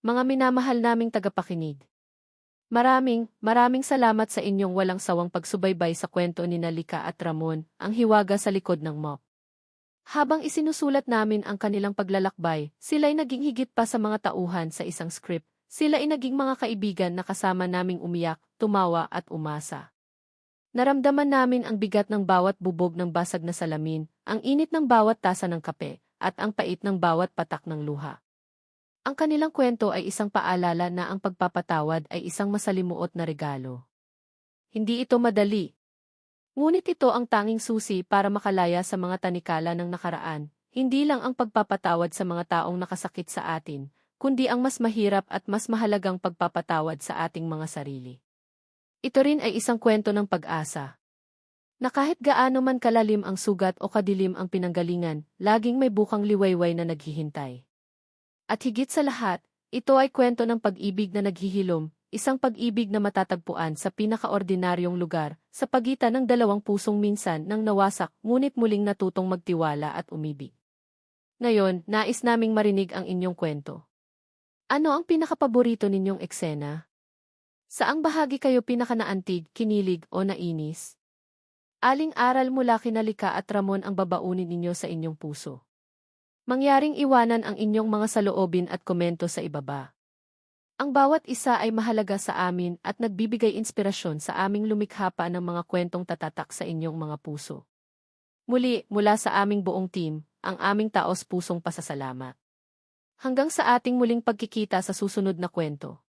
Mga minamahal naming tagapakinig. Maraming salamat sa inyong walang sawang pagsubaybay sa kwento ni Lika at Ramon, ang hiwaga sa likod ng mop. Habang isinusulat namin ang kanilang paglalakbay, sila'y naging higit pa sa mga tauhan sa isang script, sila ay naging mga kaibigan na kasama naming umiyak, tumawa at umasa. Naramdaman namin ang bigat ng bawat bubog ng basag na salamin, ang init ng bawat tasa ng kape, at ang pait ng bawat patak ng luha. Ang kanilang kwento ay isang paalala na ang pagpapatawad ay isang masalimuot na regalo. Hindi ito madali. Ngunit ito ang tanging susi para makalaya sa mga tanikala ng nakaraan, hindi lang ang pagpapatawad sa mga taong nakasakit sa atin, kundi ang mas mahirap at mas mahalagang pagpapatawad sa ating mga sarili. Ito rin ay isang kwento ng pag-asa. Na kahit gaano man kalalim ang sugat o kadilim ang pinanggalingan, laging may bukang liwayway na naghihintay. At higit sa lahat, ito ay kwento ng pag-ibig na naghihilom, isang pag-ibig na matatagpuan sa pinakaordinaryong lugar, sa pagitan ng dalawang pusong minsan nang nawasak ngunit muling natutong magtiwala at umibig. Ngayon, nais naming marinig ang inyong kwento. Ano ang pinakapaborito ninyong eksena? Saang bahagi kayo pinakanaantig, kinilig o nainis? Aling aral mula kina Lika at Ramon ang babaunin ninyo sa inyong puso? Mangyaring iwanan ang inyong mga saloobin at komento sa ibaba. Ang bawat isa ay mahalaga sa amin at nagbibigay inspirasyon sa aming lumikha pa ng mga kwentong tatatak sa inyong mga puso. Muli, mula sa aming buong team, ang aming taos-pusong pasasalamat. Hanggang sa ating muling pagkikita sa susunod na kwento.